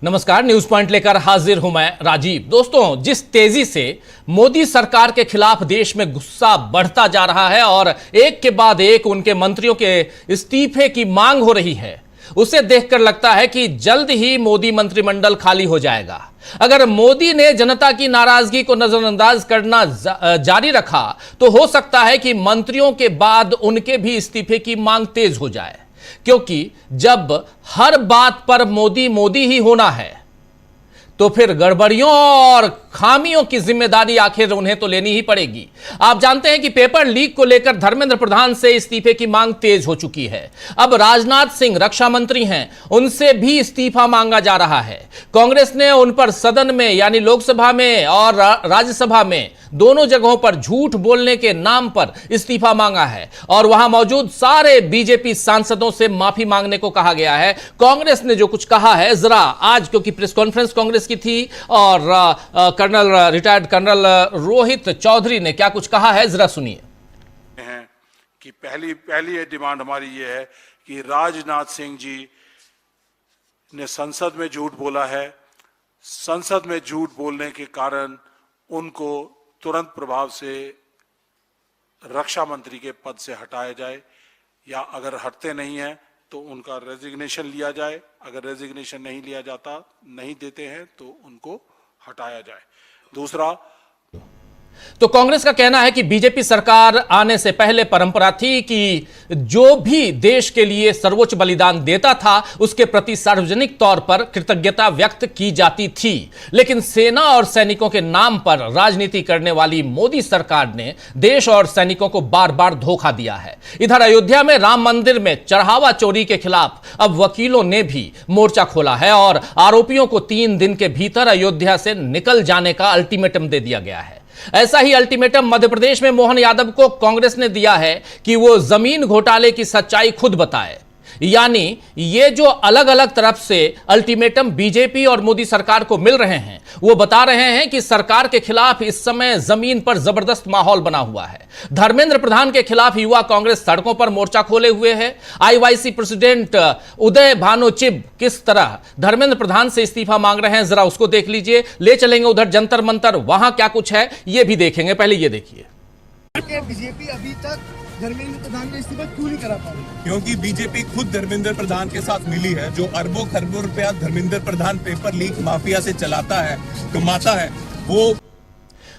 नमस्कार, news point लेकर हाजिर हूं मैं राजीव। दोस्तों, जिस तेजी से मोदी सरकार के खिलाफ देश में गुस्सा बढ़ता जा रहा है और एक के बाद एक उनके मंत्रियों के इस्तीफे की मांग हो रही है, उसे देखकर लगता है कि जल्द ही मोदी मंत्रिमंडल खाली हो जाएगा। अगर मोदी ने जनता की नाराजगी को नजरअंदाज करना जारी रखा तो हो सकता है कि मंत्रियों के बाद उनके भी इस्तीफे की मांग तेज हो जाए, क्योंकि जब हर बात पर मोदी मोदी ही होना है तो फिर गड़बड़ियों और खामियों की जिम्मेदारी आखिर उन्हें तो लेनी ही पड़ेगी। आप जानते हैं कि पेपर लीक को लेकर धर्मेंद्र प्रधान से इस्तीफे की मांग तेज हो चुकी है। अब राजनाथ सिंह रक्षा मंत्री हैं, उनसे भी इस्तीफा मांगा जा रहा है। कांग्रेस ने उन पर सदन में यानी लोकसभा में और राज्यसभा में दोनों जगहों पर झूठ बोलने के नाम पर इस्तीफा मांगा है और वहां मौजूद सारे बीजेपी सांसदों से माफी मांगने को कहा गया है। कांग्रेस ने जो कुछ कहा है, जरा आज क्योंकि प्रेस कॉन्फ्रेंस कांग्रेस की थी और रिटायर्ड कर्नल रोहित चौधरी ने क्या कुछ कहा है, जरा सुनिए। कि पहली डिमांड हमारी ये है कि राजनाथ सिंह जी ने संसद में झूठ बोला है। संसद में झूठ बोलने के कारण उनको तुरंत प्रभाव से रक्षा मंत्री के पद से हटाया जाए, या अगर हटते नहीं हैं तो उनका रेजिग्नेशन लिया जाए। अगर रेजिग्नेशन नहीं लिया जाता, नहीं देते हैं तो उनको हटाया जाए। दूसरा, तो कांग्रेस का कहना है कि बीजेपी सरकार आने से पहले परंपरा थी कि जो भी देश के लिए सर्वोच्च बलिदान देता था उसके प्रति सार्वजनिक तौर पर कृतज्ञता व्यक्त की जाती थी, लेकिन सेना और सैनिकों के नाम पर राजनीति करने वाली मोदी सरकार ने देश और सैनिकों को बार बार धोखा दिया है। इधर अयोध्या में राम मंदिर में चढ़ावा चोरी के खिलाफ अब वकीलों ने भी मोर्चा खोला है और आरोपियों को 3 दिन के भीतर अयोध्या से निकल जाने का अल्टीमेटम दे दिया गया है। ऐसा ही अल्टीमेटम मध्य प्रदेश में मोहन यादव को कांग्रेस ने दिया है कि वो जमीन घोटाले की सच्चाई खुद बताए। यानी ये जो अलग अलग तरफ से अल्टीमेटम बीजेपी और मोदी सरकार को मिल रहे हैं, वो बता रहे हैं कि सरकार के खिलाफ इस समय जमीन पर जबरदस्त माहौल बना हुआ है। धर्मेंद्र प्रधान के खिलाफ युवा कांग्रेस सड़कों पर मोर्चा खोले हुए है। आईवाईसी प्रेसिडेंट उदय भानु चिब किस तरह धर्मेंद्र प्रधान से इस्तीफा मांग रहे हैं, जरा उसको देख लीजिए। ले चलेंगे उधर जंतर मंतर, वहां क्या कुछ है ये भी देखेंगे। पहले ये देखिए। बीजेपी अभी तक धर्मेंद्र प्रधान का इस्तीफा क्यों नहीं करा पा रही? क्योंकि बीजेपी खुद धर्मेंद्र प्रधान के साथ मिली है। जो अरबों खरबों रुपया Dharmendra Pradhan paper leak mafia से चलाता है, कमाता है, वो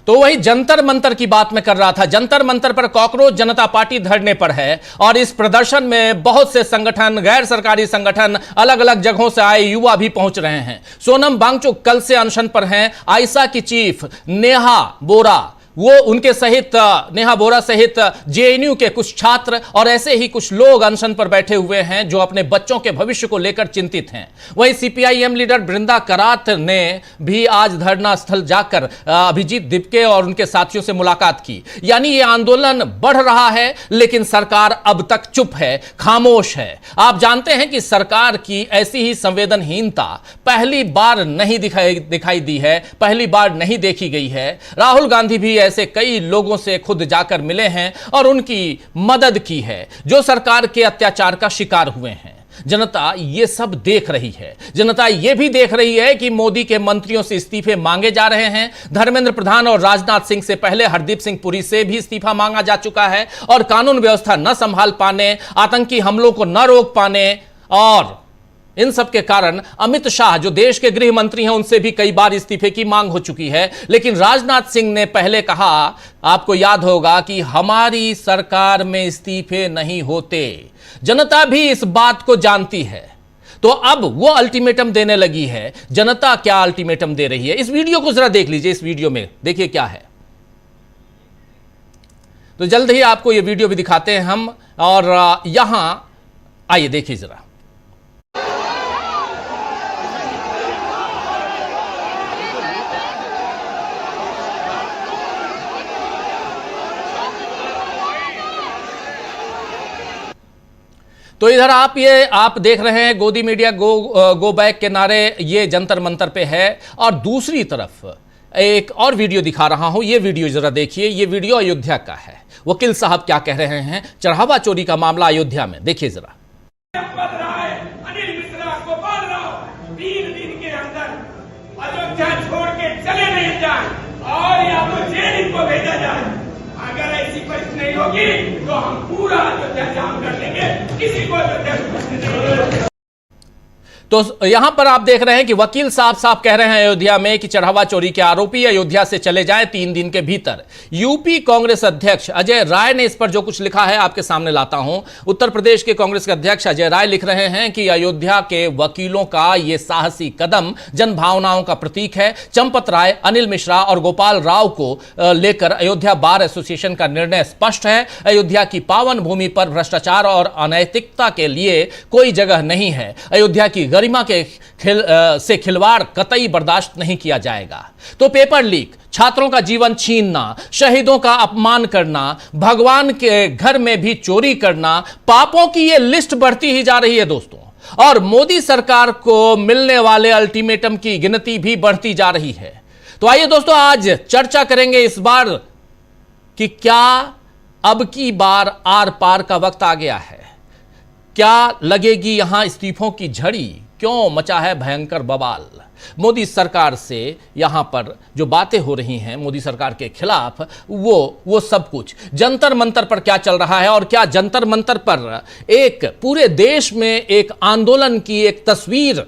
तो वही जंतर मंतर की बात मैं कर रहा था। जंतर मंतर पर कॉकरोच जनता पार्टी धरने पर है और इस प्रदर्शन में बहुत से संगठन, गैर सरकारी संगठन, अलग अलग जगहों से आए युवा भी पहुंच रहे हैं। सोनम वांगचुक कल से अनशन पर हैं। आयशा की चीफ नेहा बोरा, वो उनके सहित नेहा बोरा सहित जेएनयू के कुछ छात्र और ऐसे ही कुछ लोग अनशन पर बैठे हुए हैं जो अपने बच्चों के भविष्य को लेकर चिंतित हैं। वहीं सीपीआईएम लीडर बृंदा करात ने भी आज धरना स्थल जाकर अभिजीत दिपके और उनके साथियों से मुलाकात की। यानी ये आंदोलन बढ़ रहा है, लेकिन सरकार अब तक चुप है, खामोश है। आप जानते हैं कि सरकार की ऐसी ही संवेदनहीनता पहली बार नहीं दिखाई दी है, पहली बार नहीं देखी गई है। राहुल गांधी भी ऐसे कई लोगों से खुद जाकर मिले हैं और उनकी मदद की है जो सरकार के अत्याचार का शिकार हुए हैं। जनता ये सब देख रही है। जनता ये भी देख रही है कि मोदी के मंत्रियों से इस्तीफे मांगे जा रहे हैं। धर्मेंद्र प्रधान और राजनाथ सिंह से पहले हरदीप सिंह पुरी से भी इस्तीफा मांगा जा चुका है और कानून व्यवस्था न संभाल पाने, आतंकी हमलों को न रोक पाने और इन सब के कारण अमित शाह जो देश के गृह मंत्री हैं, उनसे भी कई बार इस्तीफे की मांग हो चुकी है। लेकिन राजनाथ सिंह ने पहले कहा, आपको याद होगा, कि हमारी सरकार में इस्तीफे नहीं होते। जनता भी इस बात को जानती है, तो अब वो अल्टीमेटम देने लगी है। जनता क्या अल्टीमेटम दे रही है, इस वीडियो को जरा देख लीजिए। इस वीडियो में देखिए क्या है। तो जल्द ही आपको ये वीडियो भी दिखाते हैं हम, और यहां आइए देखिए जरा। तो इधर आप देख रहे हैं गोदी मीडिया गो बैक के नारे, ये जंतर मंतर पे है। और दूसरी तरफ एक और वीडियो दिखा रहा हूं, ये वीडियो जरा देखिए। ये वीडियो अयोध्या का है। वकील साहब क्या कह रहे हैं चढ़ावा चोरी का मामला अयोध्या में, देखिए जरा। अनिल मिश्रा, गोपाल राव 3 दिन के अंदर और या तो जेल इनको भेजा जाए। अगर ऐसी परिस्थिति नहीं होगी तो हम पूरा अयोध्या जाम कर देंगे, किसी को अयोध्या से बचने नहीं देंगे। तो यहां पर आप देख रहे हैं कि वकील साहब साहब कह रहे हैं अयोध्या में कि चढ़ावा चोरी के आरोपी अयोध्या से चले जाएं 3 दिन के भीतर। यूपी कांग्रेस अध्यक्ष अजय राय ने इस पर जो कुछ लिखा है आपके सामने लाता हूं। उत्तर प्रदेश के कांग्रेस के अध्यक्ष अजय राय लिख रहे हैं कि अयोध्या के वकीलों का यह साहसी कदम जनभावनाओं का प्रतीक है। चंपत राय, अनिल मिश्रा और गोपाल राव को लेकर अयोध्या बार एसोसिएशन का निर्णय स्पष्ट है। अयोध्या की पावन भूमि पर भ्रष्टाचार और अनैतिकता के लिए कोई जगह नहीं है। अयोध्या की गरिमा के से खिलवाड़ कतई बर्दाश्त नहीं किया जाएगा। तो पेपर लीक, छात्रों का जीवन छीनना, शहीदों का अपमान करना, भगवान के घर में भी चोरी करना, पापों की यह लिस्ट बढ़ती ही जा रही है दोस्तों। और मोदी सरकार को मिलने वाले अल्टीमेटम की गिनती भी बढ़ती जा रही है। तो आइए दोस्तों, आज चर्चा करेंगे इस बार कि क्या अब की बार आर पार का वक्त आ गया है। क्या लगेगी यहां इस्तीफों की झड़ी? क्यों मचा है भयंकर बवाल? मोदी सरकार से यहां पर जो बातें हो रही हैं मोदी सरकार के खिलाफ, वो सब कुछ जंतर मंतर पर क्या चल रहा है, और क्या जंतर मंतर पर एक पूरे देश में एक आंदोलन की एक तस्वीर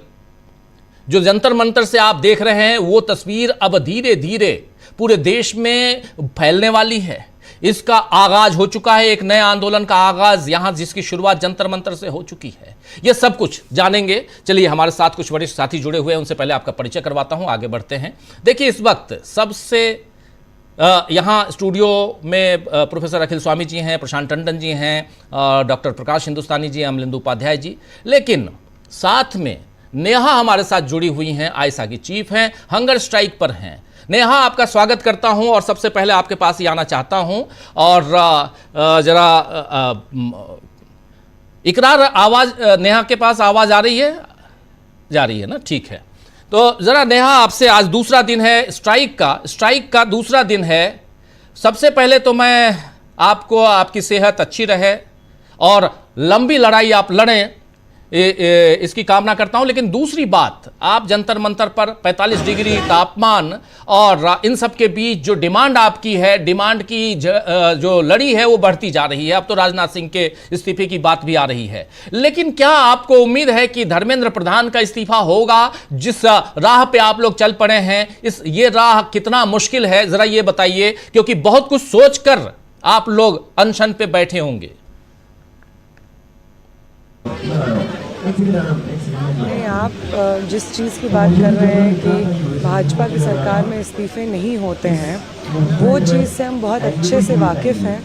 जो जंतर मंतर से आप देख रहे हैं, वो तस्वीर अब धीरे धीरे पूरे देश में फैलने वाली है। इसका आगाज हो चुका है, एक नए आंदोलन का आगाज यहां, जिसकी शुरुआत जंतर मंतर से हो चुकी है। यह सब कुछ जानेंगे। चलिए, हमारे साथ कुछ वरिष्ठ साथी जुड़े हुए हैं, उनसे पहले आपका परिचय करवाता हूं, आगे बढ़ते हैं। देखिए, इस वक्त सबसे यहां स्टूडियो में प्रोफेसर अखिल स्वामी जी हैं, प्रशांत टंडन जी हैं, डॉक्टर प्रकाश हिंदुस्तानी जी, अमलिंदु उपाध्याय जी, लेकिन साथ में नेहा हमारे साथ जुड़ी हुई हैं, आयसा की चीफ हैं, हंगर स्ट्राइक पर हैं। नेहा, आपका स्वागत करता हूं और सबसे पहले आपके पास ही आना चाहता हूं और जरा इकरार आवाज, नेहा के पास आवाज आ रही है? जा रही है ना, ठीक है। तो जरा नेहा, आपसे आज दूसरा दिन है स्ट्राइक का दूसरा दिन है। सबसे पहले तो मैं आपको, आपकी सेहत अच्छी रहे और लंबी लड़ाई आप लड़ें, इसकी कामना करता हूं। लेकिन दूसरी बात, आप जंतर मंतर पर 45 डिग्री तापमान और इन सब के बीच जो डिमांड आपकी है, डिमांड की जो लड़ी है वो बढ़ती जा रही है। अब तो राजनाथ सिंह के इस्तीफे की बात भी आ रही है, लेकिन क्या आपको उम्मीद है कि धर्मेंद्र प्रधान का इस्तीफा होगा? जिस राह पे आप लोग चल पड़े हैं, ये राह कितना मुश्किल है, जरा ये बताइए, क्योंकि बहुत कुछ सोचकर आप लोग अनशन पे बैठे होंगे। नहीं, आप जिस चीज़ की बात कर रहे हैं कि भाजपा की सरकार में इस्तीफे नहीं होते हैं, वो चीज़ से हम बहुत अच्छे से वाकिफ़ हैं।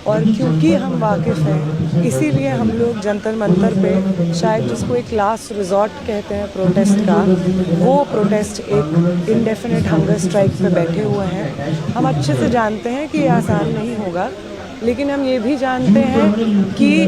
और क्योंकि हम वाकिफ़ हैं, इसीलिए हम लोग जंतर मंतर पे, शायद जिसको एक लास्ट रिजॉर्ट कहते हैं प्रोटेस्ट का, वो प्रोटेस्ट एक इंडेफिनिट हंगर स्ट्राइक पे बैठे हुए हैं। हम अच्छे से जानते हैं कि ये आसान नहीं होगा, लेकिन हम ये भी जानते हैं कि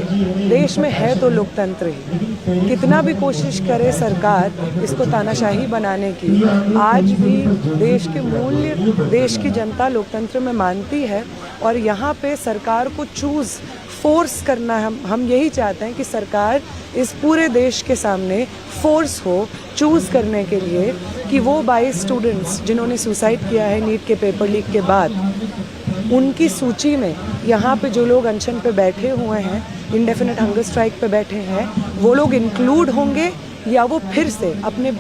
देश में है तो लोकतंत्र ही। कितना भी कोशिश करे सरकार इसको तानाशाही बनाने की, आज भी देश के मूल्य, देश की जनता लोकतंत्र में मानती है। और यहाँ पे सरकार को चूज़ फोर्स करना, हम यही चाहते हैं कि सरकार इस पूरे देश के सामने फोर्स हो चूज़ करने के लिए कि वो 22 स्टूडेंट्स जिन्होंने सुसाइड किया है नीट के पेपर लीक के बाद, उनकी सूची में यहाँ पे जो लोग अनशन पे बैठे हुए हैं, इंडेफिनिट हंगर स्ट्राइक पे बैठे हैं, वो लोग इंक्लूड होंगे या वो फिर से अपने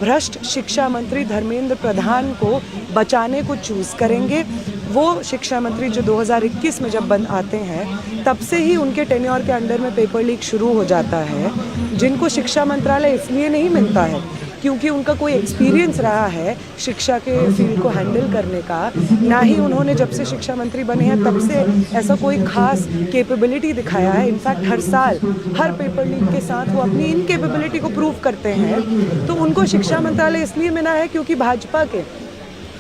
भ्रष्ट शिक्षा मंत्री धर्मेंद्र प्रधान को बचाने को चूज़ करेंगे। वो शिक्षा मंत्री जो 2021 में जब बन आते हैं, तब से ही उनके टेन्योर के अंडर में पेपर लीक शुरू हो जाता है, जिनको शिक्षा मंत्रालय इसलिए नहीं मिलता है क्योंकि उनका कोई एक्सपीरियंस रहा है शिक्षा के फील्ड को हैंडल करने का, ना ही उन्होंने जब से शिक्षा मंत्री बने हैं तब से ऐसा कोई खास कैपेबिलिटी दिखाया है। इनफैक्ट हर साल हर पेपर लीक के साथ वो अपनी इनकेपेबिलिटी को प्रूव करते हैं। तो उनको शिक्षा मंत्रालय इसलिए मिला है क्योंकि भाजपा के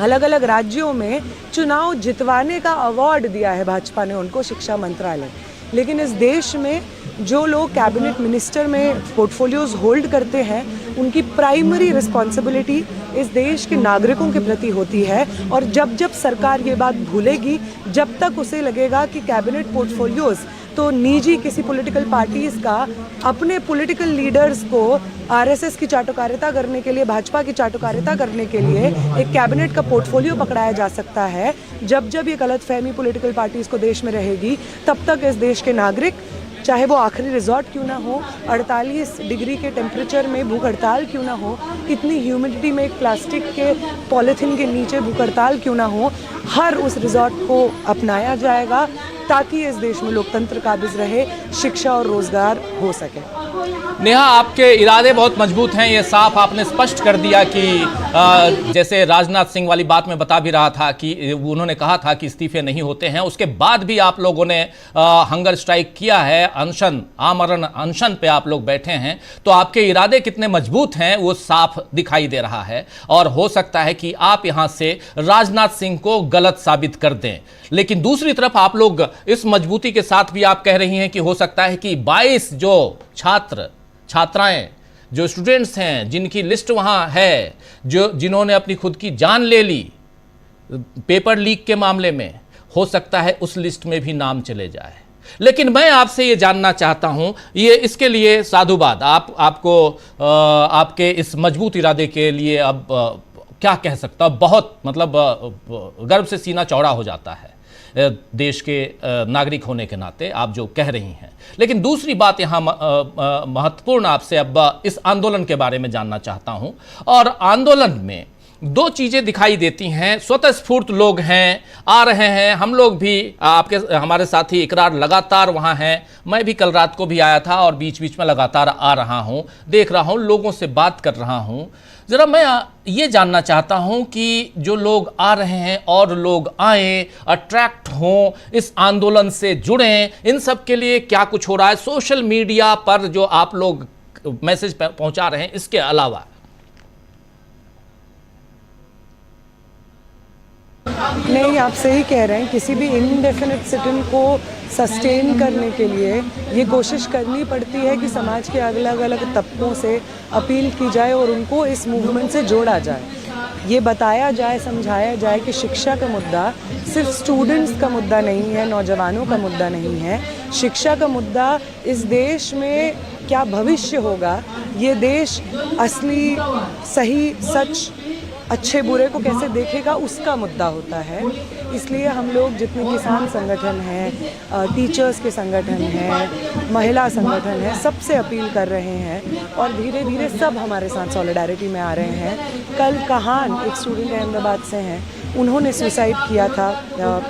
अलग अलग राज्यों में चुनाव जितवाने का अवार्ड दिया है भाजपा ने उनको, शिक्षा मंत्रालय। लेकिन इस देश में जो लोग कैबिनेट मिनिस्टर में पोर्टफोलियोज होल्ड करते हैं, उनकी प्राइमरी रिस्पॉन्सिबिलिटी इस देश के नागरिकों के प्रति होती है। और जब जब सरकार ये बात भूलेगी, जब तक उसे लगेगा कि कैबिनेट पोर्टफोलियोज तो निजी किसी पॉलिटिकल पार्टीज़ का अपने पॉलिटिकल लीडर्स को आरएसएस की चाटुकारिता करने के लिए, भाजपा की चाटुकारिता करने के लिए एक कैबिनेट का पोर्टफोलियो पकड़ाया जा सकता है। जब जब ये गलतफहमी पॉलिटिकल पार्टीज़ को देश में रहेगी, तब तक इस देश के नागरिक, चाहे वो आखिरी रिजॉर्ट क्यों ना हो, 48 डिग्री के टेम्परेचर में भूख हड़ताल क्यों ना हो, इतनी ह्यूमिडिटी में एक प्लास्टिक के पॉलीथीन के नीचे भूख हड़ताल क्यों ना हो, हर उस रिजॉर्ट को अपनाया जाएगा ताकि इस देश में लोकतंत्र काबिज रहे, शिक्षा और रोजगार हो सके। नेहा, आपके इरादे बहुत मजबूत हैं, ये साफ आपने स्पष्ट कर दिया कि जैसे राजनाथ सिंह वाली बात में बता भी रहा था कि उन्होंने कहा था कि इस्तीफे नहीं होते हैं, उसके बाद भी आप लोगों ने हंगर स्ट्राइक किया है, अनशन, आमरण अनशन पे आप लोग बैठे हैं, तो आपके इरादे कितने मजबूत हैं वो साफ दिखाई दे रहा है। और हो सकता है कि आप यहां से राजनाथ सिंह को गलत साबित कर दें, लेकिन दूसरी तरफ आप लोग इस मजबूती के साथ भी आप कह रही हैं कि हो सकता है कि 22 जो छात्राएं, जो स्टूडेंट्स हैं जिनकी लिस्ट वहां है, जिन्होंने अपनी खुद की जान ले ली पेपर लीक के मामले में, हो सकता है उस लिस्ट में भी नाम चले जाए। लेकिन मैं आपसे ये जानना चाहता हूं, ये इसके लिए साधुवाद, आपको आपके इस मजबूत इरादे के लिए अब क्या कह सकता हूं, बहुत मतलब गर्व से सीना चौड़ा हो जाता है देश के नागरिक होने के नाते आप जो कह रही हैं। लेकिन दूसरी बात यहाँ महत्वपूर्ण, आपसे अब इस आंदोलन के बारे में जानना चाहता हूं। और आंदोलन में दो चीजें दिखाई देती हैं, स्वतःस्फूर्त लोग हैं, आ रहे हैं, हम लोग भी, हमारे साथी इकरार लगातार वहाँ हैं, मैं भी कल रात को भी आया था और बीच बीच में लगातार आ रहा हूँ, देख रहा हूँ, लोगों से बात कर रहा हूँ। ज़रा मैं ये जानना चाहता हूँ कि जो लोग आ रहे हैं और लोग आए, अट्रैक्ट हों, इस आंदोलन से जुड़ें, इन सब के लिए क्या कुछ हो रहा है सोशल मीडिया पर जो आप लोग मैसेज पहुँचा रहे हैं, इसके अलावा? नहीं, आप सही कह रहे हैं, किसी भी इनडेफिनिट सिटिंग को सस्टेन करने के लिए ये कोशिश करनी पड़ती है कि समाज के अलग अलग तबकों से अपील की जाए और उनको इस मूवमेंट से जोड़ा जाए। ये बताया जाए, समझाया जाए कि शिक्षा का मुद्दा सिर्फ स्टूडेंट्स का मुद्दा नहीं है, नौजवानों का मुद्दा नहीं है। शिक्षा का मुद्दा इस देश में क्या भविष्य होगा, ये देश असली, सही, सच, अच्छे बुरे को कैसे देखेगा, उसका मुद्दा होता है। इसलिए हम लोग जितने किसान संगठन हैं, टीचर्स के संगठन हैं, महिला संगठन हैं, सबसे अपील कर रहे हैं और धीरे धीरे सब हमारे साथ सॉलिडारिटी में आ रहे हैं। कल कहान, एक स्टूडेंट अहमदाबाद से हैं, उन्होंने सुसाइड किया था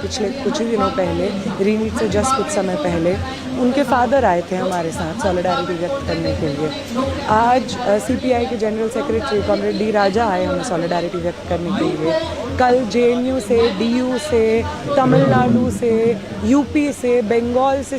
पिछले कुछ ही दिनों पहले, रीनीट से जस्ट कुछ समय पहले। उनके फादर आए थे हमारे साथ सॉलिडारिटी व्यक्त करने के लिए। आज सीपीआई के जनरल सेक्रेटरी कॉमरेड डी राजा आए हमें सॉलिडारिटी व्यक्त करने के लिए। कल जेएनयू से, डीयू से, तमिलनाडु से, यूपी से, बंगाल से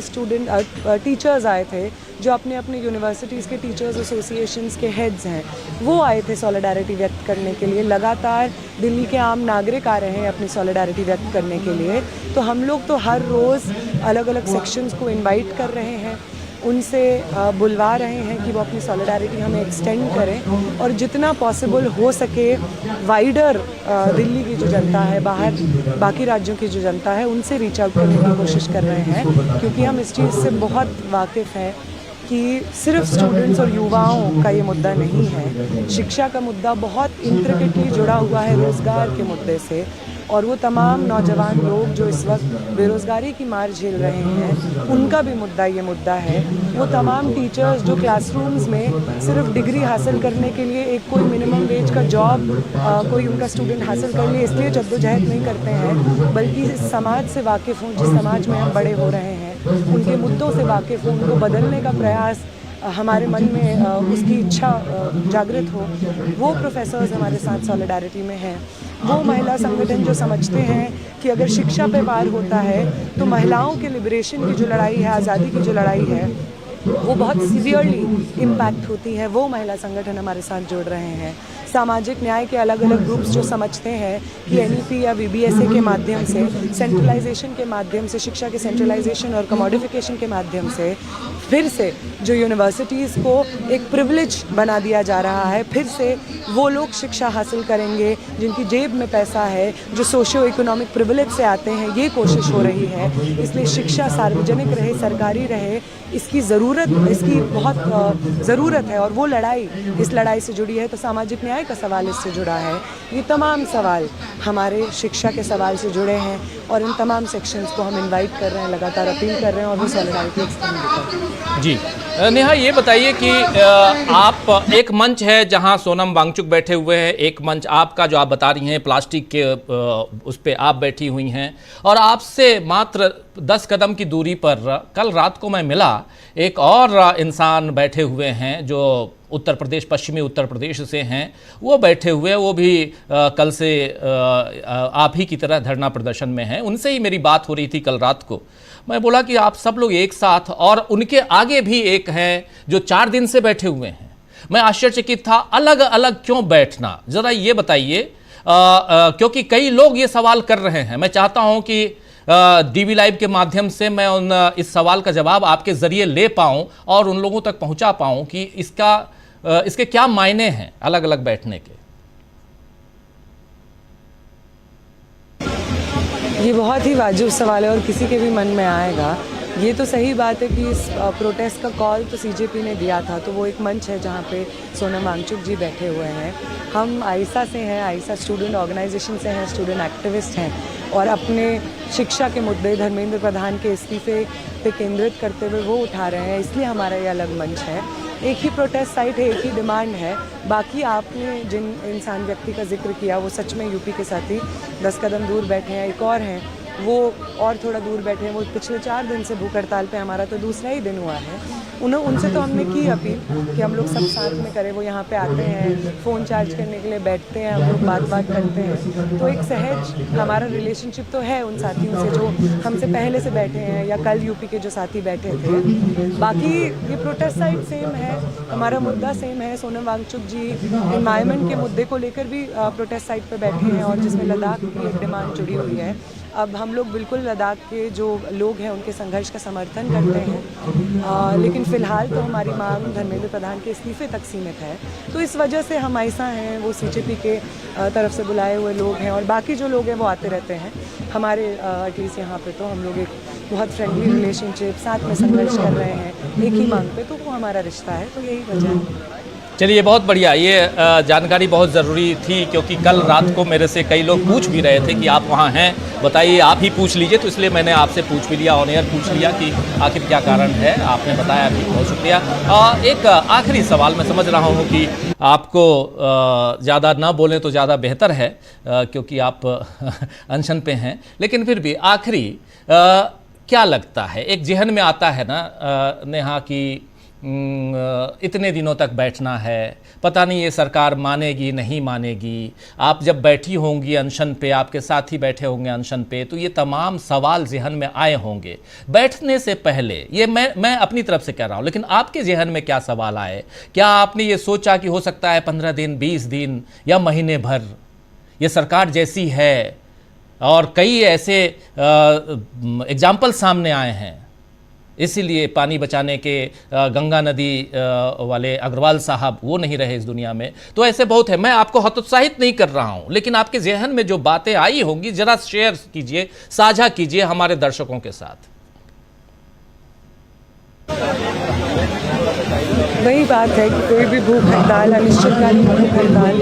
टीचर्स आए थे जो अपने अपने यूनिवर्सिटीज़ के टीचर्स एसोसिएशंस के हेड्स हैं, वो आए थे सॉलिडारिटी व्यक्त करने के लिए। लगातार दिल्ली के आम नागरिक आ रहे हैं अपनी सॉलिडारिटी व्यक्त करने के लिए। तो हम लोग तो हर रोज़ अलग अलग सेक्शंस को इनवाइट कर रहे हैं, उनसे बुलवा रहे हैं कि वो अपनी सॉलिडारिटी हमें एक्सटेंड करें और जितना पॉसिबल हो सके वाइडर दिल्ली की जो जनता है, बाहर बाकी राज्यों की जो जनता है, उनसे रीच आउट करने की कोशिश कर रहे हैं, क्योंकि हम इस चीज़ से बहुत वाकिफ़ हैं कि सिर्फ स्टूडेंट्स और युवाओं का ये मुद्दा नहीं है। शिक्षा का मुद्दा बहुत इंट्रिकेटली जुड़ा हुआ है रोज़गार के मुद्दे से, और वो तमाम नौजवान लोग जो इस वक्त बेरोज़गारी की मार झेल रहे हैं, उनका भी मुद्दा ये मुद्दा है। वो तमाम टीचर्स जो क्लासरूम्स में सिर्फ डिग्री हासिल करने के लिए एक कोई मिनिमम वेज का जॉब कोई उनका स्टूडेंट हासिल कर ले इसलिए जद्दोजहद नहीं करते हैं, बल्कि इस समाज से वाकिफ़ हों, जिस समाज में हम बड़े हो रहे हैं, उनके मुद्दों से वाकिफ़ हों, उनको बदलने का प्रयास हमारे मन में उसकी इच्छा जागृत हो, वो प्रोफेसर्स हमारे साथ सॉलिडारिटी में हैं। वो महिला संगठन जो समझते हैं कि अगर शिक्षा पे पार होता है तो महिलाओं के लिबरेशन की जो लड़ाई है, आज़ादी की जो लड़ाई है, वो बहुत सीवियरली इम्पैक्ट होती है, वो महिला संगठन हमारे साथ जुड़ रहे हैं। सामाजिक न्याय के अलग अलग ग्रुप्स जो समझते हैं कि एनईपी या वीबीएसए के माध्यम से, सेंट्रलाइजेशन के माध्यम से, शिक्षा के सेंट्रलाइजेशन और कमोडिफिकेशन के माध्यम से फिर से जो यूनिवर्सिटीज़ को एक प्रिविलेज बना दिया जा रहा है, फिर से वो लोग शिक्षा हासिल करेंगे जिनकी जेब में पैसा है, जो सोशियो इकोनॉमिक प्रिविलेज से आते हैं, ये कोशिश हो रही है। इसलिए शिक्षा सार्वजनिक रहे, सरकारी रहे, इसकी बहुत ज़रूरत है। और वो लड़ाई, इस लड़ाई से जुड़ी है तो सामाजिक न्याय का सवाल इससे जुड़ा है। ये तमाम सवाल हमारे शिक्षा के सवाल से जुड़े हैं और इन तमाम सेक्शंस को हम इनवाइट कर रहे हैं, लगातार अपील कर रहे हैं और वो सॉलिडारिटी एक्सटेंड कर रहे हैं। जी नेहा, ये बताइए कि आप, एक मंच है जहां सोनम वांगचुक बैठे हुए हैं, एक मंच आपका जो आप बता रही हैं प्लास्टिक के उस पे आप बैठी हुई हैं, और आपसे मात्र 10 कदम की दूरी पर कल रात को मैं मिला, एक और इंसान बैठे हुए हैं जो उत्तर प्रदेश, पश्चिमी उत्तर प्रदेश से हैं, वो बैठे हुए, वो भी कल से आप ही की तरह धरना प्रदर्शन में हैं। उनसे ही मेरी बात हो रही थी कल रात को। मैं बोला कि आप सब लोग एक साथ, और उनके आगे भी एक हैं जो 4 दिन से बैठे हुए हैं। मैं आश्चर्यचकित था, अलग अलग क्यों बैठना, ज़रा ये बताइए, क्योंकि कई लोग ये सवाल कर रहे हैं। मैं चाहता हूं कि डीवी लाइव के माध्यम से मैं इस सवाल का जवाब आपके ज़रिए ले पाऊं और उन लोगों तक पहुंचा पाऊं कि इसके क्या मायने हैं अलग अलग बैठने के। ये बहुत ही वाजिब सवाल है और किसी के भी मन में आएगा। ये तो सही बात है कि इस प्रोटेस्ट का कॉल तो सीजेपी ने दिया था, तो वो एक मंच है जहाँ पे सोनम वांगचुक जी बैठे हुए हैं। हम आईसा से हैं, आईसा स्टूडेंट ऑर्गेनाइजेशन से हैं, स्टूडेंट एक्टिविस्ट हैं, और अपने शिक्षा के मुद्दे धर्मेंद्र प्रधान के इस्तीफे पे केंद्रित करते हुए वो उठा रहे हैं, इसलिए हमारा ये अलग मंच है। एक ही प्रोटेस्ट साइट है, एक ही डिमांड है। बाकी आपने जिन इंसान व्यक्ति का जिक्र किया वो सच में यूपी के साथी 10 कदम दूर बैठे हैं। एक और हैं, वो और थोड़ा दूर बैठे हैं, वो पिछले 4 दिन से भूख हड़ताल पे, हमारा तो दूसरा ही दिन हुआ है। उनसे तो हमने की अपील कि हम लोग सब साथ में करें। वो यहाँ पे आते हैं, फ़ोन चार्ज करने के लिए बैठते हैं, हम लोग बात करते हैं, तो एक सहज हमारा रिलेशनशिप तो है उन साथियों से जो हमसे पहले से बैठे हैं या कल यूपी के जो साथी बैठे थे। बाकी ये प्रोटेस्ट साइट सेम है, हमारा मुद्दा सेम है। सोनम वांगचुक जी एनवायरनमेंट के मुद्दे को लेकर भी प्रोटेस्ट साइट पर बैठे हैं, और जिसमें लद्दाख की एक डिमांड जुड़ी हुई है। अब हम लोग बिल्कुल लद्दाख के जो लोग हैं उनके संघर्ष का समर्थन करते हैं, लेकिन फ़िलहाल तो हमारी मांग धर्मेंद्र प्रधान के इस्तीफे तक सीमित है। तो इस वजह से हम ऐसा हैं, वो सीजेपी के तरफ से बुलाए हुए लोग हैं, और बाकी जो लोग हैं वो आते रहते हैं। हमारे एटलीस्ट यहाँ पे तो हम लोग एक बहुत फ्रेंडली रिलेशनशिप, साथ में संघर्ष कर रहे हैं एक ही मांग पे, तो वो हमारा रिश्ता है, तो यही वजह है। चलिए, बहुत बढ़िया, ये जानकारी बहुत ज़रूरी थी, क्योंकि कल रात को मेरे से कई लोग पूछ भी रहे थे कि आप वहाँ हैं, बताइए, आप ही पूछ लीजिए। तो इसलिए मैंने आपसे पूछ भी लिया, ऑन एयर पूछ लिया कि आखिर क्या कारण है। आपने बताया भी, बहुत शुक्रिया। एक आखिरी सवाल, मैं समझ रहा हूँ कि आपको ज़्यादा ना बोलें तो ज़्यादा बेहतर है, क्योंकि आप अनशन पे हैं, लेकिन फिर भी आखिरी क्या लगता है, एक जहन में आता है ना नेहा कि इतने दिनों तक बैठना है, पता नहीं ये सरकार मानेगी नहीं मानेगी। आप जब बैठी होंगी अनशन पे, आपके साथी बैठे होंगे अनशन पे, तो ये तमाम सवाल जहन में आए होंगे। बैठने से पहले, ये मैं अपनी तरफ से कह रहा हूँ, लेकिन आपके जहन में क्या सवाल आए? क्या आपने ये सोचा कि हो सकता है 15 दिन, 20 दिन या महीने भर ये सरकार जैसी है? और कई ऐसे एग्जाम्पल सामने आए हैं, इसीलिए पानी बचाने के गंगा नदी वाले अग्रवाल साहब वो नहीं रहे इस दुनिया में। तो ऐसे बहुत है। मैं आपको हतोत्साहित नहीं कर रहा हूं, लेकिन आपके जहन में जो बातें आई होंगी जरा शेयर कीजिए, साझा कीजिए हमारे दर्शकों के साथ। वही बात है कि कोई भी भूख हड़ताल, अनिश्चितकालीन भूख हड़ताल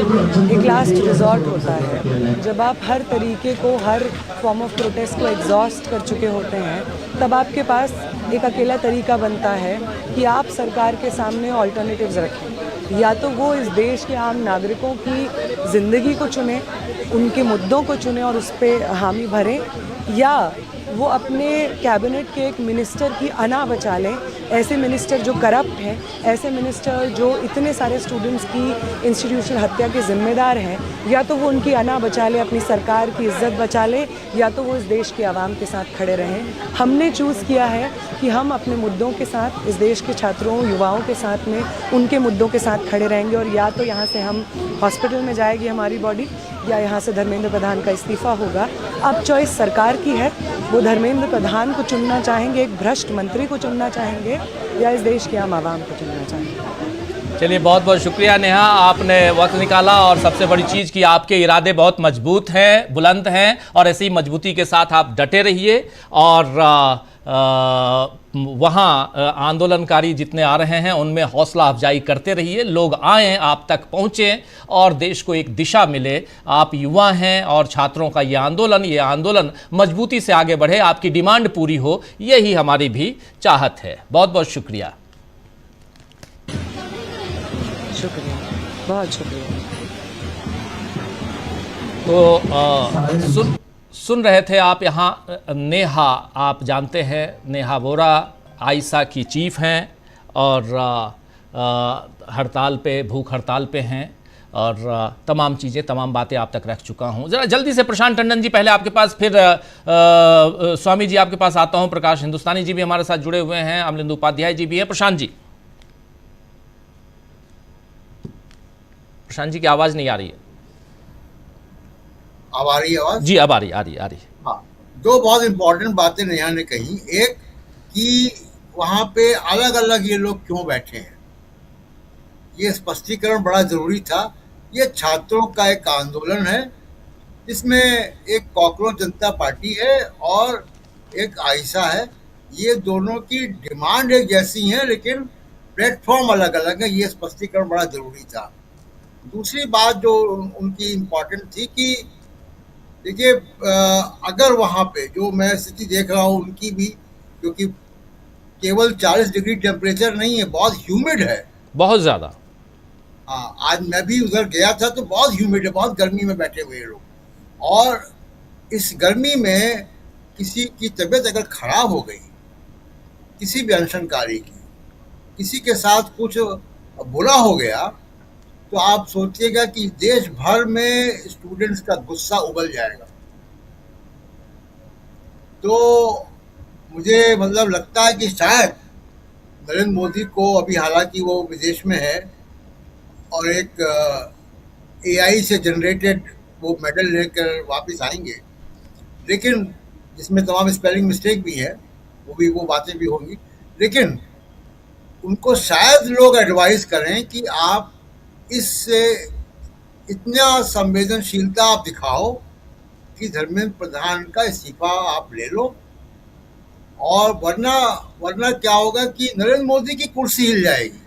एक लास्ट रिजॉर्ट होता है। जब आप हर तरीके को, हर फॉर्म ऑफ प्रोटेस्ट को एग्जॉस्ट कर चुके होते हैं, तब आपके पास एक अकेला तरीका बनता है कि आप सरकार के सामने ऑल्टरनेटिव्स रखें। या तो वो इस देश के आम नागरिकों की ज़िंदगी को चुने, उनके मुद्दों को चुने और उस पर हामी भरें, या वो अपने कैबिनेट के एक मिनिस्टर की अना बचा लें। ऐसे मिनिस्टर जो करप्ट हैं, ऐसे मिनिस्टर जो इतने सारे स्टूडेंट्स की इंस्टीट्यूशनल हत्या के जिम्मेदार हैं, या तो वो उनकी अना बचा ले, अपनी सरकार की इज्जत बचा ले, या तो वो इस देश के आवाम के साथ खड़े रहें। हमने चूज़ किया है कि हम अपने मुद्दों के साथ, इस देश के छात्रों युवाओं के साथ में उनके मुद्दों के साथ खड़े रहेंगे, और या तो यहाँ से हम हॉस्पिटल में जाएगी हमारी बॉडी, या यहाँ से धर्मेंद्र प्रधान का इस्तीफ़ा होगा। अब चॉइस सरकार की है, वो धर्मेंद्र प्रधान को चुनना चाहेंगे, एक भ्रष्ट मंत्री को चुनना चाहेंगे, या इस देश के आम आवाम को चुनना चाहेंगे। चलिए, बहुत बहुत शुक्रिया नेहा, आपने वक्त निकाला, और सबसे बड़ी चीज़ कि आपके इरादे बहुत मजबूत हैं, बुलंद हैं, और ऐसी मजबूती के साथ आप डटे रहिए। और वहाँ आंदोलनकारी जितने आ रहे हैं उनमें हौसला अफजाई करते रहिए, लोग आएँ, आप तक पहुँचें और देश को एक दिशा मिले। आप युवा हैं और छात्रों का ये आंदोलन मजबूती से आगे बढ़े, आपकी डिमांड पूरी हो, यही हमारी भी चाहत है। बहुत बहुत शुक्रिया। शुक्रिया, बहुत शुक्रिया। तो सुन रहे थे आप यहाँ नेहा, आप जानते हैं नेहा वोरा आयशा की चीफ हैं, और हड़ताल पे, भूख हड़ताल पे हैं, और तमाम चीज़ें, तमाम बातें आप तक रख चुका हूँ। ज़रा जल्दी से प्रशांत टंडन जी पहले आपके पास, फिर स्वामी जी आपके पास आता हूँ। प्रकाश हिंदुस्तानी जी भी हमारे साथ जुड़े हुए हैं, अमलिंदु उपाध्याय जी भी हैं। प्रशांत जी, प्रशांत जी की आवाज़ नहीं आ रही है। अब आ रही है आवाज? जी, अब आ रही है। हाँ, दो बहुत इंपॉर्टेंट बातें नेहा ने कही। एक कि वहां पे अलग अलग ये लोग क्यों बैठे हैं, ये स्पष्टीकरण बड़ा जरूरी था। ये छात्रों का एक आंदोलन है जिसमें एक कॉकरोच जनता पार्टी है और एक आयशा है। ये दोनों की डिमांड एक जैसी है, लेकिन प्लेटफॉर्म अलग अलग है। ये स्पष्टीकरण बड़ा जरूरी था। दूसरी बात जो उनकी इम्पोर्टेंट थी कि देखिए, अगर वहाँ पे जो मैं स्थिति देख रहा हूँ उनकी भी, क्योंकि केवल 40 डिग्री टेम्परेचर नहीं है, बहुत ह्यूमिड है, बहुत ज़्यादा। हाँ, आज मैं भी उधर गया था तो बहुत ह्यूमिड है, बहुत गर्मी में बैठे हुए लोग, और इस गर्मी में किसी की तबीयत अगर खराब हो गई, किसी भी अनशनकारी की, किसी के साथ कुछ बुरा हो गया, तो आप सोचिएगा कि देश भर में स्टूडेंट्स का गुस्सा उबल जाएगा। तो मुझे मतलब लगता है कि शायद नरेंद्र मोदी को अभी, हालांकि वो विदेश में है और एक AI से जनरेटेड वो मेडल लेकर वापस आएंगे, लेकिन जिसमें तमाम स्पेलिंग मिस्टेक भी है, वो बातें भी होंगी, लेकिन उनको शायद लोग एडवाइस करें कि आप इससे इतना संवेदनशीलता आप दिखाओ कि धर्मेंद्र प्रधान का इस्तीफा आप ले लो, और वरना क्या होगा कि नरेंद्र मोदी की कुर्सी हिल जाएगी।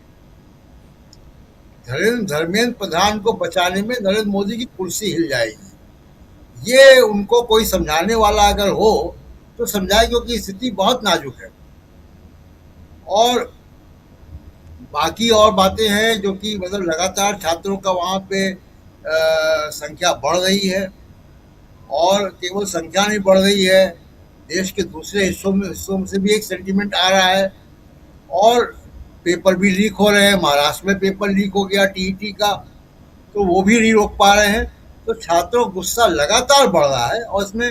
धर्मेंद्र प्रधान को बचाने में नरेंद्र मोदी की कुर्सी हिल जाएगी। ये उनको कोई समझाने वाला अगर हो तो समझाए, क्योंकि स्थिति बहुत नाजुक है। और बाकी और बातें हैं जो कि मतलब लगातार छात्रों का वहाँ पे संख्या बढ़ रही है, और केवल संख्या नहीं बढ़ रही है, देश के दूसरे हिस्सों से भी एक सेंटीमेंट आ रहा है, और पेपर भी लीक हो रहे हैं। महाराष्ट्र में पेपर लीक हो गया TET का, तो वो भी नहीं रोक पा रहे हैं। तो छात्रों का गुस्सा लगातार बढ़ रहा है, और इसमें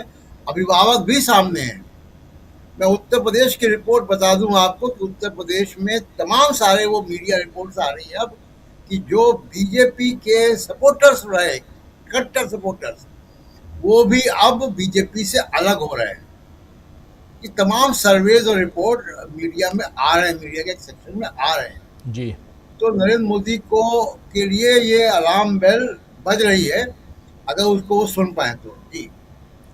अभिभावक भी सामने हैं। मैं उत्तर प्रदेश की रिपोर्ट बता दूं आपको कि उत्तर प्रदेश में तमाम सारे वो मीडिया रिपोर्ट्स आ रही है अब कि जो बीजेपी के सपोर्टर्स रहे, कट्टर सपोर्टर्स, वो भी अब बीजेपी से अलग हो रहे हैं। ये तमाम सर्वेज और रिपोर्ट मीडिया में आ रहे हैं, मीडिया के एक सेक्शन में आ रहे हैं जी। तो नरेंद्र मोदी को के लिए ये अलार्म बेल बज रही है, अगर उसको वो सुन पाए तो।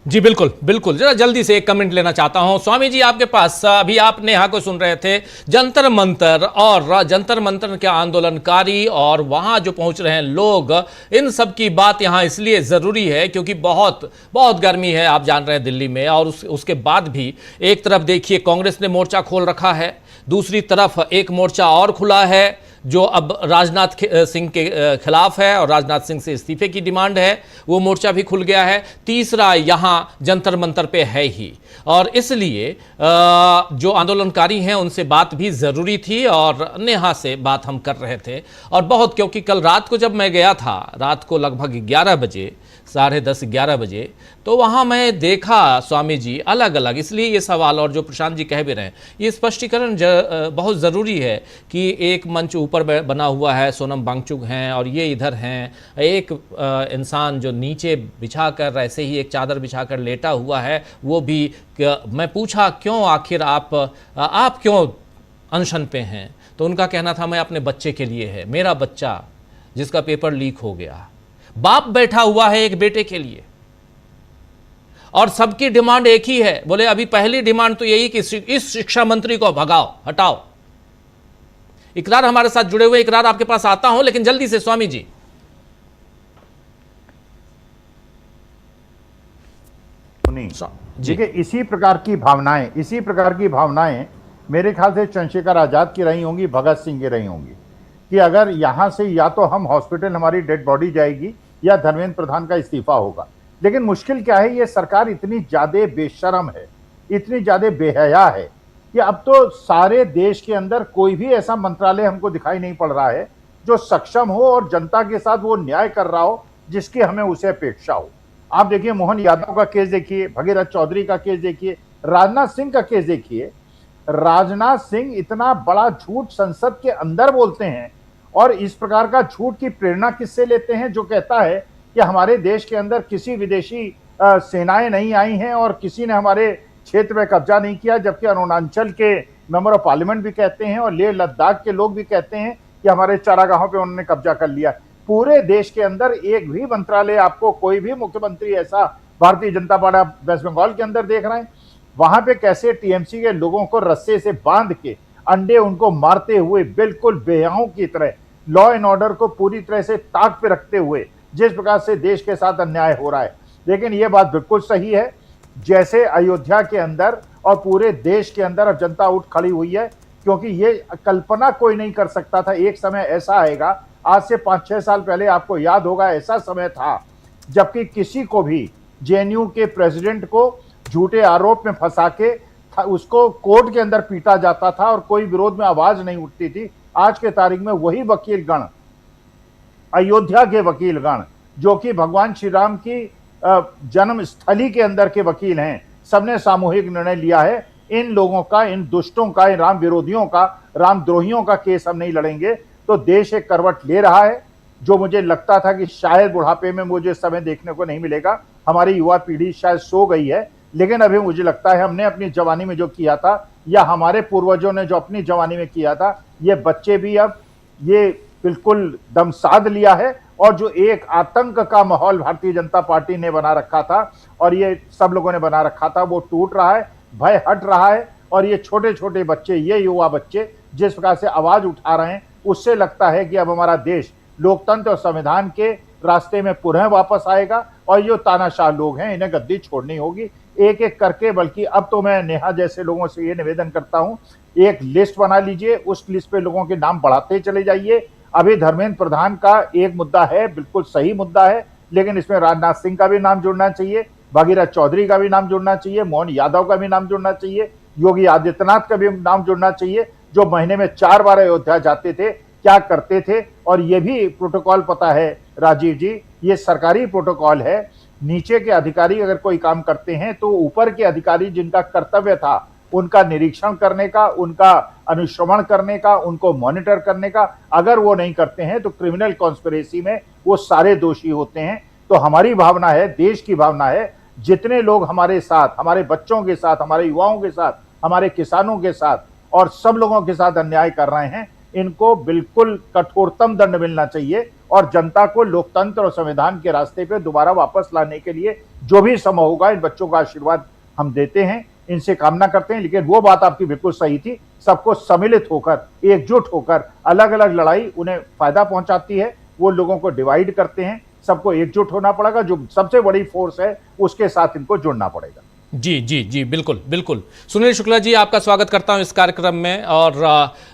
जी बिल्कुल बिल्कुल। जरा जल्दी से एक कमेंट लेना चाहता हूं स्वामी जी आपके पास। अभी आप नेहा को सुन रहे थे, जंतर मंतर और जंतर मंतर के आंदोलनकारी और वहां जो पहुंच रहे हैं लोग, इन सब की बात यहां इसलिए ज़रूरी है क्योंकि बहुत बहुत गर्मी है, आप जान रहे हैं दिल्ली में। और उसके बाद भी एक तरफ देखिए कांग्रेस ने मोर्चा खोल रखा है, दूसरी तरफ एक मोर्चा और खुला है जो अब राजनाथ सिंह के खिलाफ है और राजनाथ सिंह से इस्तीफे की डिमांड है, वो मोर्चा भी खुल गया है। तीसरा यहाँ जंतर मंतर पे है ही, और इसलिए जो आंदोलनकारी हैं उनसे बात भी ज़रूरी थी और नेहा से बात हम कर रहे थे। और बहुत, क्योंकि कल रात को जब मैं गया था, रात को लगभग 11 बजे, 10:30-11 बजे, तो वहाँ मैं देखा स्वामी जी अलग अलग, इसलिए ये सवाल, और जो प्रशांत जी कह भी रहे हैं, ये स्पष्टीकरण बहुत ज़रूरी है कि एक मंच ऊपर बना हुआ है, सोनम वांगचुक हैं और ये इधर हैं, एक इंसान जो नीचे बिछाकर ऐसे ही एक चादर बिछाकर लेटा हुआ है, वो भी। मैं पूछा क्यों, आखिर आप क्यों अनशन पे हैं? तो उनका कहना था मैं अपने बच्चे के लिए है, मेरा बच्चा जिसका पेपर लीक हो गया। बाप बैठा हुआ है एक बेटे के लिए, और सबकी डिमांड एक ही है। बोले अभी पहली डिमांड तो यही कि इस शिक्षा मंत्री को भगाओ, हटाओ। इकरार हमारे साथ जुड़े हुए, इकरार आपके पास आता हूं, लेकिन जल्दी से स्वामी जी। देखिए, इसी प्रकार की भावनाएं मेरे ख्याल से चंद्रशेखर आजाद की रही होंगी, भगत सिंह की रही होंगी, कि अगर यहां से या तो हम हॉस्पिटल हमारी डेड बॉडी जाएगी या धर्मेंद्र प्रधान का इस्तीफा होगा। लेकिन मुश्किल क्या है, ये सरकार इतनी ज्यादा बेशरम है, इतनी ज्यादा बेहया है कि अब तो सारे देश के अंदर कोई भी ऐसा मंत्रालय हमको दिखाई नहीं पड़ रहा है जो सक्षम हो और जनता के साथ वो न्याय कर रहा हो जिसकी हमें उसे अपेक्षा हो। आप देखिए, मोहन यादव का केस देखिए, भगीरथ चौधरी का केस देखिए, राजनाथ सिंह का केस देखिए। राजनाथ सिंह इतना बड़ा झूठ संसद के अंदर बोलते हैं, और इस प्रकार का झूठ की प्रेरणा किससे लेते हैं, जो कहता है कि हमारे देश के अंदर किसी विदेशी सेनाएं नहीं आई हैं और किसी ने हमारे क्षेत्र में कब्जा नहीं किया, जबकि अरुणाचल के मेंबर ऑफ पार्लियामेंट भी कहते हैं और लेह लद्दाख के लोग भी कहते हैं कि हमारे चारागाहों पे उन्होंने कब्जा कर लिया। पूरे देश के अंदर एक भी मंत्रालय, आपको कोई भी मुख्यमंत्री ऐसा भारतीय जनता पार्टी वेस्ट बंगाल के अंदर देख रहे हैं, वहां पे कैसे टीएमसी के लोगों को रस्से से बांध के अंडे उनको मारते हुए, बिल्कुल बेहाओं की तरह, लॉ एंड ऑर्डर को पूरी तरह से ताक पे रखते हुए जिस प्रकार से देश के साथ अन्याय हो रहा है। लेकिन यह बात बिल्कुल सही है, जैसे अयोध्या के अंदर और पूरे देश के अंदर अब जनता उठ खड़ी हुई है, क्योंकि ये कल्पना कोई नहीं कर सकता था एक समय ऐसा आएगा। आज से 5-6 साल पहले आपको याद होगा, ऐसा समय था जबकि किसी को भी, जेएनयू के प्रेसिडेंट को झूठे आरोप में फंसा के उसको कोर्ट के अंदर पीटा जाता था और कोई विरोध में आवाज नहीं उठती थी। आज के तारीख में वही वकीलगण, अयोध्या के वकीलगण, जो कि भगवान श्री राम की जन्म स्थली के अंदर के वकील हैं, सबने सामूहिक निर्णय लिया है इन लोगों का, इन दुष्टों का, इन राम विरोधियों का, रामद्रोहियों का केस हम नहीं लड़ेंगे। तो देश एक करवट ले रहा है, जो मुझे लगता था कि शायद बुढ़ापे में मुझे समय देखने को नहीं मिलेगा। हमारी युवा पीढ़ी शायद सो गई है, लेकिन अभी मुझे लगता है हमने अपनी जवानी में जो किया था, या हमारे पूर्वजों ने जो अपनी जवानी में किया था, ये बच्चे भी अब ये बिल्कुल दम साध लिया है। और जो एक आतंक का माहौल भारतीय जनता पार्टी ने बना रखा था और ये सब लोगों ने बना रखा था, वो टूट रहा है, भय हट रहा है। और ये छोटे छोटे बच्चे, ये युवा बच्चे जिस प्रकार से आवाज उठा रहे हैं, उससे लगता है कि अब हमारा देश लोकतंत्र और संविधान के रास्ते में पुनः वापस आएगा और जो तानाशाह लोग हैं, इन्हें गद्दी छोड़नी होगी एक एक करके। बल्कि अब तो मैं नेहा जैसे लोगों से ये निवेदन करता हूं, एक लिस्ट बना लीजिए, उस लिस्ट पे लोगों के नाम बढ़ाते चले जाइए। अभी धर्मेंद्र प्रधान का एक मुद्दा है, बिल्कुल सही मुद्दा है, लेकिन इसमें राजनाथ सिंह का भी नाम जुड़ना चाहिए, भगीरथ चौधरी का भी नाम जुड़ना चाहिए, मोहन यादव का भी नाम जुड़ना चाहिए, योगी आदित्यनाथ का भी नाम जुड़ना चाहिए, जो महीने में 4 बार अयोध्या जाते थे, क्या करते थे। और ये भी प्रोटोकॉल पता है राजीव जी, ये सरकारी प्रोटोकॉल है। नीचे के अधिकारी अगर कोई काम करते हैं तो ऊपर के अधिकारी जिनका कर्तव्य था उनका निरीक्षण करने का, उनका अनुश्रवण करने का, उनको मॉनिटर करने का, अगर वो नहीं करते हैं तो क्रिमिनल कॉन्स्पिरेसी में वो सारे दोषी होते हैं। तो हमारी भावना है, देश की भावना है, जितने लोग हमारे साथ, हमारे बच्चों के साथ, हमारे युवाओं के साथ, हमारे किसानों के साथ और सब लोगों के साथ अन्याय कर रहे हैं, इनको बिल्कुल कठोरतम दंड मिलना चाहिए। और जनता को लोकतंत्र और संविधान के रास्ते पे दोबारा वापस लाने के लिए जो भी संभव होगा, इन बच्चों का आशीर्वाद हम देते हैं, इनसे कामना करते हैं। लेकिन वो बात आपकी बिल्कुल सही थी, सबको सम्मिलित होकर, एकजुट होकर, अलग अलग लड़ाई उन्हें फायदा पहुंचाती है, वो लोगों को डिवाइड करते हैं। सबको एकजुट होना पड़ेगा, जो सबसे बड़ी फोर्स है उसके साथ इनको जुड़ना पड़ेगा। जी जी जी, बिल्कुल बिल्कुल। सुनील शुक्ला जी, आपका स्वागत करता हूं इस कार्यक्रम में। और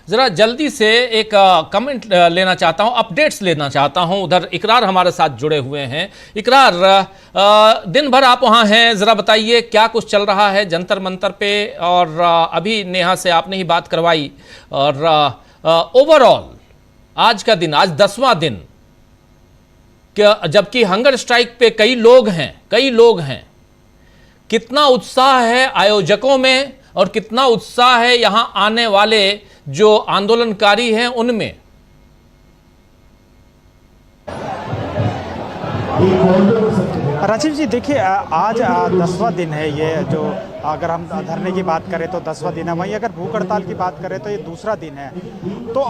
ज़रा जल्दी से एक कमेंट लेना चाहता हूं, अपडेट्स लेना चाहता हूं। उधर इकरार हमारे साथ जुड़े हुए हैं। इकरार, दिन भर आप वहां हैं, ज़रा बताइए क्या कुछ चल रहा है जंतर मंतर पे। और अभी नेहा से आपने ही बात करवाई। और ओवरऑल आज का दिन, आज 10वां दिन, जबकि हंगर स्ट्राइक पे कई लोग हैं, कितना उत्साह है आयोजकों में और कितना उत्साह है यहां आने वाले जो आंदोलनकारी हैं उनमें? राजीव जी, देखिए आज 10वां दिन है ये, जो अगर हम धरने की बात करें तो 10वां दिन है, वहीं अगर भूख हड़ताल की बात करें तो ये दूसरा दिन है। तो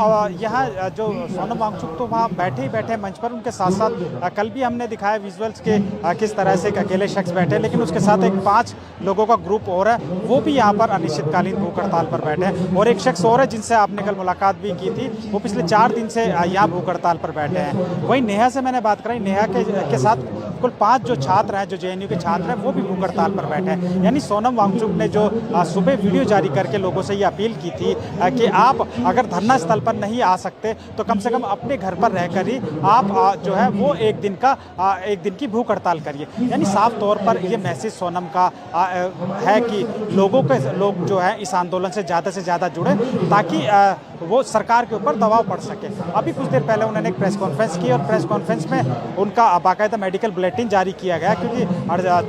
यहाँ जो सोनम वांगचुक तो वहाँ बैठे ही बैठे मंच पर, उनके साथ साथ कल भी हमने दिखाया विजुअल्स के किस तरह से एक अकेले शख्स बैठे, लेकिन उसके साथ एक 5 लोगों का ग्रुप और है, वो भी यहाँ पर अनिश्चितकालीन भूख हड़ताल पर बैठे हैं। और एक शख्स और है जिनसे आपने कल मुलाकात भी की थी, वो पिछले 4 दिन से यहाँ भूख हड़ताल पर बैठे हैं। वहीं नेहा से मैंने बात कराई, नेहा के साथ कुल 5 जो छात्र हैं, जो JNU के छात्र हैं, वो भी भूख हड़ताल पर बैठे हैं। यानी सोनम वांगचुक ने जो सुबह वीडियो जारी करके लोगों से ये अपील की थी कि आप अगर धरना स्थल पर नहीं आ सकते तो कम से कम अपने घर पर रहकर ही आप जो है वो एक दिन की भूख हड़ताल करिए। यानी साफ तौर पर ये मैसेज सोनम का है कि लोग जो है इस आंदोलन से ज़्यादा जुड़े, ताकि वो सरकार के ऊपर दबाव पड़ सके। अभी कुछ देर पहले उन्होंने एक प्रेस कॉन्फ्रेंस की, और प्रेस कॉन्फ्रेंस में उनका बाकायदा मेडिकल बुलेटिन जारी किया गया, क्योंकि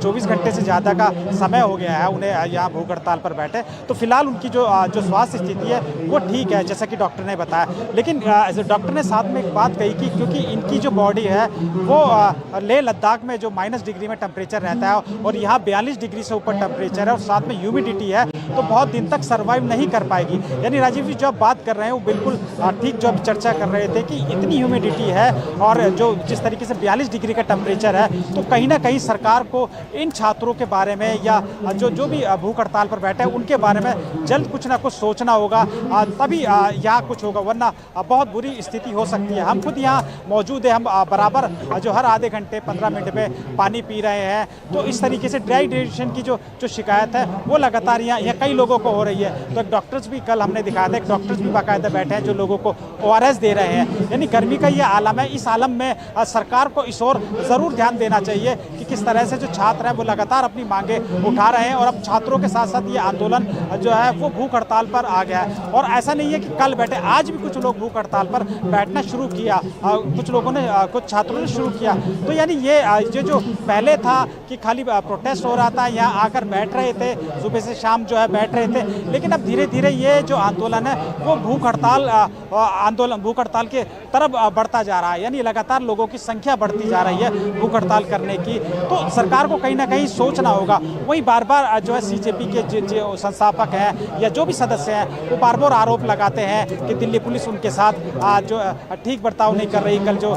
24 घंटे से ज़्यादा का समय हो गया है उन्हें यहाँ भूख हड़ताल पर बैठे। तो फिलहाल उनकी जो स्वास्थ्य स्थिति है वो ठीक है, जैसा कि डॉक्टर ने बताया। लेकिन डॉक्टर ने साथ में एक बात कही कि क्योंकि इनकी जो बॉडी है वो लेह लद्दाख में जो -डिग्री में टेम्परेचर रहता है, और यहाँ 42 डिग्री से ऊपर टेम्परेचर है, और साथ में ह्यूमिडिटी है, तो बहुत दिन तक सर्वाइव नहीं कर पाएगी। यानी राजीव जी जो आप बात कर रहे हैं वो बिल्कुल ठीक, जो आप चर्चा कर रहे थे कि इतनी ह्यूमिडिटी है और जो जिस तरीके से 42 डिग्री का टेम्परेचर है, तो कहीं ना कहीं सरकार को इन छात्रों के बारे में या जो भी भूख हड़ताल पर बैठे हैं उनके बारे में जल्द कुछ ना कुछ सोचना होगा, तभी यहाँ कुछ होगा, वरना बहुत बुरी स्थिति हो सकती है। हम खुद यहाँ मौजूद है, हम बराबर जो हर आधे घंटे 15 मिनट में पानी पी रहे हैं। तो इस तरीके से डिहाइड्रेशन की जो शिकायत है वो लगातार यहाँ कई लोगों को हो रही है। तो एक डॉक्टर्स भी कल हमने दिखाया था, एक डॉक्टर्स भी बाकायदा बैठे हैं जो लोगों को ORS दे रहे हैं। यानी गर्मी का ये आलम है। इस आलम में सरकार को इस ओर ज़रूर ध्यान देना चाहिए कि किस तरह से जो छात्र हैं वो लगातार अपनी मांगे उठा रहे हैं, और अब छात्रों के साथ साथ ये आंदोलन जो है वो भूख हड़ताल पर आ गया है। और ऐसा नहीं है कि कल बैठे, आज भी कुछ लोग भूख हड़ताल पर बैठना शुरू किया, कुछ लोगों ने, कुछ छात्रों ने शुरू किया। तो यानी ये जो पहले था कि खाली प्रोटेस्ट हो रहा था, यहाँ आकर बैठ रहे थे, सुबह से शाम जो है बैठ रहे थे, लेकिन अब धीरे धीरे ये जो आंदोलन है वो भूख हड़ताल के तरफ बढ़ता जा रहा है। यानी लगातार लोगों की संख्या बढ़ती जा रही है भूख हड़ताल करने की। तो सरकार को कहीं ना कहीं सोचना होगा। वही बार बार जो है CJP के जो संस्थापक हैं या जो भी सदस्य हैं वो बार बार आरोप लगाते हैं कि दिल्ली पुलिस उनके साथ जो ठीक बर्ताव नहीं कर रही। कल जो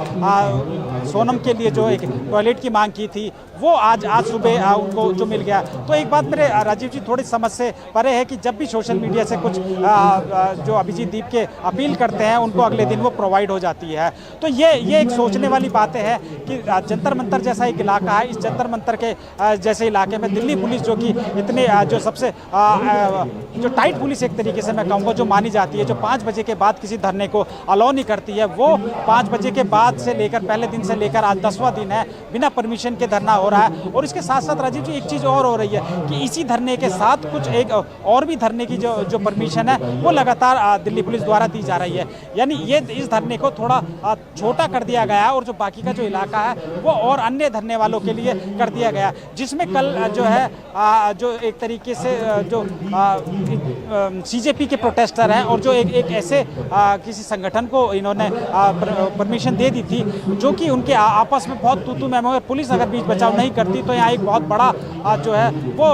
सोनम के लिए जो एक टॉयलेट की मांग की थी वो आज सुबह उनको जो मिल गया। तो एक बात मेरे राजीव जी थोड़ी समझ से परे है कि जब भी सोशल मीडिया से कुछ जो अभिजीत दीप के अपील करते हैं उनको अगले दिन वो प्रोवाइड हो जाती है। तो ये एक सोचने वाली बातें हैं कि जंतर मंतर जैसा एक इलाका है, इस जंतर मंतर के जैसे इलाके में दिल्ली पुलिस जो कि इतने जो सबसे जो टाइट पुलिस एक तरीके से मैं कहूँगा जो मानी जाती है, जो 5 बजे के बाद किसी धरने को अलाउ नहीं करती है, वो 5 बजे के बाद से लेकर पहले दिन से लेकर आज 10वां दिन है बिना परमिशन के धरना हो रहा है। और इसके साथ साथ राजीव जी एक चीज़ और हो रही है कि इसी धरने के साथ कुछ एक और भी धरने की जो परमिशन है वो लगातार दिल्ली पुलिस द्वारा दी जा रही है। यानी ये इस धरने को थोड़ा छोटा कर दिया गया है, और जो बाकी का जो इलाका है वो और अन्य धरने वालों के लिए कर दिया गया, जिसमें कल जो है जो एक तरीके से जो CJP के प्रोटेस्टर हैं और जो एक ऐसे किसी संगठन को इन्होंने परमिशन दे दी थी जो कि उनके आपस में बहुत तू मैम, अगर पुलिस अगर बीच बचाव नहीं करती तो यहाँ एक बहुत बड़ा जो है वो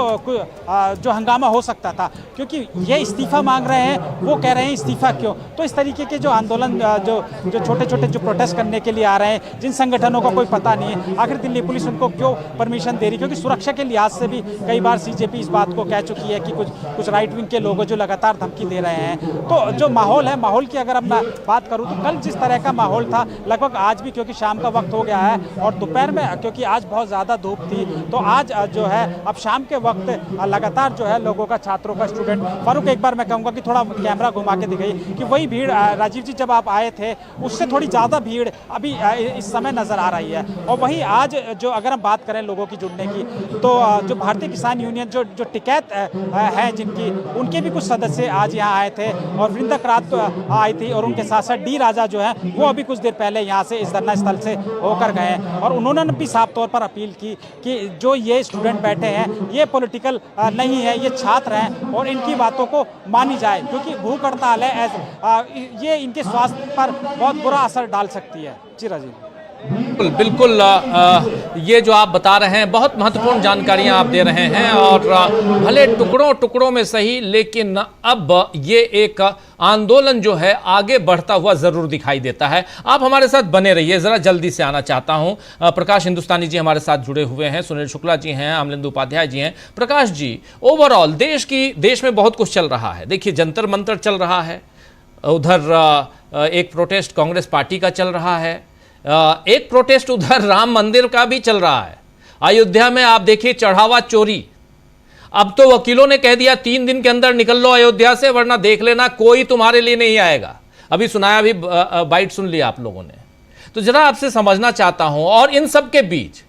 जो हंगामा हो सकता था, क्योंकि ये इस्तीफा मांग रहे हैं, वो कह रहे हैं इस्तीफा क्यों। तो इस तरीके के जो आंदोलन जो छोटे छोटे जो प्रोटेस्ट करने के लिए आ रहे हैं, जिन संगठनों का कोई पता नहीं है आखिर दिल्ली पुलिस उनको क्यों परमिशन दे रही, क्योंकि सुरक्षा के लिहाज से भी कई बार CJP बीजेपी इस बात को कह चुकी है कि कुछ राइट विंग के लोग जो लगातार धमकी दे रहे हैं। तो जो माहौल है, माहौल की अगर हम बात करूँ तो कल जिस तरह का माहौल था, लगभग आज भी, क्योंकि शाम का वक्त हो गया है और दोपहर में क्योंकि आज बहुत ज़्यादा धूप थी, तो आज जो है अब शाम के वक्त लगातार जो है लोगों का, छात्रों का, स्टूडेंट, फारूक एक बार मैं कहूँगा कि थोड़ा कैमरा घुमा के दिखाइए कि वही भीड़ राजीव जी जब आप आए थे उससे थोड़ी ज़्यादा भीड़ अभी इस समय नज़र आ रही है। और वहीं आज जो अगर हम बात करें लोगों की जुड़ने की, तो जो भारतीय किसान यूनियन जो टिकैत है जिनकी, उनके भी कुछ सदस्य आज यहाँ आए थे और वृंदा करात आई थी और उनके साथ साथ डी राजा जो है वो अभी कुछ देर पहले यहाँ से इस धरना स्थल से होकर गए और उन्होंने भी साफ तौर पर अपील की कि जो ये स्टूडेंट बैठे हैं ये पॉलिटिकल नहीं है, ये छात्र हैं और इनकी बातों को मानी जाए, क्योंकि भूख हड़ताल है, ये इनके स्वास्थ्य पर बहुत बुरा असर डाल सकती है। जी राजीव। बिल्कुल ये जो आप बता रहे हैं बहुत महत्वपूर्ण जानकारियां आप दे रहे हैं और भले टुकड़ों टुकड़ों में सही, लेकिन अब ये एक आंदोलन जो है आगे बढ़ता हुआ जरूर दिखाई देता है। आप हमारे साथ बने रहिए, जरा जल्दी से आना चाहता हूं। प्रकाश हिंदुस्तानी जी हमारे साथ जुड़े हुए हैं, सुनील शुक्ला जी हैं, अमलेंदु उपाध्याय जी हैं। प्रकाश जी, ओवरऑल देश में बहुत कुछ चल रहा है। देखिए, जंतर मंतर चल रहा है, उधर एक प्रोटेस्ट कांग्रेस पार्टी का चल रहा है, एक प्रोटेस्ट उधर राम मंदिर का भी चल रहा है। अयोध्या में आप देखिए चढ़ावा चोरी, अब तो वकीलों ने कह दिया 3 दिन के अंदर निकल लो अयोध्या से, वरना देख लेना कोई तुम्हारे लिए नहीं आएगा। अभी सुनाया, अभी बाइट सुन लिया आप लोगों ने। तो जरा आपसे समझना चाहता हूं, और इन सब के बीच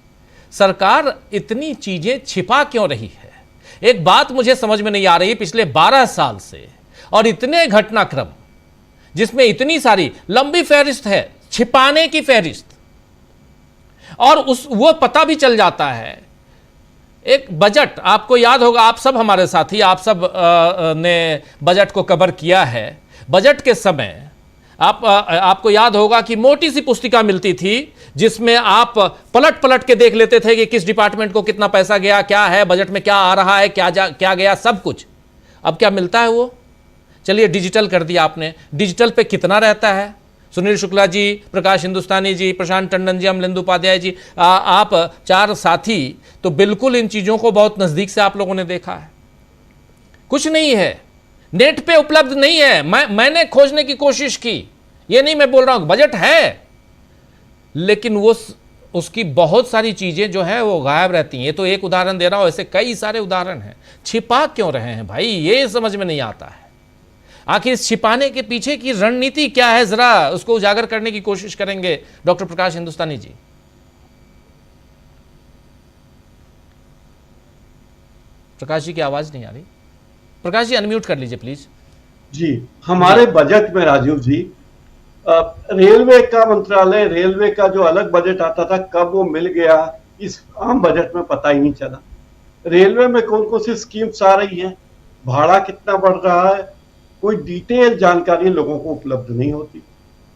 सरकार इतनी चीजें छिपा क्यों रही है? एक बात मुझे समझ में नहीं आ रही, पिछले 12 साल से और इतने घटनाक्रम जिसमें इतनी सारी लंबी फहरिस्त है, छिपाने की फहरिस्त, और वो पता भी चल जाता है। एक बजट, आपको याद होगा, आप सब हमारे साथी, आप सब ने बजट को कवर किया है। बजट के समय आपको याद होगा कि मोटी सी पुस्तिका मिलती थी जिसमें आप पलट पलट के देख लेते थे कि किस डिपार्टमेंट को कितना पैसा गया, क्या है बजट में, क्या आ रहा है, क्या गया, सब कुछ। अब क्या मिलता है वो? चलिए डिजिटल कर दिया आपने। डिजिटल पे कितना रहता है? सुनील शुक्ला जी, प्रकाश हिंदुस्तानी जी, प्रशांत टंडन जी, अमलेंदु उपाध्याय जी, आप 4 साथी तो बिल्कुल इन चीज़ों को बहुत नज़दीक से आप लोगों ने देखा है। कुछ नहीं है, नेट पे उपलब्ध नहीं है। मैंने खोजने की कोशिश की, ये नहीं मैं बोल रहा हूँ, बजट है, लेकिन वो उसकी बहुत सारी चीज़ें जो है वो गायब रहती हैं। ये तो एक उदाहरण दे रहा हूँ, ऐसे कई सारे उदाहरण हैं। छिपा क्यों रहे हैं भाई, ये समझ में नहीं आता है। आखिर इस छिपाने के पीछे की रणनीति क्या है, जरा उसको उजागर करने की कोशिश करेंगे डॉक्टर प्रकाश हिंदुस्तानी जी। प्रकाश जी की आवाज नहीं आ रही। प्रकाश जी अनम्यूट कर लीजिए प्लीज। जी, हमारे बजट में राजीव जी रेलवे का मंत्रालय, रेलवे का जो अलग बजट आता था, कब वो मिल गया इस आम बजट में पता ही नहीं चला। रेलवे में कौन कौन सी स्कीम्स आ रही हैं, भाड़ा कितना बढ़ रहा है, कोई डिटेल जानकारी लोगों को उपलब्ध नहीं होती।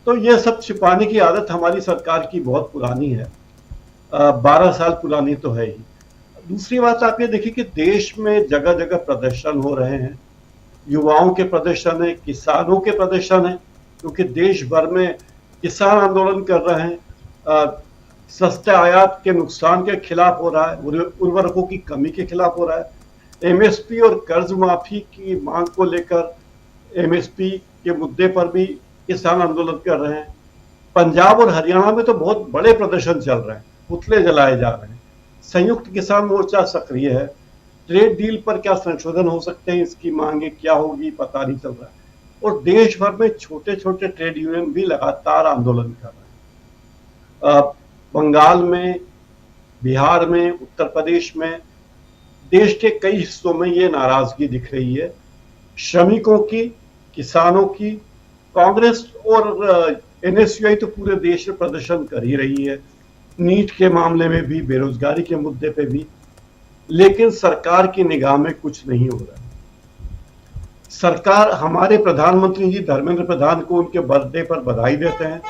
तो ये सब छिपाने की आदत हमारी सरकार की बहुत पुरानी है, 12 साल पुरानी तो है ही। दूसरी बात आप ये देखिए कि देश में जगह जगह प्रदर्शन हो रहे हैं, युवाओं के प्रदर्शन है, किसानों के प्रदर्शन है, क्योंकि देश भर में किसान आंदोलन कर रहे हैं। सस्ते आयात के नुकसान के खिलाफ हो रहा है, उर्वरकों की कमी के खिलाफ हो रहा है, एमएसपी और कर्ज माफी की मांग को लेकर एमएसपी के मुद्दे पर भी किसान आंदोलन कर रहे हैं। पंजाब और हरियाणा में तो बहुत बड़े प्रदर्शन चल रहे हैं, पुतले जलाए जा रहे हैं। संयुक्त किसान मोर्चा सक्रिय है। ट्रेड डील पर क्या संशोधन हो सकते हैं, इसकी मांगे क्या होगी पता नहीं चल रहा है। और देश भर में छोटे छोटे ट्रेड यूनियन भी लगातार आंदोलन कर रहे हैं। बंगाल में, बिहार में, उत्तर प्रदेश में, देश के कई हिस्सों में ये नाराजगी दिख रही है। श्रमिकों की, किसानों की, कांग्रेस और एनएसयूआई तो पूरे देश में प्रदर्शन कर ही रही है, नीट के मामले में भी, बेरोजगारी के मुद्दे पे भी, लेकिन सरकार की निगाह में कुछ नहीं हो रहा है। सरकार हमारे प्रधानमंत्री जी धर्मेंद्र प्रधान को उनके बर्थडे पर बधाई देते हैं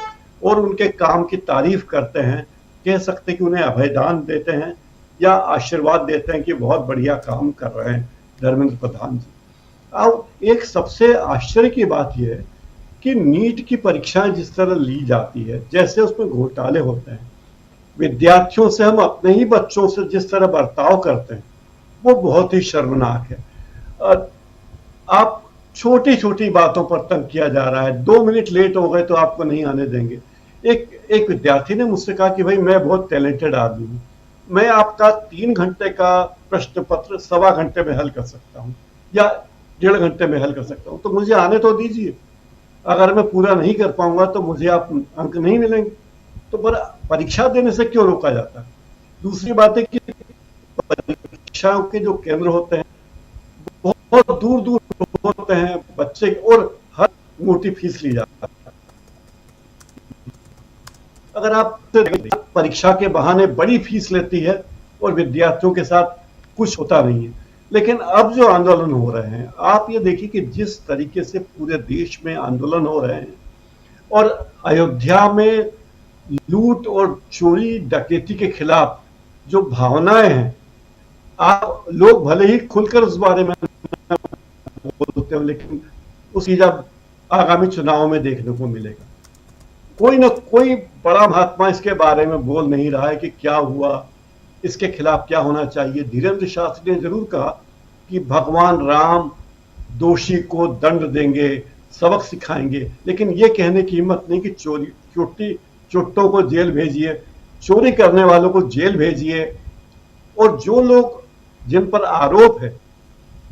और उनके काम की तारीफ करते हैं, कह सकते कि उन्हें अभयदान देते हैं या आशीर्वाद देते हैं कि बहुत बढ़िया काम कर रहे हैं धर्मेंद्र प्रधान जी। अब एक सबसे आश्चर्य की बात यह है कि नीट की परीक्षाएं जिस तरह ली जाती है, जैसे उसमें घोटाले होते हैं, विद्यार्थियों से हम अपने ही बच्चों से जिस तरह बर्ताव करते हैं, वो बहुत ही शर्मनाक है। आप छोटी छोटी बातों पर तंग किया जा रहा है, 2 मिनट लेट हो गए तो आपको नहीं आने देंगे। एक विद्यार्थी ने मुझसे कहा कि भाई मैं बहुत टैलेंटेड आदमी हूँ, मैं आपका 3 घंटे का प्रश्न पत्र 1.25 घंटे में हल कर सकता हूँ या 1.5 घंटे में हल कर सकता हूँ, तो मुझे आने तो दीजिए। अगर मैं पूरा नहीं कर पाऊंगा तो मुझे आप अंक नहीं मिलेंगे। तो पर परीक्षा देने से क्यों रोका जाता है? दूसरी बात है कि परीक्षाओं के जो केंद्र होते हैं बहुत दूर दूर होते हैं बच्चे, और हर मोटी फीस ली जाती है। अगर आप परीक्षा के बहाने बड़ी फीस लेती है और विद्यार्थियों के साथ कुछ होता नहीं है। लेकिन अब जो आंदोलन हो रहे हैं, आप ये देखिए कि जिस तरीके से पूरे देश में आंदोलन हो रहे हैं और अयोध्या में लूट और चोरी डकैती के खिलाफ जो भावनाएं हैं, आप लोग भले ही खुलकर उस बारे में बोलते हो, लेकिन उसकी जब आगामी चुनाव में देखने को मिलेगा। कोई ना कोई बड़ा महात्मा इसके बारे में बोल नहीं रहा है कि क्या हुआ, इसके खिलाफ क्या होना चाहिए। धीरेन्द्र शास्त्री ने जरूर कहा कि भगवान राम दोषी को दंड देंगे, सबक सिखाएंगे, लेकिन ये कहने की हिम्मत नहीं कि चोटों को जेल भेजिए, चोरी करने वालों को जेल भेजिए, और जो लोग जिन पर आरोप है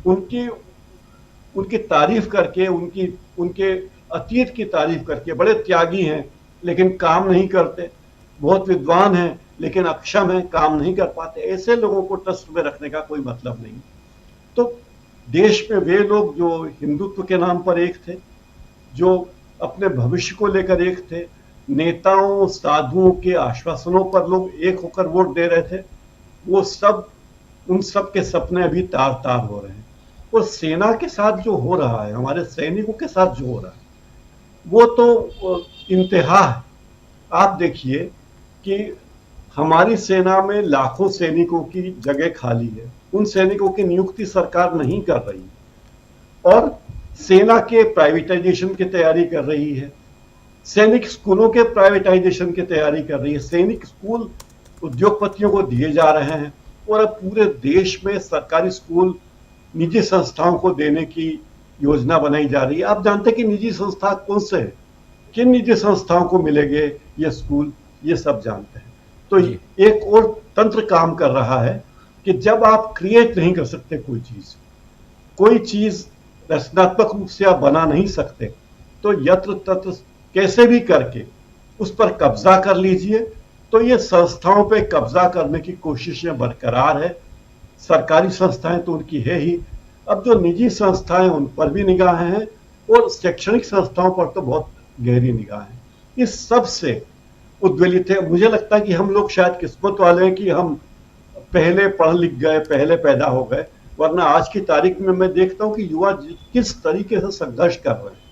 उनकी तारीफ करके, उनके अतीत की तारीफ करके, बड़े त्यागी हैं लेकिन काम नहीं करते, बहुत विद्वान हैं लेकिन अक्षम हैं, काम नहीं कर पाते, ऐसे लोगों को ट्रस्ट में रखने का कोई मतलब नहीं। तो देश में वे लोग जो हिंदुत्व के नाम पर एक थे, जो अपने भविष्य को लेकर एक थे, नेताओं साधुओं के आश्वासनों पर लोग एक होकर वोट दे रहे थे, वो सब, उन सब के सपने अभी तार तार हो रहे हैं। और सेना के साथ जो हो रहा है, हमारे सैनिकों के साथ जो हो रहा है, वो तो इंतहा है। आप देखिए कि हमारी सेना में लाखों सैनिकों की जगह खाली है, उन सैनिकों की नियुक्ति सरकार नहीं कर रही और सेना के प्राइवेटाइजेशन की तैयारी कर रही है, सैनिक स्कूलों के प्राइवेटाइजेशन की तैयारी कर रही है, सैनिक स्कूल उद्योगपतियों को दिए जा रहे हैं, और अब पूरे देश में सरकारी स्कूल निजी संस्थाओं को देने की योजना बनाई जा रही है। आप जानते हैं कि निजी संस्था कौन से हैं, किन निजी संस्थाओं को मिलेंगे ये स्कूल, ये सब जानते हैं। तो एक और तंत्र काम कर रहा है कि जब आप क्रिएट नहीं कर सकते कोई चीज रचनात्मक रूप से आप बना नहीं सकते, तो यत्र तत्र कैसे भी करके उस पर कब्जा कर लीजिए। तो ये संस्थाओं पे कब्जा करने की कोशिशें बरकरार है। सरकारी संस्थाएं तो उनकी है ही, अब जो निजी संस्थाएं उन पर भी निगाहें हैं, और शैक्षणिक संस्थाओं पर तो बहुत गहरी निगाहें। इस सब से उद्वेलित है। मुझे लगता है कि हम लोग शायद किस्मत वाले हैं कि हम पहले पढ़ लिख गए, पहले पैदा हो गए, वरना आज की तारीख में मैं देखता हूं कि युवा किस तरीके से संघर्ष कर रहे हैं।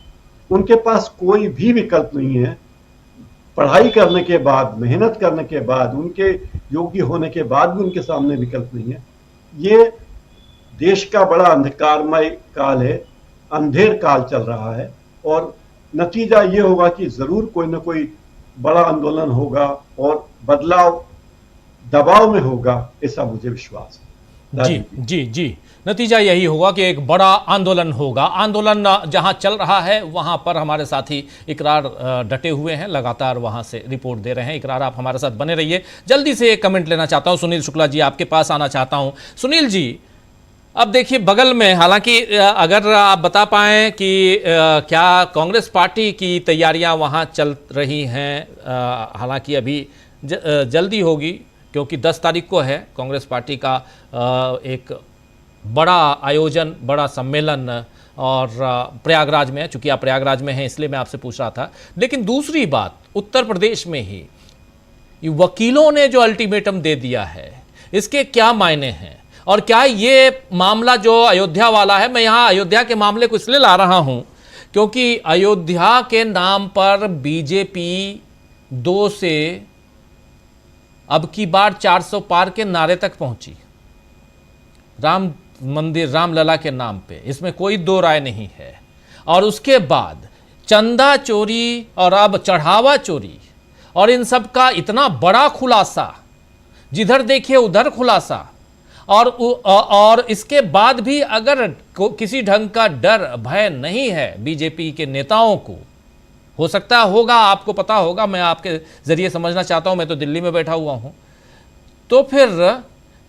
उनके पास कोई भी विकल्प नहीं है। पढ़ाई करने के बाद, मेहनत करने के बाद, उनके योग्य होने के बाद भी उनके सामने विकल्प नहीं है। ये देश का बड़ा अंधकारमय काल है, अंधेर काल चल रहा है, और नतीजा ये होगा कि जरूर कोई ना कोई बड़ा आंदोलन होगा और बदलाव दबाव में होगा, ऐसा मुझे विश्वास है। जी जी जी, नतीजा यही होगा कि एक बड़ा आंदोलन होगा। आंदोलन जहां चल रहा है वहां पर हमारे साथी इकरार डटे हुए हैं, लगातार वहां से रिपोर्ट दे रहे हैं। इकरार, आप हमारे साथ बने रहिए। जल्दी से एक कमेंट लेना चाहता हूं। सुनील शुक्ला जी, आपके पास आना चाहता हूं। सुनील जी, अब देखिए बगल में, हालांकि अगर आप बता पाएं कि क्या कांग्रेस पार्टी की तैयारियां वहां चल रही हैं, हालांकि अभी जल्दी होगी क्योंकि 10 तारीख को है कांग्रेस पार्टी का एक बड़ा आयोजन, बड़ा सम्मेलन, और प्रयागराज में है। चूंकि आप प्रयागराज में हैं इसलिए मैं आपसे पूछ रहा था। लेकिन दूसरी बात, उत्तर प्रदेश में ही वकीलों ने जो अल्टीमेटम दे दिया है, इसके क्या मायने हैं? और क्या ये मामला जो अयोध्या वाला है, मैं यहाँ अयोध्या के मामले को इसलिए ला रहा हूँ क्योंकि अयोध्या के नाम पर बीजेपी 2 से अब की बार 400 पार के नारे तक पहुंची, राम मंदिर, रामलला के नाम पे, इसमें कोई दो राय नहीं है। और उसके बाद चंदा चोरी और अब चढ़ावा चोरी, और इन सब का इतना बड़ा खुलासा, जिधर देखिए उधर खुलासा, और इसके बाद भी अगर किसी ढंग का डर भय नहीं है बीजेपी के नेताओं को, हो सकता होगा, आपको पता होगा, मैं आपके जरिए समझना चाहता हूं, मैं तो दिल्ली में बैठा हुआ हूं, तो फिर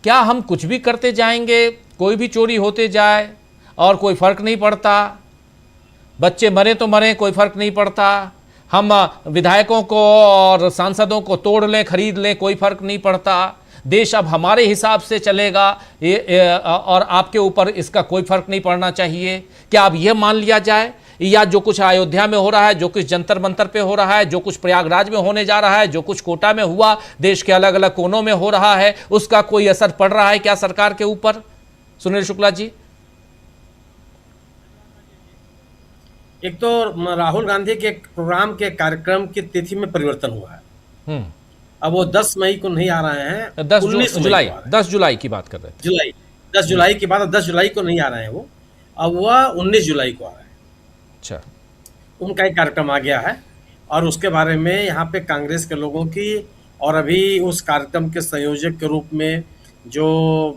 क्या हम कुछ भी करते जाएंगे, कोई भी चोरी होते जाए और कोई फर्क नहीं पड़ता, बच्चे मरे तो मरे, कोई फर्क नहीं पड़ता, हम विधायकों को और सांसदों को तोड़ लें, खरीद लें, कोई फर्क नहीं पड़ता, देश अब हमारे हिसाब से चलेगा और आपके ऊपर इसका कोई फर्क नहीं पड़ना चाहिए? क्या अब यह मान लिया जाए, या जो कुछ अयोध्या में हो रहा है, जो कुछ जंतर मंतर पे हो रहा है, जो कुछ प्रयागराज में होने जा रहा है, जो कुछ कोटा में हुआ, देश के अलग अलग कोनों में हो रहा है, उसका कोई असर पड़ रहा है क्या सरकार के ऊपर? सुनील शुक्ला जी। एक तो राहुल गांधी के प्रोग्राम के कार्यक्रम की तिथि में परिवर्तन हुआ है। अब वो 10 मई को नहीं आ रहे हैं, 10 जुलाई की बात कर रहे हैं। 10 जुलाई की बात, 10 जुलाई को नहीं आ रहे हैं वो, अब वह 19 जुलाई को आ रहे हैं। अच्छा, उनका एक कार्यक्रम आ गया है और उसके बारे में यहाँ पे कांग्रेस के लोगों की, और अभी उस कार्यक्रम के संयोजक के रूप में जो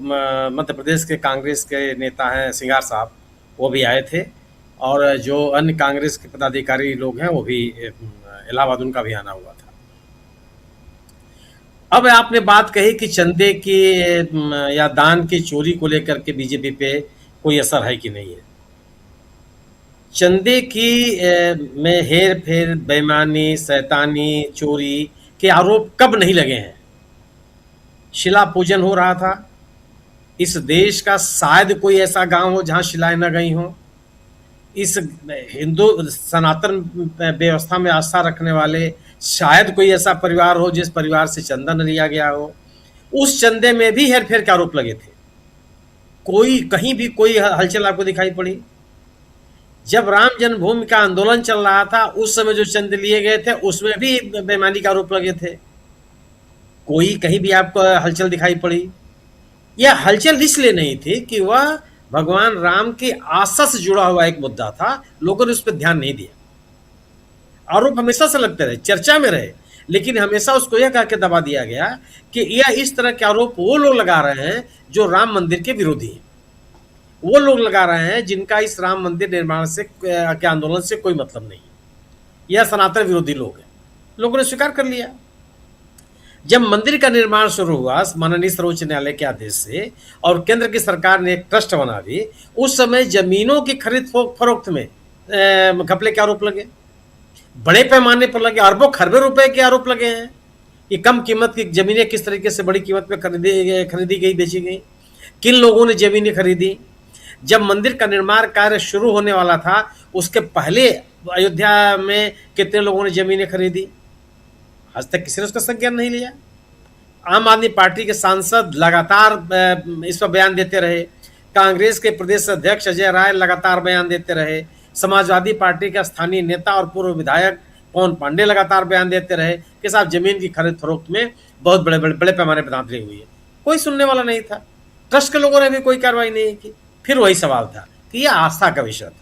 मध्य प्रदेश के कांग्रेस के नेता हैं सिंगार साहब, वो भी आए थे, और जो अन्य कांग्रेस के पदाधिकारी लोग हैं वो भी, इलाहाबाद उनका भी आना हुआ था। अब आपने बात कही कि चंदे की या दान की चोरी को लेकर के बीजेपी पे कोई असर है कि नहीं है। चंदे की में हेर फेर, बेईमानी, शैतानी, चोरी के आरोप कब नहीं लगे हैं? शिला पूजन हो रहा था, इस देश का शायद कोई ऐसा गांव हो जहां शिलाएं न गई हो। इस हिंदू सनातन व्यवस्था में आस्था रखने वाले शायद कोई ऐसा परिवार हो जिस परिवार से चंदा न लिया गया हो। उस चंदे में भी हेरफेर के आरोप लगे थे। कोई कहीं भी कोई हलचल आपको दिखाई पड़ी? जब राम जन्मभूमि का आंदोलन चल रहा था उस समय जो चंदे लिए गए थे उसमें भी बेईमानी के आरोप लगे थे। कोई कहीं भी आपको हलचल दिखाई पड़ी? यह हलचल इसलिए नहीं थी कि वह भगवान राम की आस्था से जुड़ा हुआ एक मुद्दा था, लोगों ने उस पर ध्यान नहीं दिया। आरोप हमेशा से लगते रहे, चर्चा में रहे, लेकिन हमेशा उसको यह कह के दबा दिया गया कि यह इस तरह के आरोप वो लोग लगा रहे हैं जो राम मंदिर के विरोधी हैं, वो लोग लगा रहे हैं जिनका इस राम मंदिर निर्माण से के आंदोलन से कोई मतलब नहीं, यह सनातन विरोधी लोग हैं। लोगों ने स्वीकार कर लिया। जब मंदिर का निर्माण शुरू हुआ माननीय सर्वोच्च न्यायालय के आदेश से और केंद्र की सरकार ने एक ट्रस्ट बना दी, उस समय जमीनों की खरीद फरोख्त में घपले के आरोप लगे, बड़े पैमाने पर लगे, अरबों खरबों रुपए के आरोप लगे हैं कि कम कीमत की जमीनें किस तरीके से बड़ी कीमत में खरीदी गई, बेची गई, किन लोगों ने जमीनें खरीदी। जब मंदिर का निर्माण कार्य शुरू होने वाला था उसके पहले अयोध्या में कितने लोगों ने जमीनें खरीदी, आज तक किसी ने उसका संज्ञान नहीं लिया। आम आदमी पार्टी के सांसद लगातार इस पर बयान देते रहे, कांग्रेस के प्रदेश अध्यक्ष अजय राय लगातार बयान देते रहे, समाजवादी पार्टी का स्थानीय नेता और पूर्व विधायक पवन पांडे लगातार बयान देते रहे कि साहब जमीन की खरीद फरोख्त में बहुत बड़े पैमाने पर धांधली हुई है। कोई सुनने वाला नहीं था, ट्रस्ट के लोगों ने भी कोई कार्रवाई नहीं की। फिर वही सवाल था कि यह आस्था का विषय था।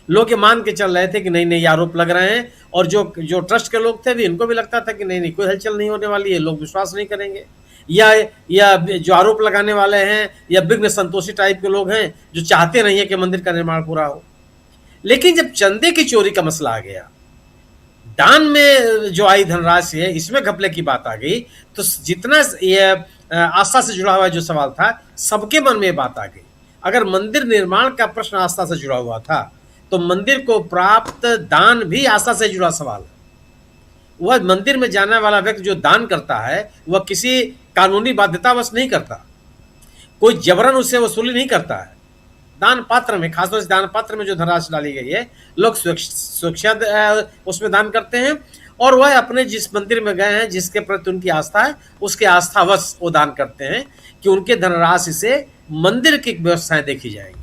लोग ये मान के चल रहे थे कि नहीं आरोप लग रहे हैं, और जो ट्रस्ट के लोग थे भी इनको भी लगता था कि नहीं कोई हलचल नहीं होने वाली है, लोग विश्वास नहीं करेंगे। या जो आरोप लगाने वाले हैं या विघ्न संतोषी टाइप के लोग हैं जो चाहते नहीं है कि मंदिर का निर्माण पूरा हो। लेकिन जब चंदे की चोरी का मसला आ गया, दान में जो आई धनराशि है इसमें घपले की बात आ गई, तो जितना ये आस्था से जुड़ा हुआ जो सवाल था सबके मन में बात आ गई। अगर मंदिर निर्माण का प्रश्न आस्था से जुड़ा हुआ था तो मंदिर को प्राप्त दान भी आस्था से जुड़ा सवाल है। वह मंदिर में जाने वाला व्यक्ति जो दान करता है वह किसी कानूनी बाध्यतावश नहीं करता, कोई जबरन उससे वसूली नहीं करता है। दान पात्र में, खासतौर से दान पात्र में जो धनराशि डाली गई है, लोग स्वेच्छा उसमें दान करते हैं, और वह अपने जिस मंदिर में गए हैं जिसके प्रति उनकी आस्था है उसके आस्थावश वो दान करते हैं कि उनके धनराशि से मंदिर की व्यवस्थाएं देखी जाएंगी।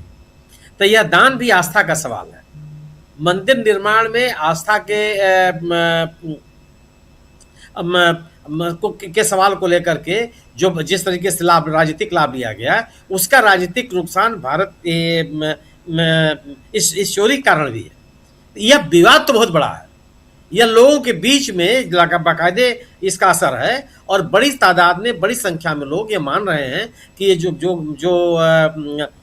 तो यह दान भी आस्था का सवाल है। मंदिर निर्माण में आस्था के सवाल को लेकर के जो जिस तरीके से राजनीतिक लाभ लिया गया, उसका राजनीतिक नुकसान भारत इस चोरी के कारण भी है। यह विवाद तो बहुत बड़ा है, यह लोगों के बीच में बाकायदे इसका असर है और बड़ी तादाद में, बड़ी संख्या में लोग ये मान रहे हैं कि ये जो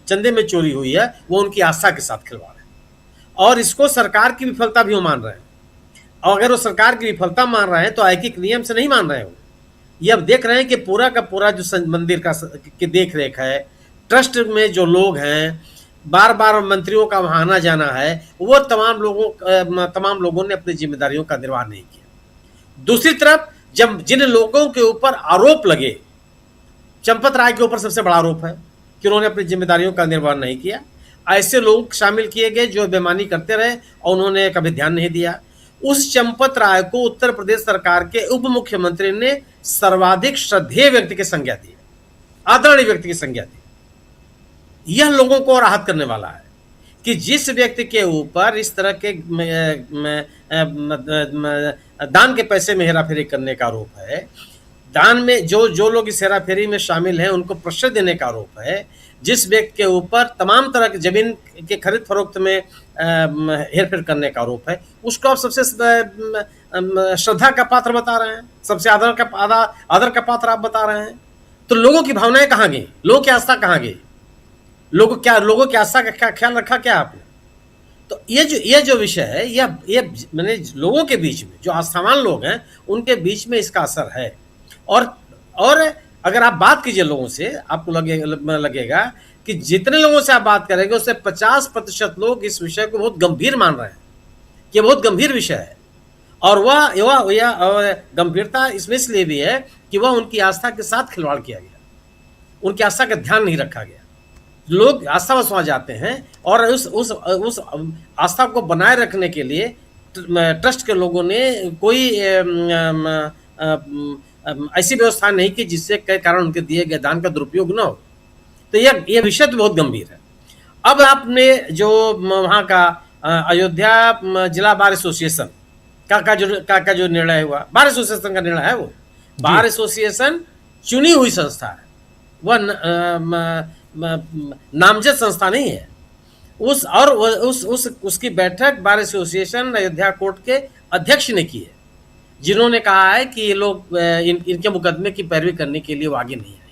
चंदे में चोरी हुई है वो उनकी आस्था के साथ खिलवाड़ है, और इसको सरकार की विफलता भी वो मान रहे हैं। और अगर वो सरकार की विफलता मान रहे हैं तो ऐकिक नियम से नहीं मान रहे हैं। ये अब देख रहे हैं कि पूरा का पूरा जो मंदिर की देख रेख है, ट्रस्ट में जो लोग हैं, बार बार मंत्रियों का वहां आना जाना है, वो तमाम लोगों ने अपनी जिम्मेदारियों का निर्वाह नहीं किया। दूसरी तरफ जब जिन लोगों के ऊपर आरोप लगे, चंपत राय के ऊपर सबसे बड़ा आरोप है कि उन्होंने अपनी जिम्मेदारियों का निर्वाह नहीं किया, ऐसे लोग शामिल किए गए जो बेईमानी करते रहे और उन्होंने कभी ध्यान नहीं दिया। उस चंपत राय को उत्तर प्रदेश सरकार के उप मुख्यमंत्री ने सर्वाधिक श्रद्धेय व्यक्ति की संज्ञा दी, आदरणीय व्यक्ति की संज्ञा दी। यह लोगों को राहत करने वाला है कि जिस व्यक्ति के ऊपर इस तरह के दान के पैसे में हेराफेरी करने का आरोप है, दान में जो लोग इस हेराफेरी में शामिल हैं उनको प्रश्रय देने का आरोप है, जिस व्यक्ति के ऊपर तमाम तरह की जमीन के खरीद फरोख्त में हेरफेर करने का आरोप है, उसको आप सबसे श्रद्धा का पात्र बता रहे हैं, सबसे आदर का पात्र आप बता रहे हैं। तो लोगों की भावनाएं कहाँ गई, लोगों की आस्था कहाँ गई, लोगों की आस्था का ख्याल रखा क्या आपने? तो ये जो विषय है, ये मैंने लोगों के बीच में जो आस्थावान लोग हैं उनके बीच में इसका असर है। और अगर आप बात कीजिए लोगों से, आपको लगेगा कि जितने लोगों से आप बात करेंगे उससे 50% लोग इस विषय को बहुत गंभीर मान रहे हैं कि बहुत गंभीर विषय है। और वह गंभीरता इसमें इसलिए भी है कि वह उनकी आस्था के साथ खिलवाड़ किया गया, उनकी आस्था का ध्यान नहीं रखा गया। लोग आस्थावश वहां जाते हैं और उस आस्था को बनाए रखने के लिए ट्रस्ट के लोगों ने कोई ऐसी व्यवस्था नहीं की जिससे कई कारण उनके दिए गए दान का दुरुपयोग न हो। तो यह विषय तो बहुत गंभीर है। अब आपने जो वहाँ का अयोध्या जिला बार एसोसिएशन का जो निर्णय हुआ, बार एसोसिएशन का निर्णय है, वो बार एसोसिएशन चुनी हुई संस्था है, वह नामजद संस्था नहीं है। उसकी बैठक बार एसोसिएशन अयोध्या कोर्ट के अध्यक्ष ने की है, जिन्होंने कहा है कि ये लोग इनके मुकदमे की पैरवी करने के लिए वो आगे नहीं आएंगे।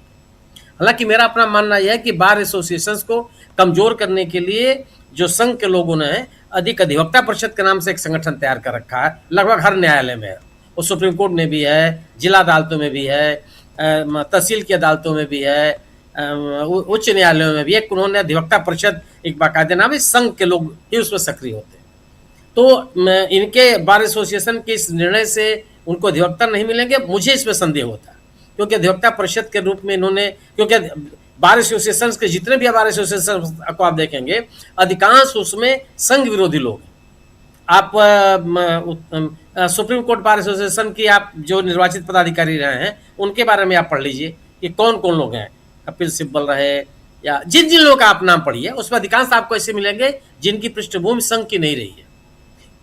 हालांकि मेरा अपना मानना यह है कि बार एसोसिएशंस को कमजोर करने के लिए जो संघ के लोगों ने अधिक अधिवक्ता परिषद के नाम से एक संगठन तैयार कर रखा है, लगभग हर न्यायालय में है, वो सुप्रीम कोर्ट में भी है, जिला अदालतों में भी है, तहसील की अदालतों में भी है, उच्च न्यायालयों में भी एक उन्होंने अधिवक्ता परिषद एक बाकायदे नाम है, संघ के लोग ही उसमें सक्रिय होते हैं। तो इनके बार एसोसिएशन के इस निर्णय से उनको अधिवक्ता नहीं मिलेंगे, मुझे इसमें संदेह होता है, क्योंकि अधिवक्ता परिषद के रूप में इन्होंने, क्योंकि बार एसोसिएशन के जितने भी बार एसोसिएशन को आप देखेंगे अधिकांश उसमें संघ विरोधी लोग हैं। आप सुप्रीम कोर्ट बार एसोसिएशन की आप जो निर्वाचित पदाधिकारी रहे हैं उनके बारे में आप पढ़ लीजिए कि कौन कौन लोग हैं, कपिल सिब्बल रहे या जिन लोगों का आप नाम पढ़िए, उसमें अधिकांश आपको ऐसे मिलेंगे जिनकी पृष्ठभूमि संघ की नहीं रही है।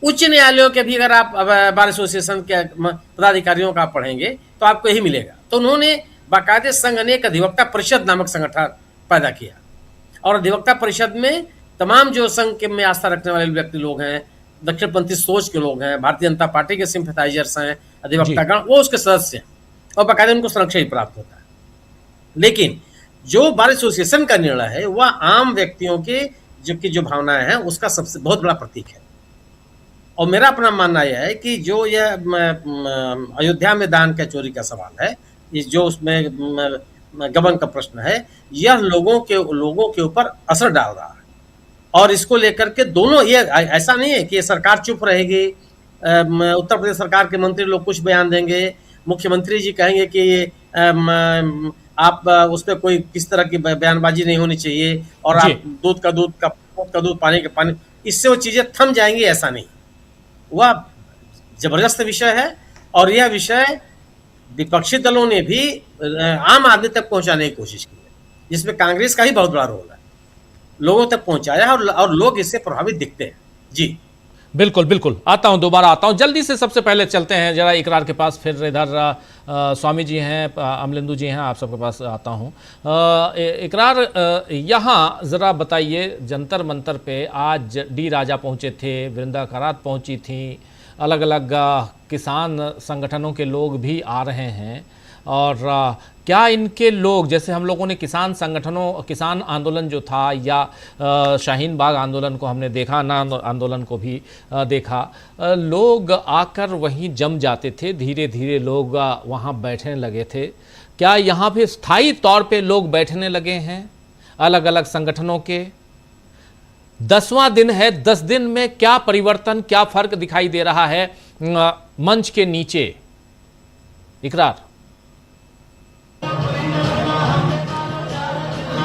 उच्च न्यायालयों के भी अगर आप बार एसोसिएशन के पदाधिकारियों का पढ़ेंगे तो आपको यही मिलेगा। तो उन्होंने बाकायदे संघ ने एक अधिवक्ता परिषद नामक संगठन पैदा किया, और अधिवक्ता परिषद में तमाम जो संघ के में आस्था रखने वाले व्यक्ति लोग हैं, दक्षिणपंथी सोच के लोग हैं, भारतीय जनता पार्टी के सिंपैथाइजर्स हैं, अधिवक्तागण, वो उसके सदस्य हैं और बाकायदे उनको संरक्षण ही प्राप्त होता है। लेकिन जो बार एसोसिएशन का निर्णय है वह आम व्यक्तियों के जो भावनाएं हैं उसका सबसे बहुत बड़ा प्रतीक है। और मेरा अपना मानना यह है कि जो यह अयोध्या में दान का चोरी का सवाल है, जो उसमें गबन का प्रश्न है, यह लोगों के ऊपर असर डाल रहा है। और इसको लेकर के दोनों, ये ऐसा नहीं है कि ये सरकार चुप रहेगी, उत्तर प्रदेश सरकार के मंत्री लोग कुछ बयान देंगे, मुख्यमंत्री जी कहेंगे कि आप उस पर कोई किस तरह की बयानबाजी नहीं होनी चाहिए और आप दूध का दूध, पानी का पानी, इससे वो चीजें थम जाएंगी, ऐसा नहीं। वह जबरदस्त विषय है और यह विषय विपक्षी दलों ने भी आम आदमी तक पहुंचाने की कोशिश की है, जिसमें कांग्रेस का ही बहुत बड़ा रोल है, लोगों तक पहुंचाया और लोग इससे प्रभावित दिखते हैं। जी बिल्कुल बिल्कुल, दोबारा आता हूं जल्दी से। सबसे पहले चलते हैं जरा इकरार के पास, फिर इधर स्वामी जी हैं, अमलेंदु जी हैं, आप सबके पास आता हूं। इकरार, यहाँ ज़रा बताइए, जंतर मंतर पे आज डी राजा पहुंचे थे, वृंदा करात पहुंची थी, अलग अलग किसान संगठनों के लोग भी आ रहे हैं, और क्या इनके लोग, जैसे हम लोगों ने किसान संगठनों, किसान आंदोलन जो था या शाहीन बाग आंदोलन को हमने देखा, आंदोलन को भी देखा, लोग आकर वहीं जम जाते थे, धीरे धीरे लोग वहाँ बैठने लगे थे। क्या यहाँ पे स्थायी तौर पे लोग बैठने लगे हैं अलग अलग संगठनों के? 10वां दिन है, 10 दिन में क्या परिवर्तन, क्या फर्क दिखाई दे रहा है मंच के नीचे? इकरार।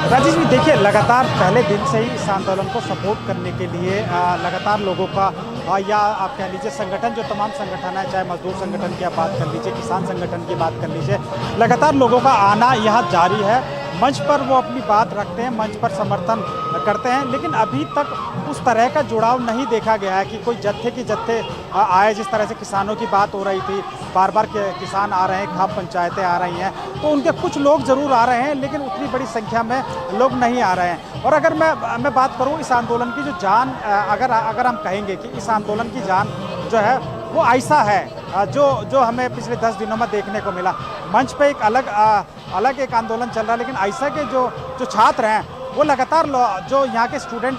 राजेश जी देखिए, लगातार पहले दिन से ही इस आंदोलन को सपोर्ट करने के लिए लगातार लोगों का या आप कह लीजिए संगठन, जो तमाम संगठन है, चाहे मजदूर संगठन की आप बात कर लीजिए, किसान संगठन की बात कर लीजिए, लगातार लोगों का आना यहाँ जारी है। मंच पर वो अपनी बात रखते हैं, मंच पर समर्थन करते हैं, लेकिन अभी तक उस तरह का जुड़ाव नहीं देखा गया है कि कोई जत्थे के जत्थे आए। जिस तरह से किसानों की बात हो रही थी, बार बार किसान आ रहे हैं, खाप पंचायतें आ रही हैं, तो उनके कुछ लोग ज़रूर आ रहे हैं, लेकिन उतनी बड़ी संख्या में लोग नहीं आ रहे हैं। और अगर मैं बात करूं इस आंदोलन की जो जान, अगर हम कहेंगे कि इस आंदोलन की जान जो है वो ऐसा है जो हमें पिछले 10 दिनों में देखने को मिला। मंच पे एक अलग एक आंदोलन चल रहा है, लेकिन ऐसा के जो छात्र हैं वो लगातार जो यहाँ के स्टूडेंट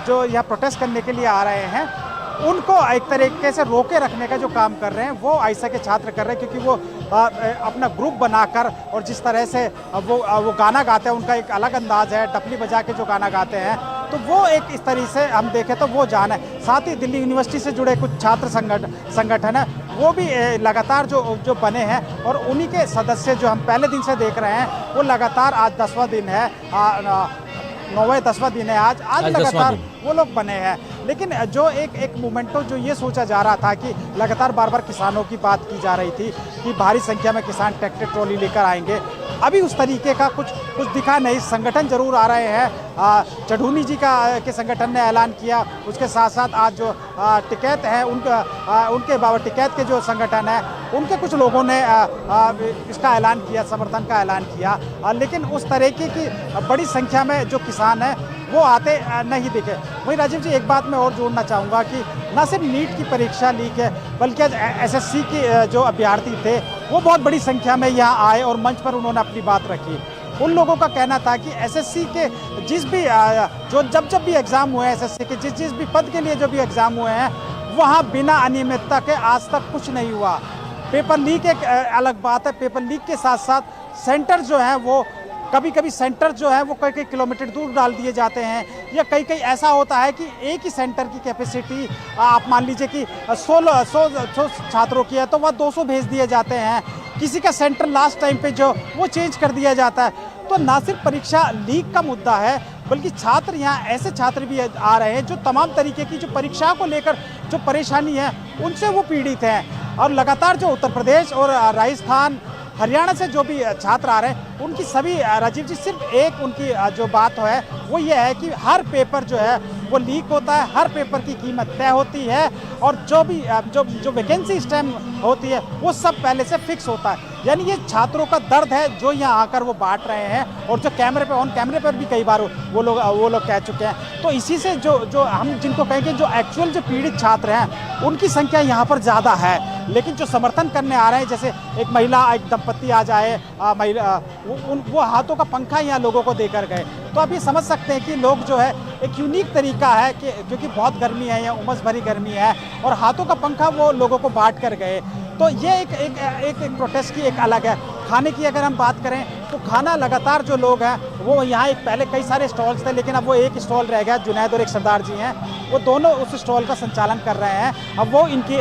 जो यहाँ प्रोटेस्ट करने के लिए आ रहे हैं, उनको एक तरीके से रोके रखने का जो काम कर रहे हैं वो ऐसा के छात्र कर रहे हैं, क्योंकि वो अपना ग्रुप बनाकर और जिस तरह से वो गाना गाते हैं, उनका एक अलग अंदाज है, टपली बजा के जो गाना गाते हैं, तो वो एक इस तरीके से हम देखें तो वो जान है। साथ ही दिल्ली यूनिवर्सिटी से जुड़े कुछ छात्र संगठन है, वो भी लगातार जो बने हैं, और उन्हीं के सदस्य जो हम पहले दिन से देख रहे हैं, वो लगातार आज 10वां दिन है, 9वां 10वां दिन है आज लगातार वो लोग बने हैं। लेकिन जो एक मोमेंटो जो ये सोचा जा रहा था कि लगातार बार बार किसानों की बात की जा रही थी कि भारी संख्या में किसान ट्रैक्टर ट्रॉली लेकर आएंगे, अभी उस तरीके का कुछ दिखा नहीं। संगठन जरूर आ रहे हैं, चढ़ूनी जी के संगठन ने ऐलान किया, उसके साथ साथ आज जो टिकैत है उनके बाबा टिकैत के जो संगठन है उनके कुछ लोगों ने इसका ऐलान किया, समर्थन का ऐलान किया, लेकिन उस तरीके की बड़ी संख्या में जो किसान है वो आते नहीं दिखे। वही राजीव जी एक बात मैं और जोड़ना चाहूँगा कि न सिर्फ नीट की परीक्षा लीक है, बल्कि एसएससी के जो अभ्यर्थी थे वो बहुत बड़ी संख्या में यहाँ आए और मंच पर उन्होंने अपनी बात रखी। उन लोगों का कहना था कि एसएससी के जिस भी जब भी एग्ज़ाम हुए हैं, एसएससी के जिस भी पद के लिए जो भी एग्ज़ाम हुए हैं, वहाँ बिना अनियमितता के आज तक कुछ नहीं हुआ। पेपर लीक एक अलग बात है, पेपर लीक के साथ साथ सेंटर जो है वो कभी सेंटर जो है वो कई किलोमीटर दूर डाल दिए जाते हैं, या कई ऐसा होता है कि एक ही सेंटर की कैपेसिटी आप मान लीजिए कि 100 छात्रों की है तो वह 200 भेज दिए जाते हैं। किसी का सेंटर लास्ट टाइम पे जो वो चेंज कर दिया जाता है। तो ना सिर्फ परीक्षा लीक का मुद्दा है, बल्कि छात्र यहाँ ऐसे छात्र भी आ रहे हैं जो तमाम तरीके की जो परीक्षा को लेकर जो परेशानी है उनसे वो पीड़ित हैं। और लगातार जो उत्तर प्रदेश और राजस्थान, हरियाणा से जो भी छात्र आ रहे हैं, उनकी सभी राजीव जी सिर्फ एक उनकी जो बात है वो ये है कि हर पेपर जो है वो लीक होता है, हर पेपर की कीमत तय होती है, और जो भी जो वैकेंसी इस टाइम होती है वो सब पहले से फिक्स होता है। यानी ये छात्रों का दर्द है जो यहाँ आकर वो बांट रहे हैं, और जो ऑन कैमरे पर भी कई बार वो लोग कह चुके हैं। तो इसी से जो हम जिनको कहेंगे जो एक्चुअल जो पीड़ित छात्र हैं उनकी संख्या यहाँ पर ज़्यादा है, लेकिन जो समर्थन करने आ रहे हैं, जैसे एक महिला, एक दंपत्ति आ जाए, वो हाथों का पंखा यहाँ लोगों को देकर गए। तो आप ये समझ सकते हैं कि लोग जो है एक यूनिक तरीका है कि क्योंकि बहुत गर्मी है, या उमस भरी गर्मी है, और हाथों का पंखा वो लोगों को बांट कर गए। तो ये एक प्रोटेस्ट की एक अलग है। खाने की अगर हम बात करें तो खाना लगातार जो लोग हैं वो यहाँ एक पहले कई सारे स्टॉल्स थे, लेकिन अब वो एक स्टॉल रह गया। जुनैद और एक सरदार जी हैं, वो दोनों उस स्टॉल का संचालन कर रहे हैं। अब वो इनकी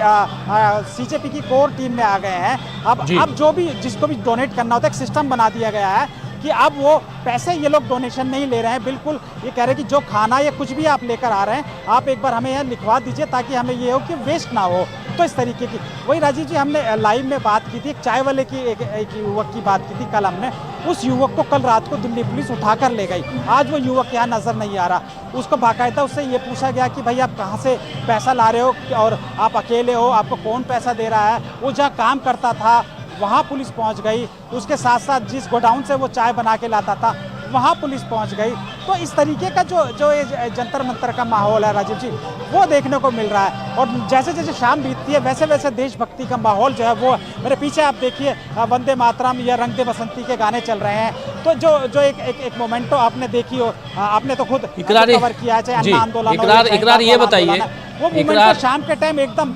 सीजेपी की कोर टीम में आ गए हैं। अब जो भी जिसको भी डोनेट करना होता है, एक सिस्टम बना दिया गया है कि अब वो पैसे ये लोग डोनेशन नहीं ले रहे हैं, बिल्कुल ये कह रहे हैं कि जो खाना या कुछ भी आप लेकर आ रहे हैं आप एक बार हमें यहाँ लिखवा दीजिए, ताकि हमें ये हो कि वेस्ट ना हो। तो इस तरीके की वही राजीव जी हमने लाइव में बात की थी, एक चाय वाले की एक युवक की बात की थी कल हमने। उस युवक को कल रात को दिल्ली पुलिस उठा कर ले गई। आज वो युवक यहाँ नज़र नहीं आ रहा। उसको बाकायदा उससे ये पूछा गया कि भाई आप कहाँ से पैसा ला रहे हो, और आप अकेले हो, आपको कौन पैसा दे रहा है। वो जहाँ काम करता था वहाँ पुलिस पहुँच गई। उसके साथ साथ जिस गोडाउन से वो चाय बना के लाता था वहाँ पुलिस पहुँच गई। तो इस तरीके का जो ये जंतर मंतर का माहौल है राजीव जी, वो देखने को मिल रहा है। और जैसे जैसे शाम बीतती है वैसे वैसे देशभक्ति का माहौल जो है वो, मेरे पीछे आप देखिए वंदे मातरम या रंग दे बसंती के गाने चल रहे हैं। तो जो एक मोमेंटो आपने देखी हो, आपने तो खुद कवर किया है, चाहे अन्ना आंदोलन, इकरार ये बताइए, वो मोमेंटो शाम के टाइम एकदम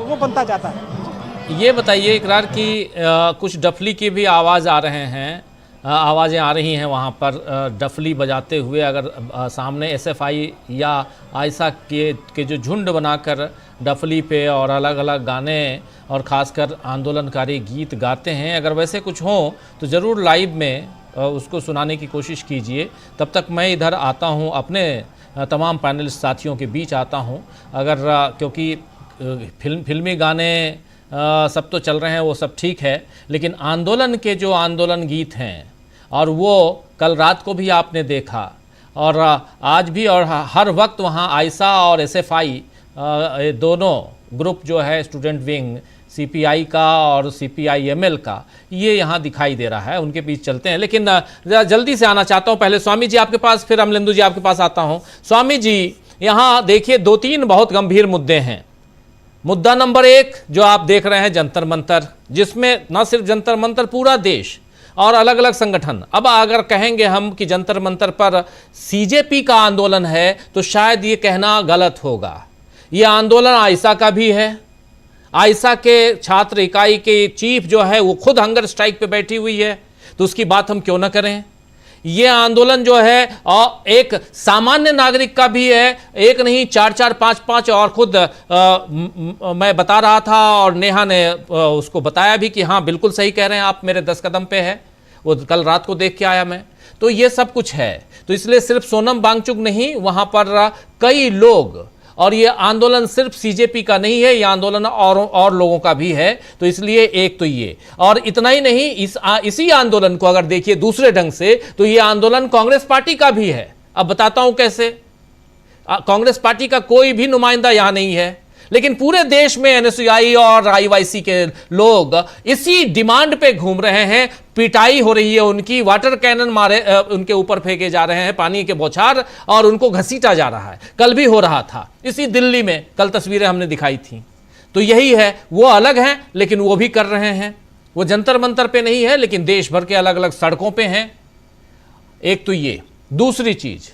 वो बनता जाता है। ये बताइए इकरार की कुछ डफली की भी आवाज़ आ रहे हैं, आवाज़ें आ रही हैं वहाँ पर डफली बजाते हुए। अगर सामने एसएफआई या आयसा के जो झुंड बनाकर डफली पे और अलग अलग गाने और ख़ासकर आंदोलनकारी गीत गाते हैं, अगर वैसे कुछ हो तो ज़रूर लाइव में उसको सुनाने की कोशिश कीजिए। तब तक मैं इधर आता हूँ, अपने तमाम पैनलिस्ट साथियों के बीच आता हूँ। अगर क्योंकि फिल्मी गाने सब तो चल रहे हैं, वो सब ठीक है, लेकिन आंदोलन के जो आंदोलन गीत हैं, और वो कल रात को भी आपने देखा और आज भी, और हर वक्त वहाँ आयसा और एसएफआई दोनों ग्रुप जो है, स्टूडेंट विंग सीपीआई का और सीपीआईएमएल का, ये यहाँ दिखाई दे रहा है। उनके बीच चलते हैं, लेकिन जल्दी से आना चाहता हूँ पहले स्वामी जी आपके पास, फिर अमलेंदु जी आपके पास आता हूँ। स्वामी जी, यहाँ देखिए 2-3 बहुत गंभीर मुद्दे हैं। मुद्दा नंबर 1 जो आप देख रहे हैं, जंतर मंतर, जिसमें न सिर्फ जंतर मंतर, पूरा देश और अलग अलग संगठन। अब अगर कहेंगे हम कि जंतर मंतर पर सीजेपी का आंदोलन है तो शायद ये कहना गलत होगा। ये आंदोलन आयसा का भी है। आयसा के छात्र इकाई के चीफ जो है वो खुद हंगर स्ट्राइक पे बैठी हुई है, तो उसकी बात हम क्यों ना करें। ये आंदोलन जो है और एक सामान्य नागरिक का भी है, एक नहीं 4-4, 5-5, और खुद मैं बता रहा था और नेहा ने उसको बताया भी कि हाँ बिल्कुल सही कह रहे हैं आप, मेरे 10 कदम पे है, वो कल रात को देख के आया मैं। तो ये सब कुछ है, तो इसलिए सिर्फ सोनम वांगचुक नहीं, वहाँ पर कई लोग, और ये आंदोलन सिर्फ सीजेपी का नहीं है, ये आंदोलन और लोगों का भी है। तो इसलिए एक तो ये, और इतना ही नहीं, इसी आंदोलन को अगर देखिए दूसरे ढंग से तो ये आंदोलन कांग्रेस पार्टी का भी है। अब बताता हूं कैसे। कांग्रेस पार्टी का कोई भी नुमाइंदा यहां नहीं है, लेकिन पूरे देश में एनएसयूआई और आईवाईसी के लोग इसी डिमांड पे घूम रहे हैं। पिटाई हो रही है उनकी, वाटर कैनन मारे उनके ऊपर फेंके जा रहे हैं, पानी के बौछार, और उनको घसीटा जा रहा है। कल भी हो रहा था इसी दिल्ली में, कल तस्वीरें हमने दिखाई थी। तो यही है, वो अलग हैं लेकिन वो भी कर रहे हैं। वो जंतर मंतर पे नहीं है, लेकिन देश भर के अलग अलग सड़कों पे हैं। एक तो ये। दूसरी चीज,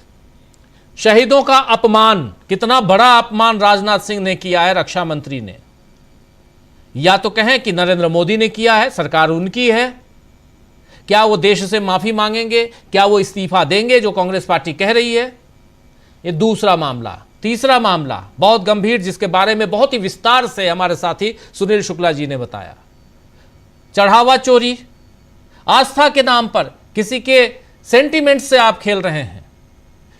शहीदों का अपमान, कितना बड़ा अपमान राजनाथ सिंह ने किया है, रक्षा मंत्री ने। या तो कहें कि नरेंद्र मोदी ने किया है, सरकार उनकी है। क्या वो देश से माफी मांगेंगे? क्या वो इस्तीफा देंगे जो कांग्रेस पार्टी कह रही है? ये दूसरा मामला। तीसरा मामला बहुत गंभीर, जिसके बारे में बहुत ही विस्तार से हमारे साथी सुनील शुक्ला जी ने बताया। चढ़ावा चोरी, आस्था के नाम पर किसी के सेंटिमेंट से आप खेल रहे हैं,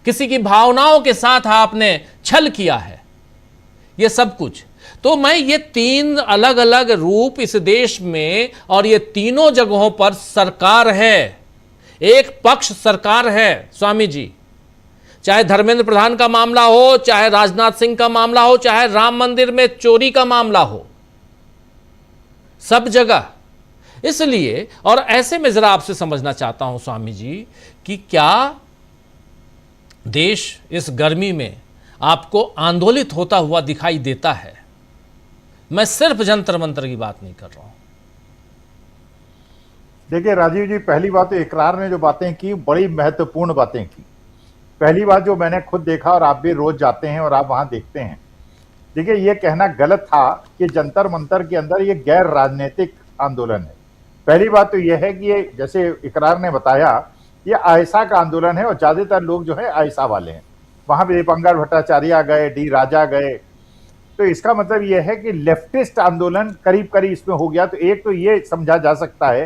किसी की भावनाओं के साथ आपने छल किया है, ये सब कुछ। तो मैं ये 3 अलग अलग रूप इस देश में, और ये तीनों जगहों पर सरकार है, एक पक्ष सरकार है स्वामी जी। चाहे धर्मेंद्र प्रधान का मामला हो, चाहे राजनाथ सिंह का मामला हो, चाहे राम मंदिर में चोरी का मामला हो, सब जगह। इसलिए, और ऐसे में जरा आपसे समझना चाहता हूं स्वामी जी कि क्या देश इस गर्मी में आपको आंदोलित होता हुआ दिखाई देता है? मैं सिर्फ जंतर मंतर की बात नहीं कर रहा हूं। देखिए राजीव जी, पहली बात तो इकरार ने जो बातें की, बड़ी महत्वपूर्ण बातें की। पहली बात जो मैंने खुद देखा, और आप भी रोज जाते हैं और आप वहां देखते हैं, देखिए ये कहना गलत था कि जंतर मंतर के अंदर ये गैर राजनीतिक आंदोलन है। पहली बात तो यह है कि ये, जैसे इकरार ने बताया, ये आयसा का आंदोलन है और ज्यादातर लोग जो है आयसा वाले हैं। वहां पे दीपंकर भट्टाचार्य गए, डी राजा गए, तो इसका मतलब यह है कि लेफ्टिस्ट आंदोलन करीब करीब इसमें हो गया। तो एक तो ये समझा जा सकता है,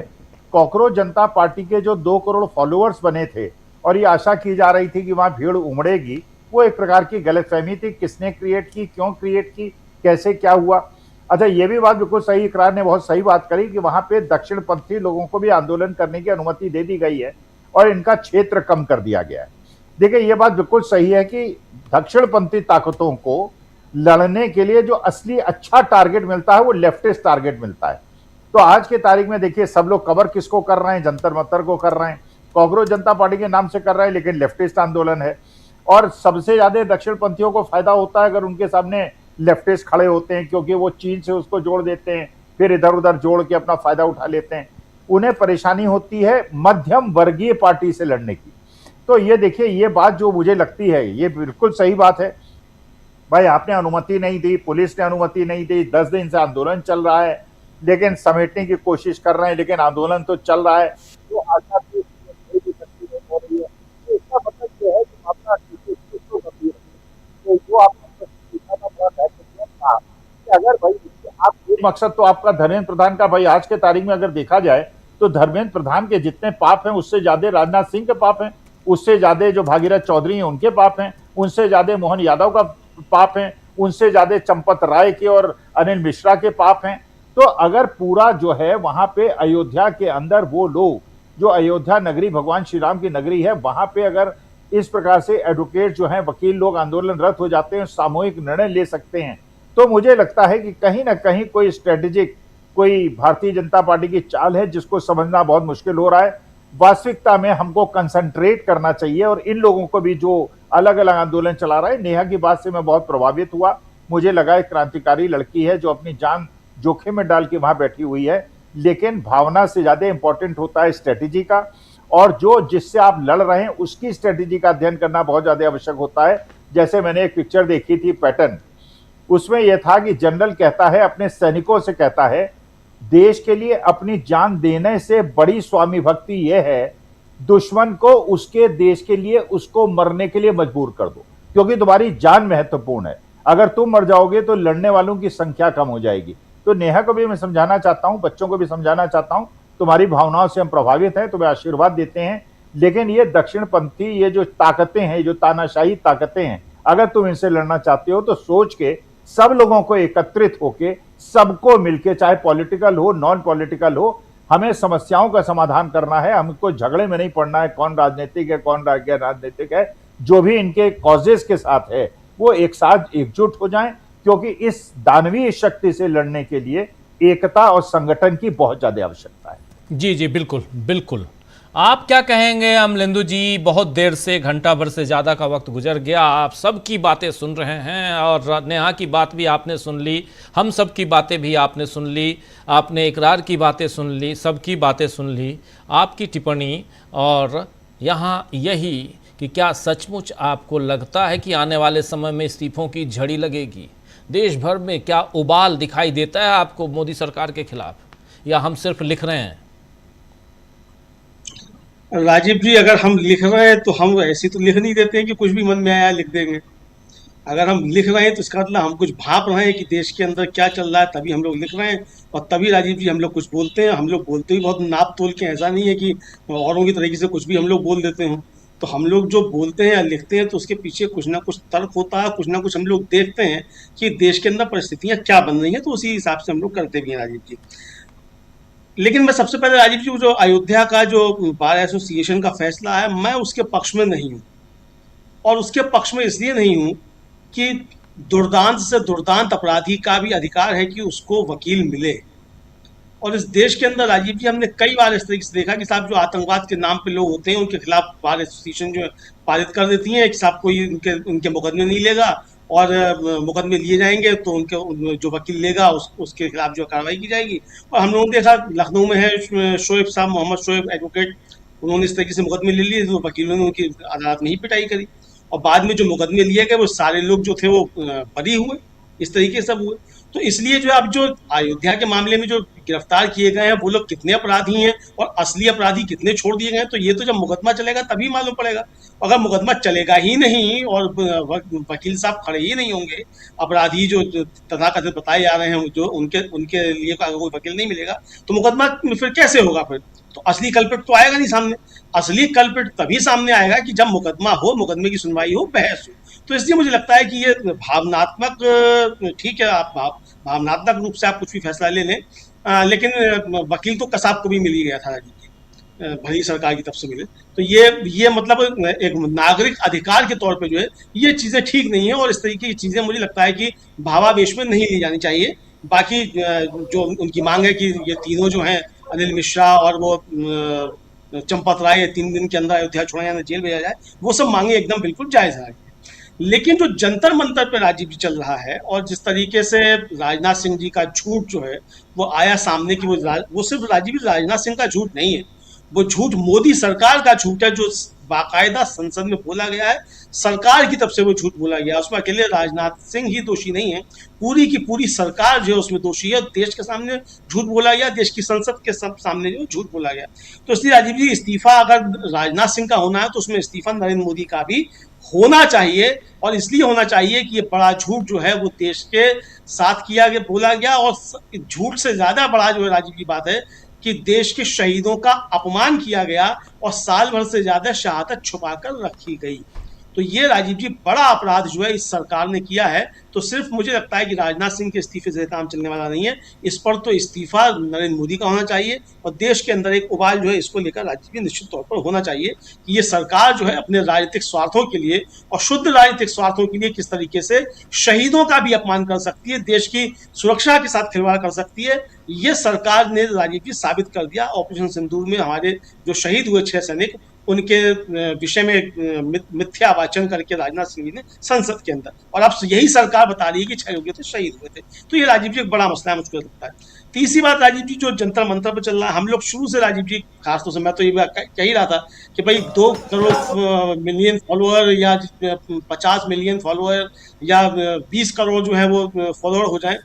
कॉकरोच जनता पार्टी के जो 2 करोड़ फॉलोअर्स बने थे और ये आशा की जा रही थी कि वहां भीड़ उमड़ेगी, वो एक प्रकार की गलतफहमी थी। किसने क्रिएट की, क्यों क्रिएट की, कैसे क्या हुआ। अच्छा, ये भी बात बिल्कुल सही, इकरार ने बहुत सही बात करी कि वहां पे दक्षिणपंथी लोगों को भी आंदोलन करने की अनुमति दे दी गई है और इनका क्षेत्र कम कर दिया गया है। देखिए ये बात बिल्कुल सही है कि दक्षिणपंथी ताकतों को लड़ने के लिए जो असली अच्छा टारगेट मिलता है वो लेफ्टिस्ट टारगेट मिलता है। तो आज के तारीख में देखिए सब लोग कवर किसको कर रहे हैं, जंतर मंतर को कर रहे हैं। कॉकरोच जनता पार्टी के नाम से कर रहा है, लेकिन लेफ्टिस्ट आंदोलन है। और सबसे ज्यादा दक्षिण पंथियों को फायदा होता है अगर उनके सामने लेफ्टिस्ट खड़े होते हैं, क्योंकि वो चीन से उसको जोड़ देते हैं, फिर इधर उधर जोड़ के अपना फायदा उठा लेते हैं। उन्हें परेशानी होती है मध्यम वर्गीय पार्टी से लड़ने की। तो ये देखिए, ये बात जो मुझे लगती है ये बिल्कुल सही बात है। भाई आपने अनुमति नहीं दी, पुलिस ने अनुमति नहीं दी, 10 दिन से आंदोलन चल रहा है, लेकिन समेटने की कोशिश कर रहे हैं, लेकिन आंदोलन तो चल रहा है। तो आजादी हो रही है, तो इसका मतलब ये है कि मामला तो गंभीर है। तो जो आपने कहा कि अगर भाई आप मकसद तो आपका धर्मेंद्र प्रधान का, भाई आज के तारीख में अगर देखा जाए तो धर्मेंद्र प्रधान के जितने पाप हैं उससे ज्यादा राजनाथ सिंह के पाप हैं, उससे ज्यादा जो भागीरथ चौधरी हैं उनके पाप हैं, उनसे ज्यादा मोहन यादव का पाप हैं, उनसे ज्यादा चंपत राय के और अनिल मिश्रा के पाप हैं। तो अगर पूरा जो है वहां पे अयोध्या के अंदर वो लोग, जो अयोध्या नगरी भगवान श्री राम की नगरी है, वहां पे अगर इस प्रकार से एडवोकेट जो हैं, वकील लोग आंदोलनरत हो जाते हैं, सामूहिक निर्णय ले सकते हैं, तो मुझे लगता है कि कहीं ना कहीं कोई स्ट्रेटेजिक, कोई भारतीय जनता पार्टी की चाल है जिसको समझना बहुत मुश्किल हो रहा है। वास्तविकता में हमको कंसंट्रेट करना चाहिए और इन लोगों को भी जो अलग अलग आंदोलन चला रहा है, नेहा की बात से मैं बहुत प्रभावित हुआ। मुझे लगा एक क्रांतिकारी लड़की है जो अपनी जान जोखिम में डाल के वहां बैठी हुई है, लेकिन भावना से ज्यादा इंपॉर्टेंट होता है स्ट्रेटेजी का, और जो जिससे आप लड़ रहे हैं उसकी स्ट्रेटेजी का अध्ययन करना बहुत ज्यादा आवश्यक होता है। जैसे मैंने एक पिक्चर देखी थी पैटर्न, उसमें यह था कि जनरल कहता है अपने सैनिकों से, कहता है देश के लिए अपनी जान देने से बड़ी स्वामी भक्ति यह है दुश्मन को उसके देश के लिए उसको मरने के लिए मजबूर कर दो, क्योंकि तुम्हारी जान महत्वपूर्ण है। अगर तुम मर जाओगे तो लड़ने वालों की संख्या कम हो जाएगी। तो नेहा को भी मैं समझाना चाहता हूं, बच्चों को भी समझाना चाहता हूं, तुम्हारी भावनाओं से हम प्रभावित हैं, तुम्हें आशीर्वाद देते हैं, लेकिन ये दक्षिणपंथी, ये जो ताकतें हैं, जो तानाशाही ताकतें हैं, अगर तुम इनसे लड़ना चाहते हो तो सोच के सब लोगों को एकत्रित होके, सबको मिलके, चाहे पॉलिटिकल हो नॉन पॉलिटिकल हो, हमें समस्याओं का समाधान करना है। हमको झगड़े में नहीं पड़ना है कौन राजनीतिक है कौन गैर राजनीतिक है। जो भी इनके कॉजेस के साथ है वो एक साथ एकजुट हो जाएं, क्योंकि इस दानवीय शक्ति से लड़ने के लिए एकता और संगठन की बहुत ज्यादा आवश्यकता है। जी जी बिल्कुल बिल्कुल। आप क्या कहेंगे अमलेंदु जी? बहुत देर से, घंटा भर से ज़्यादा का वक्त गुजर गया, आप सब की बातें सुन रहे हैं और नेहा की बात भी आपने सुन ली, हम सब की बातें भी आपने सुन ली, आपने इकरार की बातें सुन ली, सबकी बातें सुन ली, आपकी टिप्पणी, और यहाँ यही कि क्या सचमुच आपको लगता है कि आने वाले समय में इस्तीफों की झड़ी लगेगी? देश भर में क्या उबाल दिखाई देता है आपको मोदी सरकार के खिलाफ, या हम सिर्फ लिख रहे हैं? राजीव जी, अगर हम लिख रहे हैं तो हम ऐसे तो लिख नहीं देते हैं कि कुछ भी मन में आया लिख देंगे। अगर हम लिख रहे हैं तो इसका मतलब हम कुछ भाप रहे हैं कि देश के अंदर क्या चल रहा है, तभी हम लोग लिख रहे हैं, और तभी राजीव जी हम लोग कुछ बोलते हैं। हम लोग बोलते भी बहुत नाप तोल के, ऐसा नहीं है कि औरों की तरीके से कुछ भी हम लोग बोल देते हैं। तो हम लोग जो बोलते हैं या लिखते हैं तो उसके पीछे कुछ ना कुछ तर्क होता है, कुछ ना कुछ हम लोग देखते हैं कि देश के अंदर परिस्थितियाँ क्या बन रही हैं, तो उसी हिसाब से हम लोग करते भी हैं राजीव जी। लेकिन मैं सबसे पहले राजीव जी, जो अयोध्या का जो बार एसोसिएशन का फैसला है, मैं उसके पक्ष में नहीं हूँ, और उसके पक्ष में इसलिए नहीं हूँ कि दुर्दांत से दुर्दांत अपराधी का भी अधिकार है कि उसको वकील मिले। और इस देश के अंदर राजीव जी हमने कई बार इस तरीके से देखा कि साहब जो आतंकवाद के नाम पे लोग होते हैं उनके खिलाफ बार एसोसिएशन जो पारित कर देती है कि साहब कोई उनके मुकदमे नहीं लेगा, और मुकदमे लिए जाएंगे तो उनके जो वकील लेगा उसके खिलाफ जो कार्रवाई की जाएगी। और हम लोगों ने देखा लखनऊ में है शोएब साहब, मोहम्मद शोएब एडवोकेट, उन्होंने इस तरीके से मुकदमे ले लिए, तो वकीलों ने उनकी अदालत में ही पिटाई करी, और बाद में जो मुकदमे लिए गए वो सारे लोग जो थे वो बरी हुए, इस तरीके से हुए। तो इसलिए जो अब जो अयोध्या के मामले में जो गिरफ्तार किए गए हैं वो लोग कितने अपराधी हैं और असली अपराधी कितने छोड़ दिए गए हैं, तो ये तो जब मुकदमा चलेगा तभी मालूम पड़ेगा। अगर मुकदमा चलेगा ही नहीं और वकील साहब खड़े ही नहीं होंगे, अपराधी जो तथाकथित बताए जा रहे हैं जो उनके लिए अगर कोई वकील नहीं मिलेगा तो मुकदमा फिर कैसे होगा? फिर तो असली कल्पिट तो आएगा नहीं सामने। असली कल्पिट तभी सामने आएगा कि जब मुकदमा हो, मुकदमे की सुनवाई हो, बहस हो। तो इसलिए मुझे लगता है कि ये भावनात्मक, ठीक है, आप भावनात्मक रूप से आप कुछ भी फैसला ले लें, लेकिन वकील तो कसाब को भी मिल ही गया था जी, भली सरकार की तरफ से मिले। तो ये मतलब एक नागरिक अधिकार के तौर पे जो है ये चीज़ें ठीक नहीं है, और इस तरीके की चीज़ें मुझे लगता है कि भावावेश में नहीं ली जानी चाहिए। बाकी जो उनकी मांग है कि ये तीनों जो हैं, अनिल मिश्रा और वो चंपत राय 3 दिन के अंदर अयोध्या छोड़ा जाए, जेल भेजा जाए, वो सब मांगे एकदम बिल्कुल जायज है। लेकिन जो जंतर मंतर पे राजीव जी चल रहा है और जिस तरीके से राजनाथ सिंह जी का झूठ जो है वो आया सामने की, वो सिर्फ राजनाथ सिंह का झूठ नहीं है, वो झूठ मोदी सरकार का झूठ है, जो बाकायदा संसद में बोला गया है, सरकार की तरफ से वो झूठ बोला गया। उसमें अकेले राजनाथ सिंह ही दोषी नहीं है, पूरी की पूरी सरकार जो है उसमें दोषी है। देश के सामने झूठ बोला गया, देश की संसद के सामने जो झूठ बोला गया। तो इसलिए राजीव जी इस्तीफा अगर राजनाथ सिंह का होना है तो उसमें इस्तीफा नरेंद्र मोदी का भी होना चाहिए, और इसलिए होना चाहिए कि ये बड़ा झूठ जो है वो देश के साथ किया गया, बोला गया। और झूठ से ज्यादा बड़ा जो है राजीव की बात है कि देश के शहीदों का अपमान किया गया और साल भर से ज्यादा शहादत छुपाकर रखी गई। तो ये राजीव जी बड़ा अपराध जो है इस सरकार ने किया है। तो सिर्फ मुझे लगता है कि राजनाथ सिंह के इस्तीफे से काम चलने वाला नहीं है, इस पर तो इस्तीफा नरेंद्र मोदी का होना चाहिए, और देश के अंदर एक उबाल जो है इसको लेकर राजीव जी निश्चित तौर पर होना चाहिए कि ये सरकार जो है अपने राजनीतिक स्वार्थों के लिए और शुद्ध राजनीतिक स्वार्थों के लिए किस तरीके से शहीदों का भी अपमान कर सकती है, देश की सुरक्षा के साथ खिलवाड़ कर सकती है। ये सरकार ने राजीव जी साबित कर दिया। ऑपरेशन सिंदूर में हमारे जो शहीद हुए 6 सैनिक, उनके विषय में मिथ्या वाचन करके राजनाथ सिंह जी ने संसद के अंदर, और अब यही सरकार बता रही है कि 6 लोग थे शहीद हुए थे। तो ये राजीव जी एक बड़ा मसला है, मुझको लगता है। तीसरी बात राजीव जी जो जंतर मंतर पर चल रहा है, हम लोग शुरू से राजीव जी खासतौर से मैं तो ये कह ही रहा था कि भाई 2 करोड़ मिलियन फॉलोअर या 50 मिलियन फॉलोअर या 20 करोड़ जो है वो फॉलोअर हो जाए,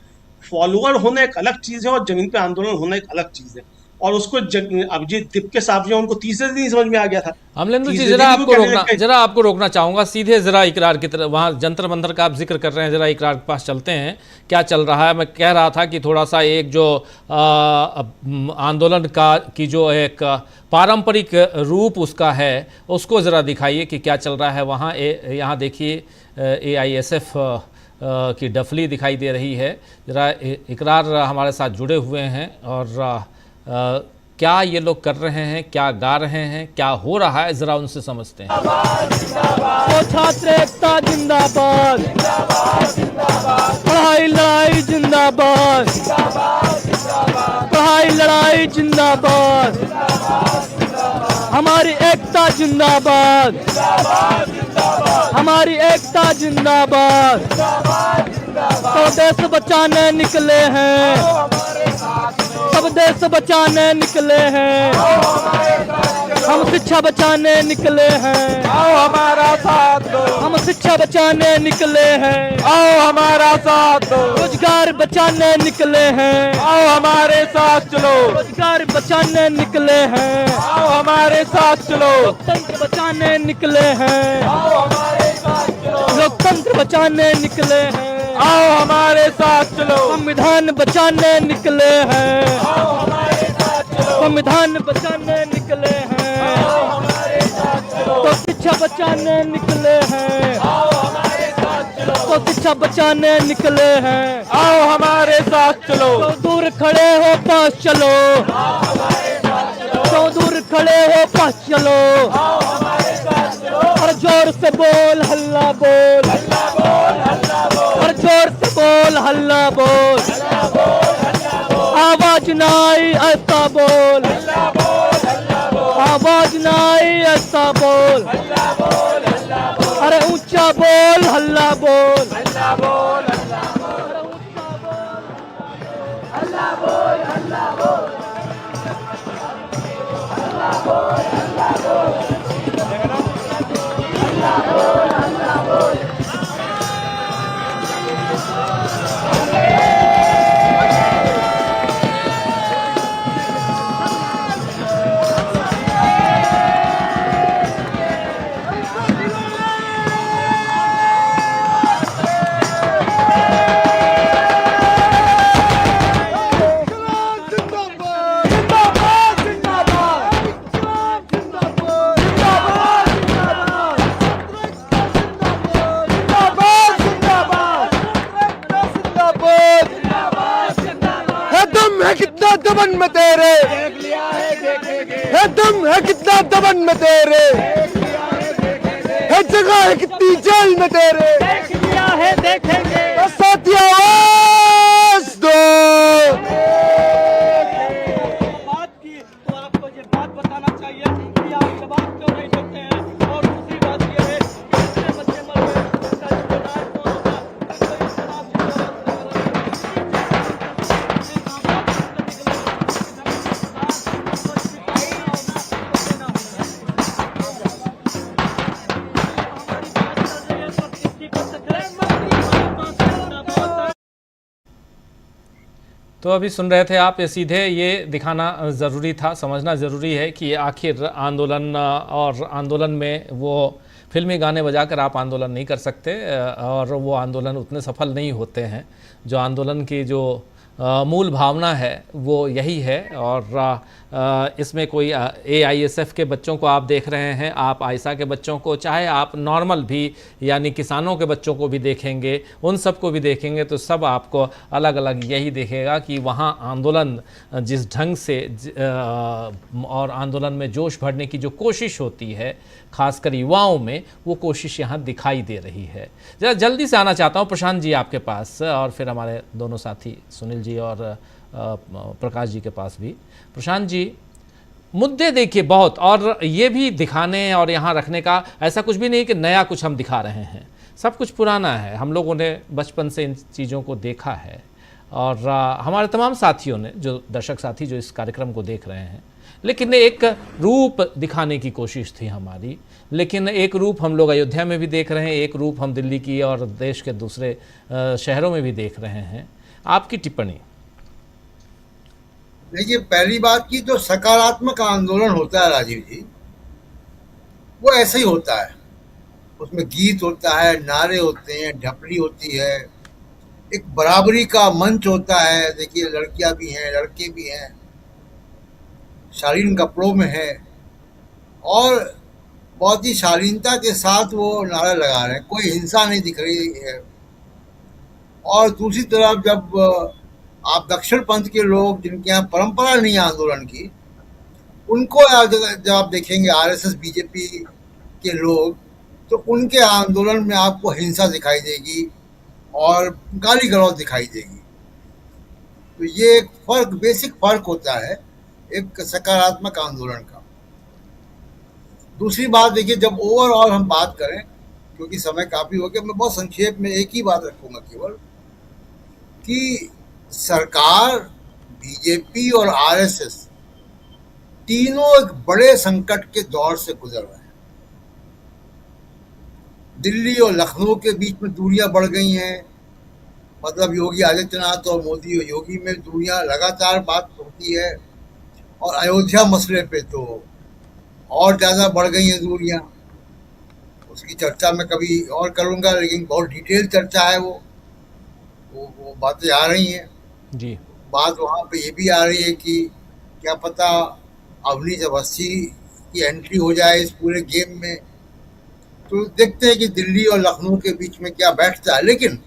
फॉलोअर होना एक अलग चीज है और जमीन पे आंदोलन होना एक अलग चीज है। और उसको अभिजीत दिप्के साहब जो उनको तीसरे दिन समझ में आ गया था। अमलेंदु जी जरा आपको रोकना चाहूंगा, सीधे जरा इकरार की तरफ, वहाँ जंतर मंतर का आप जिक्र कर रहे हैं, जरा इकरार के पास चलते हैं, क्या चल रहा है। मैं कह रहा था कि थोड़ा सा एक जो आंदोलन की जो एक पारंपरिक रूप उसका है उसको ज़रा दिखाइए कि क्या चल रहा है वहाँ। यहाँ देखिए AISF की डफली दिखाई दे रही है। ज़रा इकरार हमारे साथ जुड़े हुए हैं और क्या ये लोग कर रहे हैं, क्या गा रहे हैं, क्या हो रहा है, जरा उनसे समझते हैं। छात्र एकता जिंदाबाद, पढ़ाई लड़ाई जिंदाबाद, पढ़ाई लड़ाई जिंदाबाद, हमारी एकता जिंदाबाद, हमारी एकता जिंदाबाद। तो देश बचाने निकले हैं, सब देश बचाने निकले हैं, हम शिक्षा बचाने निकले हैं, आओ हमारा साथ दो। हम शिक्षा बचाने निकले हैं, आओ हमारा साथ दो। रोजगार बचाने निकले हैं, आओ हमारे साथ चलो। रोजगार बचाने निकले हैं, आओ हमारे साथ चलो। लोकतंत्र बचाने निकले हैं, आओ हमारे साथ चलो। लोकतंत्र बचाने निकले हैं, आओ हमारे साथ चलो। संविधान बचाने निकले हैं, आओ हमारे साथ चलो। संविधान बचाने निकले हैं, आओ हमारे साथ चलो। तो शिक्षा बचाने निकले हैं, आओ हमारे साथ चलो। तो शिक्षा बचाने निकले हैं, आओ हमारे साथ चलो। तो दूर खड़े हो पास चलो, आओ हमारे साथ चलो। तो दूर खड़े हो पास चलो, आओ हमारे साथ चलो। और जोर से बोल हल्ला बोल, हल्ला बोल, हल्ला बोल। और जोर से बोल हल्ला बोल, हल्ला बोल, हल्ला बोल। आवाज ना आई ऐसा बोल, हल्ला बोल, हल्ला बोल। आवाज ना आई ऐसा बोल, हल्ला बोल, हल्ला बोल। अरे ऊंचा बोल हल्ला बोल, हल्ला बोल, हल्ला बोल। अरे ऊंचा बोल हल्ला बोल, हल्ला बोल, हल्ला बोल, हल्ला बोल, हल्ला बोल, हल्ला बोल। दबन में तेरे है दम है, कितना दबन में तेरे है, जगह है कितनी जेल में तेरे। देख लिया है देखेंगे, साथिया आवाज दो। बात की तो आपको ये बात बताना चाहिए तो अभी सुन रहे थे आप, ये सीधे ये दिखाना ज़रूरी था, समझना ज़रूरी है कि आखिर आंदोलन और आंदोलन में वो फिल्मी गाने बजाकर आप आंदोलन नहीं कर सकते और वो आंदोलन उतने सफल नहीं होते हैं। जो आंदोलन की जो मूल भावना है वो यही है। और इसमें कोई AISF के बच्चों को आप देख रहे हैं, आप आयशा के बच्चों को, चाहे आप नॉर्मल भी यानी किसानों के बच्चों को भी देखेंगे, उन सब को भी देखेंगे तो सब आपको अलग अलग यही दिखेगा कि वहाँ आंदोलन जिस ढंग से और आंदोलन में जोश भरने की जो कोशिश होती है खासकर युवाओं में, वो कोशिश यहाँ दिखाई दे रही है। जरा जल्दी से आना चाहता हूँ प्रशांत जी आपके पास और फिर हमारे दोनों साथी सुनील जी और प्रकाश जी के पास भी। प्रशांत जी, मुद्दे देखिए बहुत, और ये भी दिखाने और यहाँ रखने का ऐसा कुछ भी नहीं कि नया कुछ हम दिखा रहे हैं, सब कुछ पुराना है। हम लोगों ने बचपन से इन चीज़ों को देखा है और हमारे तमाम साथियों ने, जो दर्शक साथी जो इस कार्यक्रम को देख रहे हैं, लेकिन एक रूप दिखाने की कोशिश थी हमारी। लेकिन एक रूप हम लोग अयोध्या में भी देख रहे हैं, एक रूप हम दिल्ली की और देश के दूसरे शहरों में भी देख रहे हैं। आपकी टिप्पणी? देखिए, पहली बात की जो सकारात्मक आंदोलन होता है राजीव जी, वो ऐसे ही होता है। उसमें गीत होता है, नारे होते हैं, ढपली होती है, एक बराबरी का मंच होता है। देखिए, लड़कियां भी हैं, लड़के भी हैं, शालीन कपड़ों में है और बहुत ही शालीनता के साथ वो नारे लगा रहे हैं, कोई हिंसा नहीं दिख रही है। और दूसरी तरफ जब आप दक्षिण पंथ के लोग, जिनके यहाँ परंपरा नहीं है आंदोलन की, उनको जब आप देखेंगे RSS BJP के लोग, तो उनके आंदोलन में आपको हिंसा दिखाई देगी और गाली गलौज दिखाई देगी। तो ये एक फर्क, बेसिक फर्क होता है एक सकारात्मक आंदोलन का। दूसरी बात देखिए, जब ओवरऑल हम बात करें, क्योंकि समय काफी हो गया, मैं बहुत संक्षेप में एक ही बात रखूंगा केवल, कि सरकार, BJP और RSS तीनों एक बड़े संकट के दौर से गुजर रहे हैं। दिल्ली और लखनऊ के बीच में दूरियां बढ़ गई हैं, मतलब योगी आदित्यनाथ और मोदी और योगी में दूरियां लगातार बात होती है, और अयोध्या मसले पे तो और ज़्यादा बढ़ गई हैं दूरियां। उसकी चर्चा मैं कभी और करूंगा, लेकिन बहुत डिटेल चर्चा है वो बातें आ रही हैं जी। बात वहाँ पे ये भी आ रही है कि क्या पता अवनीश अवस्थी की एंट्री हो जाए इस पूरे गेम में। तो देखते हैं कि दिल्ली और लखनऊ के बीच में क्या बैठता है। लेकिन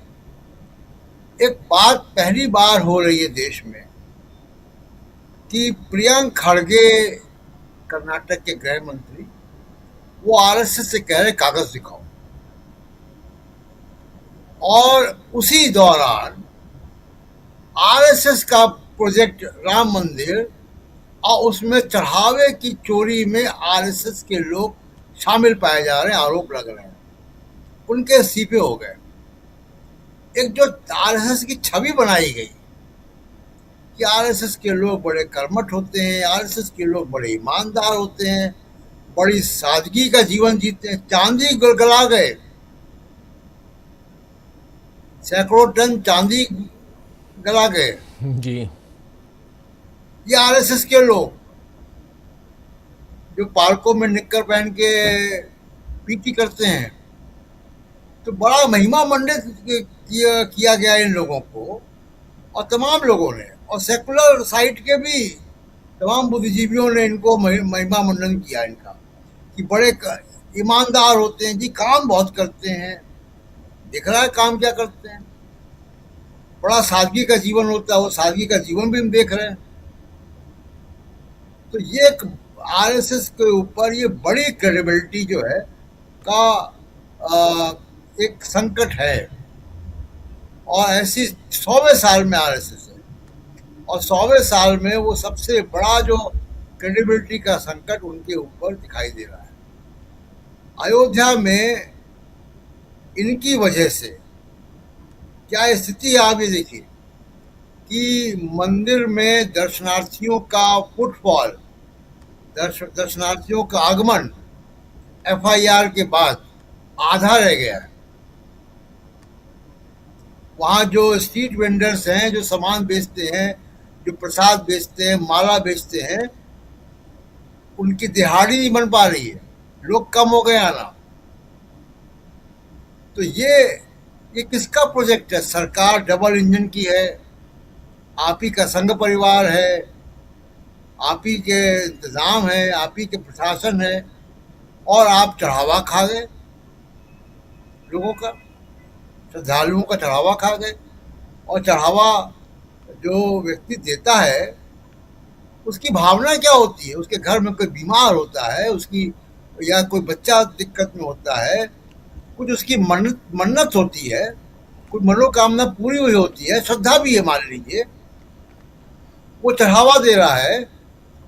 एक बात पहली बार हो रही है देश में कि प्रियंक खड़गे, कर्नाटक के गृह मंत्री, वो RSS से कह रहे कागज दिखाओ, और उसी दौरान RSS का प्रोजेक्ट राम मंदिर और उसमें चढ़ावे की चोरी में RSS के लोग शामिल पाए जा रहे हैं, आरोप लग रहे हैं, उनके इस्तीफे हो गए। एक जो RSS की छवि बनाई गई कि RSS के लोग बड़े कर्मठ होते हैं, RSS के लोग बड़े ईमानदार होते हैं, बड़ी सादगी का जीवन जीते हैं, चांदी गला गए, सैकड़ों टन चांदी गला गए जी। ये RSS के लोग जो पार्कों में निक्कर पहन के पीटी करते हैं, तो बड़ा महिमा मंडित किया गया इन लोगों को, और तमाम लोगों ने, और सेकुलर साइट के भी तमाम बुद्धिजीवियों ने इनको महिमा मंडन किया इनका, कि बड़े ईमानदार होते हैं जी, काम बहुत करते हैं, दिख रहा है काम क्या करते हैं, बड़ा सादगी का जीवन होता है, वो सादगी का जीवन भी हम देख रहे हैं। तो ये एक RSS के ऊपर ये बड़ी क्रेडिबिलिटी जो है का एक संकट है, और ऐसी 100वें साल में RSS है, और 100वें साल में वो सबसे बड़ा जो क्रेडिबिलिटी का संकट उनके ऊपर दिखाई दे रहा है। अयोध्या में इनकी वजह से क्या स्थिति आप ये देखिए कि मंदिर में दर्शनार्थियों का फुटफॉल, दर्शनार्थियों का आगमन FIR के बाद आधा रह गया है। वहाँ जो स्ट्रीट वेंडर्स हैं, जो सामान बेचते हैं, जो प्रसाद बेचते हैं, माला बेचते हैं, उनकी दिहाड़ी नहीं बन पा रही है, लोग कम हो गए आना। तो ये किसका प्रोजेक्ट है? सरकार डबल इंजन की है, आप ही का संघ परिवार है, आप ही के इंतजाम है, आप ही के प्रशासन है, और आप चढ़ावा खा गए लोगों का, श्रद्धालुओं का चढ़ावा खा गए। और चढ़ावा जो व्यक्ति देता है उसकी भावना क्या होती है? उसके घर में कोई बीमार होता है, उसकी या कोई बच्चा दिक्कत में होता है, कुछ उसकी मन्नत होती है, कुछ मनोकामना पूरी हुई होती है, श्रद्धा भी है मान लीजिए, वो चढ़ावा दे रहा है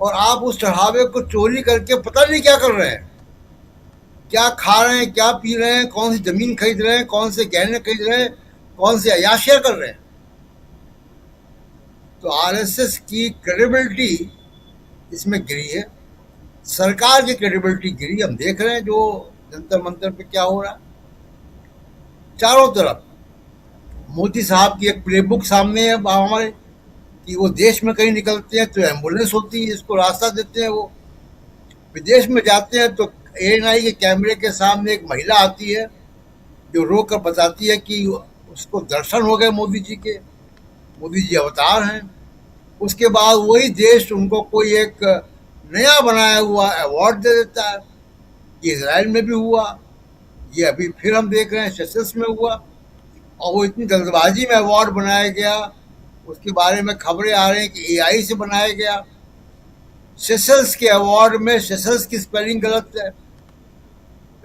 और आप उस चढ़ावे को चोरी करके पता नहीं क्या कर रहे हैं, क्या खा रहे हैं, क्या पी रहे हैं, कौन सी जमीन खरीद रहे हैं, कौन से गहने खरीद रहे हैं, कौन से अयाशियां कर रहे हैं। तो आरएसएस की क्रेडिबिलिटी इसमें गिरी है, सरकार की क्रेडिबिलिटी गिरी। हम देख रहे हैं जो जंतर मंतर पे क्या हो रहा है चारों तरफ। मोदी साहब की एक प्लेबुक सामने है हमारे कि वो देश में कहीं निकलते हैं तो एम्बुलेंस होती है, इसको रास्ता देते हैं, वो विदेश में जाते हैं तो एएनआई के कैमरे के सामने एक महिला आती है जो रो कर बताती है कि उसको दर्शन हो गए मोदी जी के, मोदी जी अवतार हैं। उसके बाद वही देश उनको कोई एक नया बनाया हुआ अवार्ड दे देता है। ये इजराइल में भी हुआ, ये अभी फिर हम देख रहे हैं सेशल्स में हुआ, और वो इतनी जल्दबाजी में अवार्ड बनाया गया, उसके बारे में खबरें आ रही हैं कि एआई से बनाया गया। सेशल्स के अवार्ड में सेशल्स की स्पेलिंग गलत है,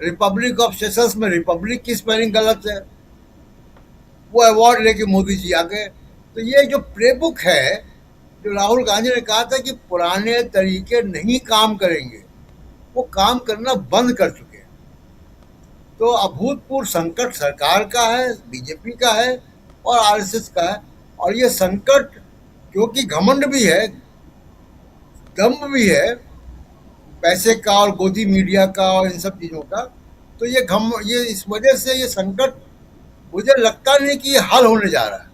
रिपब्लिक ऑफ सेशल्स में रिपब्लिक की स्पेलिंग गलत है, वो अवार्ड लेके मोदी जी आ गए। तो ये जो प्लेबुक है, जो राहुल गांधी ने कहा था कि पुराने तरीके नहीं काम करेंगे, वो काम करना बंद कर चुके हैं। तो अभूतपूर्व संकट सरकार का है, बीजेपी का है और आरएसएस का है। और ये संकट क्योंकि घमंड भी है, दम्भ भी है, पैसे का और गोदी मीडिया का और इन सब चीज़ों का, तो ये इस वजह से ये संकट मुझे लगता नहीं कि ये हल होने जा रहा है।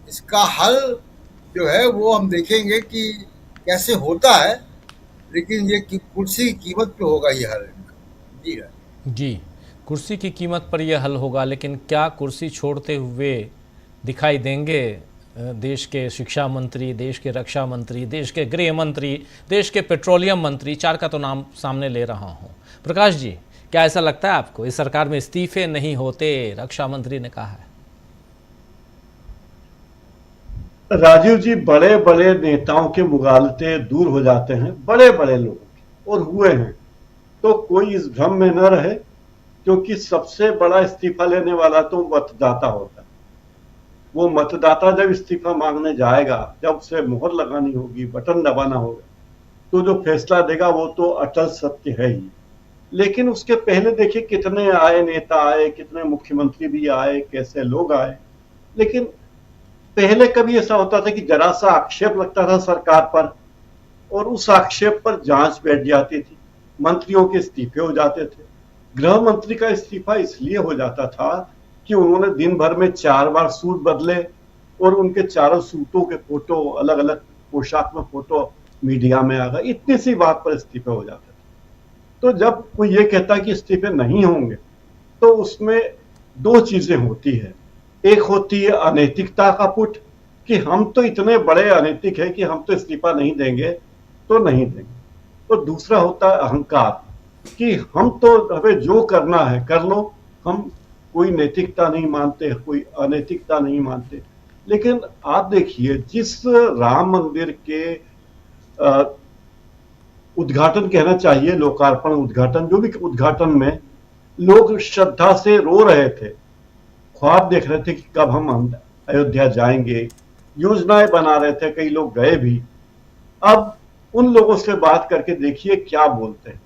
इसका हल जो है वो हम देखेंगे कि कैसे होता है, लेकिन ये कुर्सी की कीमत पे होगा ये हल। जी, कुर्सी की कीमत पर यह हल होगा, लेकिन क्या कुर्सी छोड़ते हुए दिखाई देंगे देश के शिक्षा मंत्री, देश के रक्षा मंत्री, देश के गृह मंत्री, देश के पेट्रोलियम मंत्री? चार का तो नाम सामने ले रहा हूं। प्रकाश जी, क्या ऐसा लगता है आपको इस सरकार में इस्तीफे नहीं होते? रक्षा मंत्री ने कहा है। राजीव जी, बड़े बड़े नेताओं के मुगालते दूर हो जाते हैं, बड़े बड़े लोगों के, और हुए हैं। तो कोई इस भ्रम में न रहे, क्योंकि सबसे बड़ा इस्तीफा लेने वाला तो मतदाता होता है। वो मतदाता जब इस्तीफा मांगने जाएगा, जब उसे मुहर लगानी होगी, बटन दबाना होगा, तो जो फैसला देगा वो तो अटल सत्य है ही। लेकिन उसके पहले देखिए कितने आए नेता आए, कितने मुख्यमंत्री भी आए, कैसे लोग आए। लेकिन पहले कभी ऐसा होता था कि जरा सा आक्षेप लगता था सरकार पर और उस आक्षेप पर जांच बैठ जाती थी, मंत्रियों के इस्तीफे हो जाते थे। गृह मंत्री का इस्तीफा इसलिए हो जाता था कि उन्होंने दिन भर में 4 बार सूट बदले और उनके चारों सूटों के फोटो, अलग अलग पोशाक में फोटो मीडिया में आ गए। इतनी सी बात पर इस्तीफे हो जाते थे। तो जब कोई ये कहता कि इस्तीफे नहीं होंगे, तो उसमें दो चीजें होती है। एक होती है अनैतिकता का पुट कि हम तो इतने बड़े अनैतिक है कि हम तो इस्तीफा नहीं देंगे तो नहीं देंगे। तो दूसरा होता है अहंकार कि हम तो हमें जो करना है कर लो, हम कोई नैतिकता नहीं मानते, कोई अनैतिकता नहीं मानते। लेकिन आप देखिए, जिस राम मंदिर के उद्घाटन कहना चाहिए, लोकार्पण उद्घाटन, जो भी उद्घाटन में लोग श्रद्धा से रो रहे थे, ख्वाब देख रहे थे कि कब हम अयोध्या जाएंगे, योजनाएं बना रहे थे, कई लोग गए भी। अब उन लोगों से बात करके देखिए क्या बोलते हैं।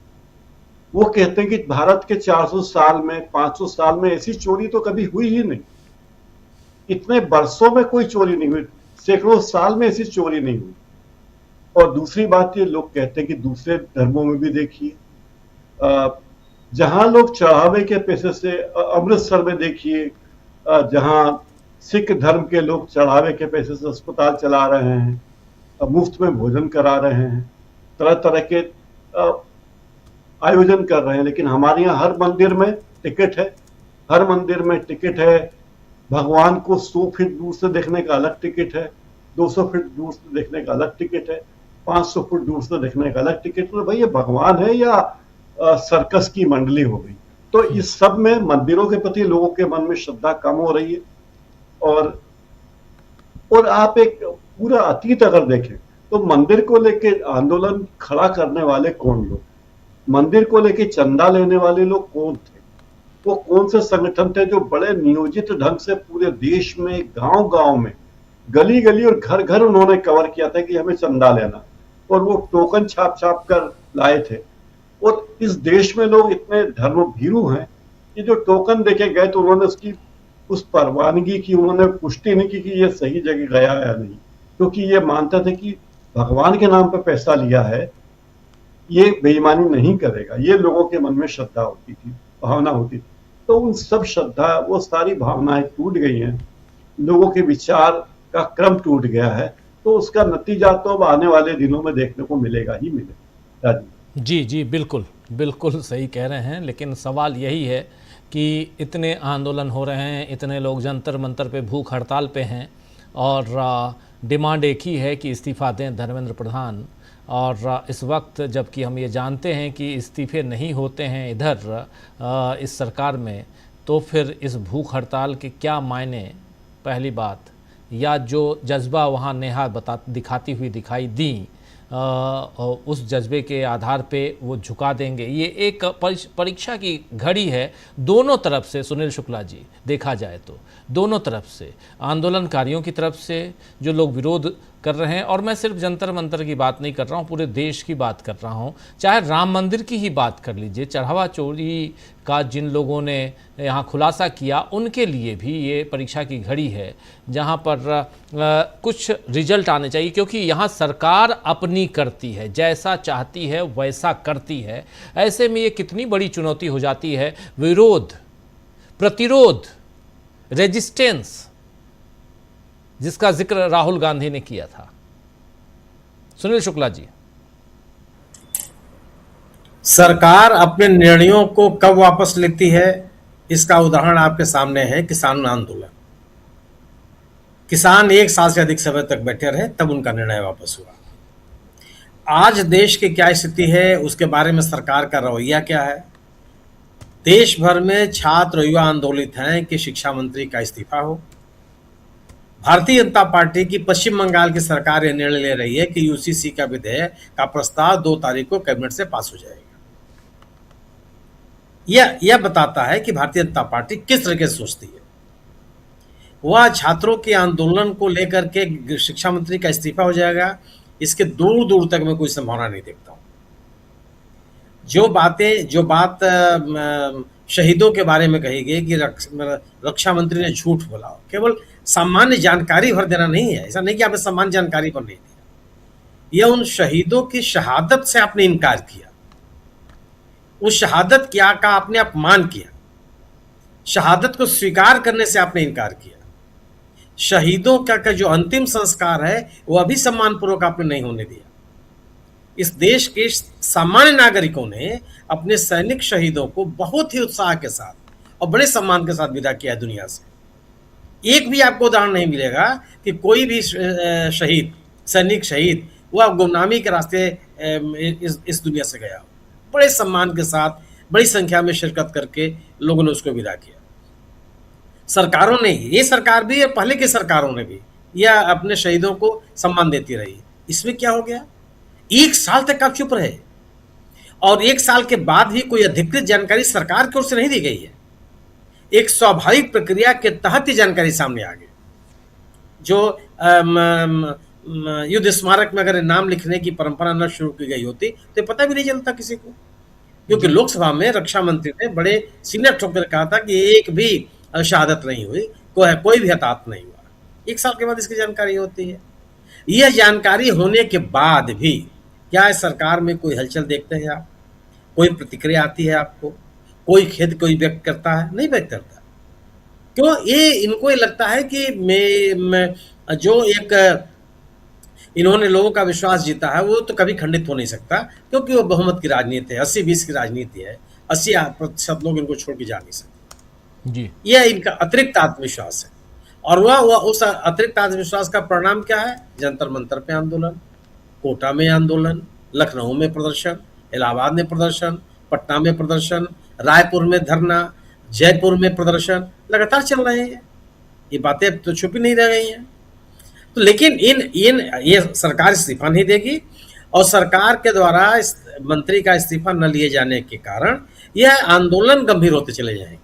वो कहते हैं कि भारत के 400 साल में, 500 साल में ऐसी चोरी तो कभी हुई ही नहीं, इतने बरसों में कोई चोरी नहीं हुई, सैकड़ों साल में ऐसी चोरी नहीं हुई। और दूसरी बात ये लोग कहते हैं कि दूसरे धर्मों में भी देखिए, जहां लोग चढ़ावे के पैसे से, अमृतसर में देखिए, जहां सिख धर्म के लोग चढ़ावे के पैसे से अस्पताल चला रहे हैं, मुफ्त में भोजन करा रहे हैं, तरह तरह के आयोजन कर रहे हैं। लेकिन हमारे यहाँ हर मंदिर में टिकट है, हर मंदिर में टिकट है। भगवान को 100 फीट दूर से देखने का अलग टिकट है, 200 फीट दूर से देखने का अलग टिकट है, 500 फीट दूर से देखने का अलग टिकट है। भाई ये भगवान है या सर्कस की मंडली हो गई? तो इस सब में मंदिरों के प्रति लोगों के मन में श्रद्धा कम हो रही है। और आप एक पूरा अतीत अगर देखें तो मंदिर को लेके आंदोलन खड़ा करने वाले कौन लोग, मंदिर को लेके चंदा लेने वाले लोग कौन थे, वो कौन से संगठन थे जो बड़े नियोजित ढंग से पूरे देश में गांव गांव में गली गली और घर घर उन्होंने कवर किया था कि हमें चंदा लेना, और वो टोकन छाप छाप कर लाए थे। और इस देश में लोग इतने धर्मभीरू हैं कि जो टोकन देके गए तो उन्होंने उसकी उस परवानगी की उन्होंने पुष्टि नहीं की कि ये सही जगह गया या नहीं, क्योंकि ये मानते थे कि भगवान के नाम पर पैसा लिया है, ये बेईमानी नहीं करेगा। ये लोगों के मन में श्रद्धा होती थी, भावना होती थी। तो उन सब श्रद्धा, वो सारी भावनाएं टूट गई हैं, लोगों के विचार का क्रम टूट गया है। तो उसका नतीजा तो अब आने वाले दिनों में देखने को मिलेगा ही मिलेगा। राजीव जी जी, बिल्कुल बिल्कुल सही कह रहे हैं। लेकिन सवाल यही है कि इतने आंदोलन हो रहे हैं, इतने लोग जंतर मंतर पे भूख हड़ताल पे हैं, और डिमांड एक ही है कि इस्तीफ़ा दें धर्मेंद्र प्रधान। और इस वक्त जबकि हम ये जानते हैं कि इस्तीफ़े नहीं होते हैं इधर इस सरकार में, तो फिर इस भूख हड़ताल के क्या मायने, पहली बात, या जो जज्बा वहाँ नेहा दिखाती हुई दिखाई दी, उस जज्बे के आधार पे वो झुका देंगे। ये एक परीक्षा की घड़ी है दोनों तरफ से। सुनील शुक्ला जी, देखा जाए तो दोनों तरफ से, आंदोलनकारियों की तरफ से जो लोग विरोध कर रहे हैं, और मैं सिर्फ जंतर मंतर की बात नहीं कर रहा हूँ, पूरे देश की बात कर रहा हूँ। चाहे राम मंदिर की ही बात कर लीजिए, चढ़ावा चोरी का जिन लोगों ने यहाँ खुलासा किया, उनके लिए भी ये परीक्षा की घड़ी है, जहाँ पर कुछ रिजल्ट आने चाहिए। क्योंकि यहाँ सरकार अपनी करती है, जैसा चाहती है वैसा करती है। ऐसे में ये कितनी बड़ी चुनौती हो जाती है, विरोध, प्रतिरोध, रेजिस्टेंस, जिसका जिक्र राहुल गांधी ने किया था। सुनील शुक्ला जी, सरकार अपने निर्णयों को कब वापस लेती है, इसका उदाहरण आपके सामने है किसान आंदोलन। किसान 1 साल से अधिक समय तक बैठे रहे, तब उनका निर्णय वापस हुआ। आज देश की क्या स्थिति है, उसके बारे में सरकार का रवैया क्या है। देश भर में छात्र युवा आंदोलित हैं कि शिक्षा मंत्री का इस्तीफा हो। भारतीय जनता पार्टी की पश्चिम बंगाल की सरकार यह निर्णय ले रही है कि यूसीसी का विधेयक का प्रस्ताव 2 तारीख को कैबिनेट से पास हो जाएगा। यह बताता है कि भारतीय जनता पार्टी किस तरह से सोचती है। वह छात्रों के आंदोलन को लेकर के शिक्षा मंत्री का इस्तीफा हो जाएगा, इसके दूर दूर तक मैं कोई संभावना नहीं देखता हूं। जो बात शहीदों के बारे में कही गई कि रक्षा मंत्री ने झूठ बोला, केवल सामान्य जानकारी भर देना नहीं है। ऐसा नहीं कि आपने सामान्य जानकारी पर नहीं दिया, यह उन शहीदों की शहादत से आपने इनकार किया, उस शहादत का आपने अपमान किया, शहादत को स्वीकार करने से आपने इनकार किया। शहीदों का जो अंतिम संस्कार है वो अभी सम्मानपूर्वक आपने नहीं होने दिया। इस देश के सामान्य नागरिकों ने अपने सैनिक शहीदों को बहुत ही उत्साह के साथ और बड़े सम्मान के साथ विदा किया है दुनिया से। एक भी आपको उदाहरण नहीं मिलेगा कि कोई भी शहीद, सैनिक शहीद, वह गुमनामी के रास्ते इस दुनिया से गया हो। बड़े सम्मान के साथ बड़ी संख्या में शिरकत करके लोगों ने उसको विदा किया। सरकारों ने, ये सरकार भी और पहले की सरकारों ने भी, यह अपने शहीदों को सम्मान देती रही। इसमें क्या हो गया? 1 साल तक आप चुप रहे, और 1 साल के बाद भी कोई अधिकृत जानकारी सरकार की ओर से नहीं दी गई है। एक स्वाभाविक प्रक्रिया के तहत ही जानकारी सामने आ गई। जो युद्ध स्मारक में अगर नाम लिखने की परंपरा न शुरू की गई होती तो पता भी नहीं चलता किसी को, क्योंकि लोकसभा में रक्षा मंत्री ने बड़े सीनियर ठोक कर कहा था कि एक भी शहादत नहीं हुई, कोई भी हताहत नहीं हुआ। 1 साल के बाद इसकी जानकारी होती है। यह जानकारी होने के बाद भी क्या इस सरकार में कोई हलचल देखते हैं आप? कोई प्रतिक्रिया आती है आपको? कोई खेद कोई व्यक्त करता है? नहीं व्यक्त करता। क्यों ये इनको ये लगता है कि मैं जो एक इन्होंने लोगों का विश्वास जीता है वो तो कभी खंडित हो नहीं सकता, क्योंकि वो बहुमत की राजनीति है, 80-20 की राजनीति है, 80% लोग इनको छोड़ के जा नहीं सकते जी। यह इनका अतिरिक्त आत्मविश्वास है। और वह उस अतिरिक्त आत्मविश्वास का परिणाम क्या है? जंतर मंतर पे आंदोलन, कोटा में आंदोलन, लखनऊ में प्रदर्शन, इलाहाबाद में प्रदर्शन, पटना में प्रदर्शन, रायपुर में धरना, जयपुर में प्रदर्शन लगातार चल रहे हैं। ये बातें अब तो छुपी नहीं रह गई हैं। तो लेकिन ये सरकार इस्तीफा नहीं देगी, और सरकार के द्वारा मंत्री का इस्तीफा न लिए जाने के कारण यह आंदोलन गंभीर होते चले जाएंगे।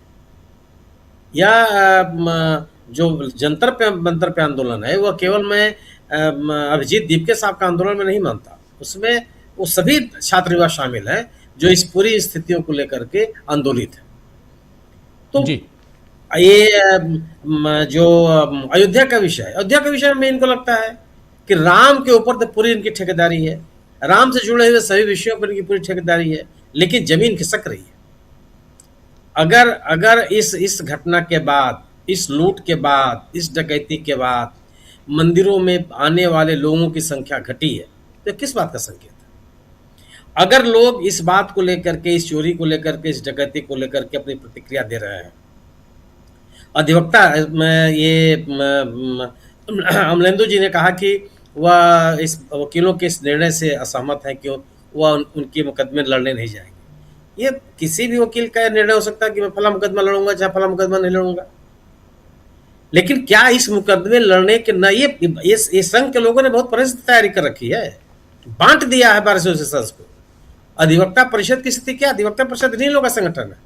यह जो जंतर पे मंतर पे आंदोलन है वह केवल मैं अभिजीत दीपके साहब का आंदोलन में नहीं मानता, उसमें वो सभी छात्र युवा शामिल हैं जो इस पूरी स्थितियों को लेकर के आंदोलित है। तो जी। ये जो अयोध्या का विषय में इनको लगता है कि राम के ऊपर तो पूरी इनकी ठेकेदारी है, राम से जुड़े हुए सभी विषयों पर इनकी पूरी ठेकेदारी है, लेकिन जमीन खिसक रही है। अगर इस घटना के बाद, इस लूट के बाद, इस डकैती के बाद मंदिरों में आने वाले लोगों की संख्या घटी है तो किस बात का संकेत है? अगर लोग इस बात को लेकर के, इस चोरी को लेकर के, इस डकैती को लेकर के अपनी प्रतिक्रिया दे रहे हैं, अधिवक्ता ये अमलेंदु जी ने कहा कि वह इस वकीलों के इस निर्णय से असहमत है कि वह उनके मुकदमे लड़ने नहीं जाएंगे। ये किसी भी वकील का निर्णय हो सकता है कि मैं फला मुकदमा लड़ूंगा, चाहे फला मुकदमा नहीं लड़ूंगा, लेकिन क्या इस मुकदमे लड़ने के न ये संघ के लोगों ने बहुत पहले से तैयारी कर रखी है, बांट दिया है बार एसोसिएशन को। अधिवक्ता परिषद की स्थिति क्या? अधिवक्ता परिषद नहीं लोग का संगठन है,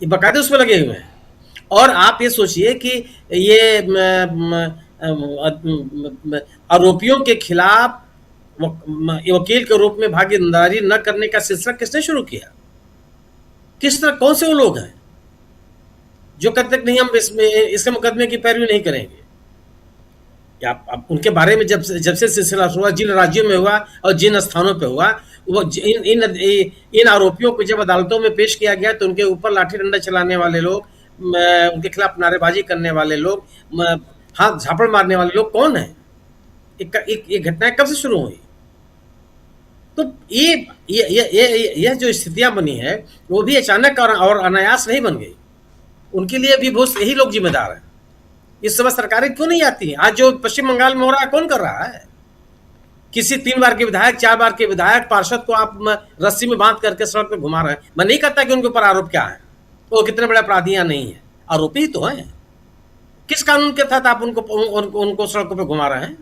ये बाकायदे उसमें लगे हुए हैं। और आप ये सोचिए कि ये आरोपियों के खिलाफ वकील के रूप में भागीदारी न करने का सिलसिला किसने शुरू किया? किस तरह, कौन से वो लोग हैं जो कहते नहीं हम इसके मुकदमे की पैरवी नहीं करेंगे? या आप उनके बारे में जब से सिलसिला हुआ, जिन राज्यों में हुआ और जिन स्थानों पे हुआ, वो इन आरोपियों को जब अदालतों में पेश किया गया तो उनके ऊपर लाठी डंडा चलाने वाले लोग, उनके खिलाफ नारेबाजी करने वाले लोग, हाथ झापड़ मारने वाले लोग कौन है? ये घटनाएं कब से शुरू हुई? तो ये जो स्थितियां बनी है वो भी अचानक और अनायास नहीं बन गई, उनके लिए भी बहुत यही लोग जिम्मेदार हैं। इस समय सरकारें क्यों नहीं आती हैं? आज जो पश्चिम बंगाल में हो रहा है कौन कर रहा है? किसी 3 बार के विधायक, 4 बार के विधायक पार्षद को आप रस्सी में बांध करके सड़क पे घुमा रहे हैं। मैं नहीं कहता कि उनके ऊपर आरोप क्या है, वो कितने बड़े अपराधी या नहीं है, आरोपी ही तो हैं। किस कानून के तहत आप उनको सड़कों पे घुमा रहे हैं?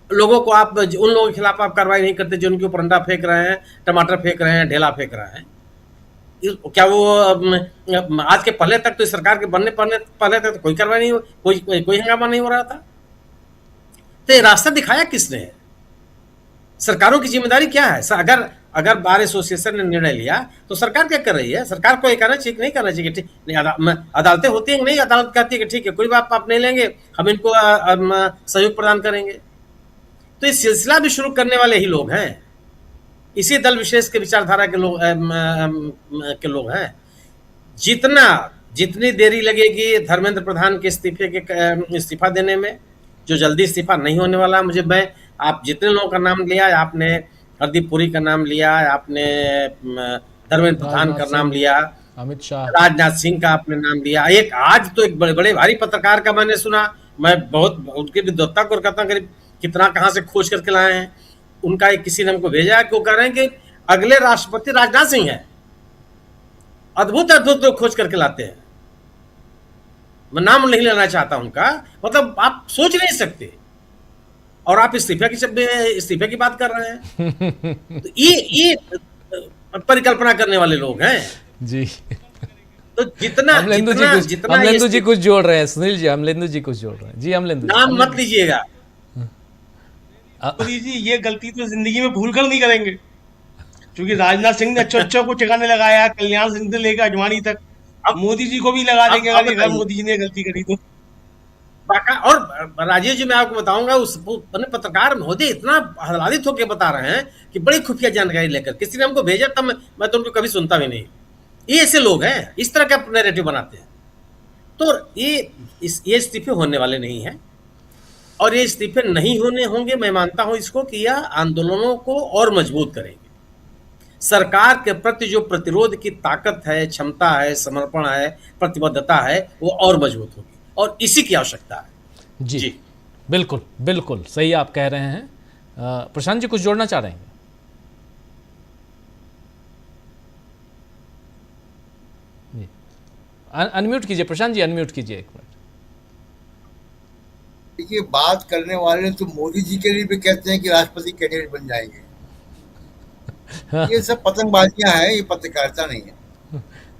लोगों को आप, उन लोगों के खिलाफ आप कार्रवाई नहीं करते जो उनके ऊपर अंडा फेंक रहे हैं, टमाटर फेंक रहे हैं, ढेला फेंक रहे हैं? क्या वो आज के पहले तक तो सरकार के बनने पहले तक तो कोई कार्रवाई नहीं, कोई हंगामा नहीं हो रहा था? तो ये रास्ता दिखाया किसने? सरकारों की जिम्मेदारी क्या है? अगर बार एसोसिएशन ने निर्णय लिया तो सरकार क्या कर रही है? सरकार को ये करना चाहिए, नहीं करना चाहिए? ठीक नहीं, अदालतें होती हैं नहीं, अदालत कहती है कि ठीक है कोई बात आप नहीं लेंगे, हम इनको सहयोग प्रदान करेंगे। तो ये सिलसिला भी शुरू करने वाले ही लोग हैं, इसी दल विशेष के विचारधारा के लोग हैं। जितनी देरी लगेगी धर्मेंद्र प्रधान के इस्तीफा देने में, जो जल्दी इस्तीफा नहीं होने वाला, आप जितने लोगों का नाम लिया, आपने हरदीप पुरी का नाम लिया, आपने धर्मेंद्र प्रधान का नाम लिया, अमित शाह, राजनाथ सिंह का आपने नाम लिया, आज तो एक बड़े भारी पत्रकार का मैंने सुना, मैं बहुत उनकी विद्वत्ता को कहता हूँ, कितना कहाँ से खोज करके लाए हैं। उनका एक किसी ने हमको भेजा है कि वो कह रहे हैं कि अगले राष्ट्रपति राजनाथ सिंह हैं, अद्भुत लोग खोज करके लाते हैं। मैं नाम नहीं लेना चाहता उनका, मतलब आप सोच नहीं सकते, और आप इस्तीफे की बात कर रहे हैं। तो ये परिकल्पना करने वाले लोग हैं जी। तो जितना अमलेंदु जी कुछ जोड़ रहे हैं, सुनील जी, अमलेंदु जी कुछ जोड़ रहे हैं जी। अमलेंदु नाम मत लीजिएगा मोदी जी, ये गलती तो जिंदगी में भूल कर नहीं करेंगे, क्योंकि राजनाथ सिंह ने अच्छों को ठिकाने लगाया, कल्याण सिंह से लेकर अडवाणी तक, अब मोदी जी को भी लगा देंगे अगर मोदी जी ने गलती करी तो। और राजीव जी, मैं आपको बताऊंगा, उस पत्रकार महोदय इतना आह्लादित होकर बता रहे हैं कि बड़ी खुफिया जानकारी लेकर, किसी ने हमको भेजा, तब मैं तो उनको कभी सुनता भी नहीं। ये ऐसे लोग हैं, इस तरह का नैरेटिव बनाते हैं। तो ये इस्तीफे होने वाले नहीं हैं, और ये इस्तीफे नहीं होने होंगे। मैं मानता हूं इसको कि यह आंदोलनों को और मजबूत करेंगे। सरकार के प्रति जो प्रतिरोध की ताकत है, क्षमता है, समर्पण है, प्रतिबद्धता है, वो और मजबूत होगी, और इसी की आवश्यकता है। जी बिल्कुल बिल्कुल सही आप कह रहे हैं। प्रशांत जी कुछ जोड़ना चाह रहे हैं? अनम्यूट कीजिए प्रशांत जी, अनम्यूट कीजिए एक मिनट। देखिए, बात करने वाले तो मोदी जी के लिए भी कहते हैं कि राष्ट्रपति कैंडिडेट बन जाएंगे। ये सब पतंगबाजियां हैं, ये पत्रकारिता नहीं है।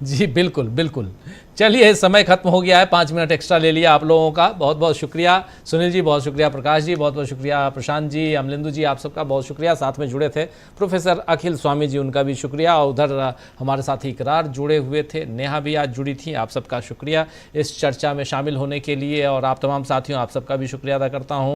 जी बिल्कुल बिल्कुल। चलिए, समय खत्म हो गया है, 5 मिनट एक्स्ट्रा ले लिया आप लोगों का, बहुत बहुत शुक्रिया। सुनील जी बहुत शुक्रिया, प्रकाश जी बहुत बहुत शुक्रिया, प्रशांत जी, अमलेंदु जी, आप सबका बहुत शुक्रिया। साथ में जुड़े थे प्रोफेसर अखिल स्वामी जी, उनका भी शुक्रिया। और उधर हमारे साथी इकरार जुड़े हुए थे, नेहा भी आज जुड़ी थी, आप सबका शुक्रिया इस चर्चा में शामिल होने के लिए। और आप तमाम साथियों, आप सबका भी शुक्रिया अदा करता हूँ।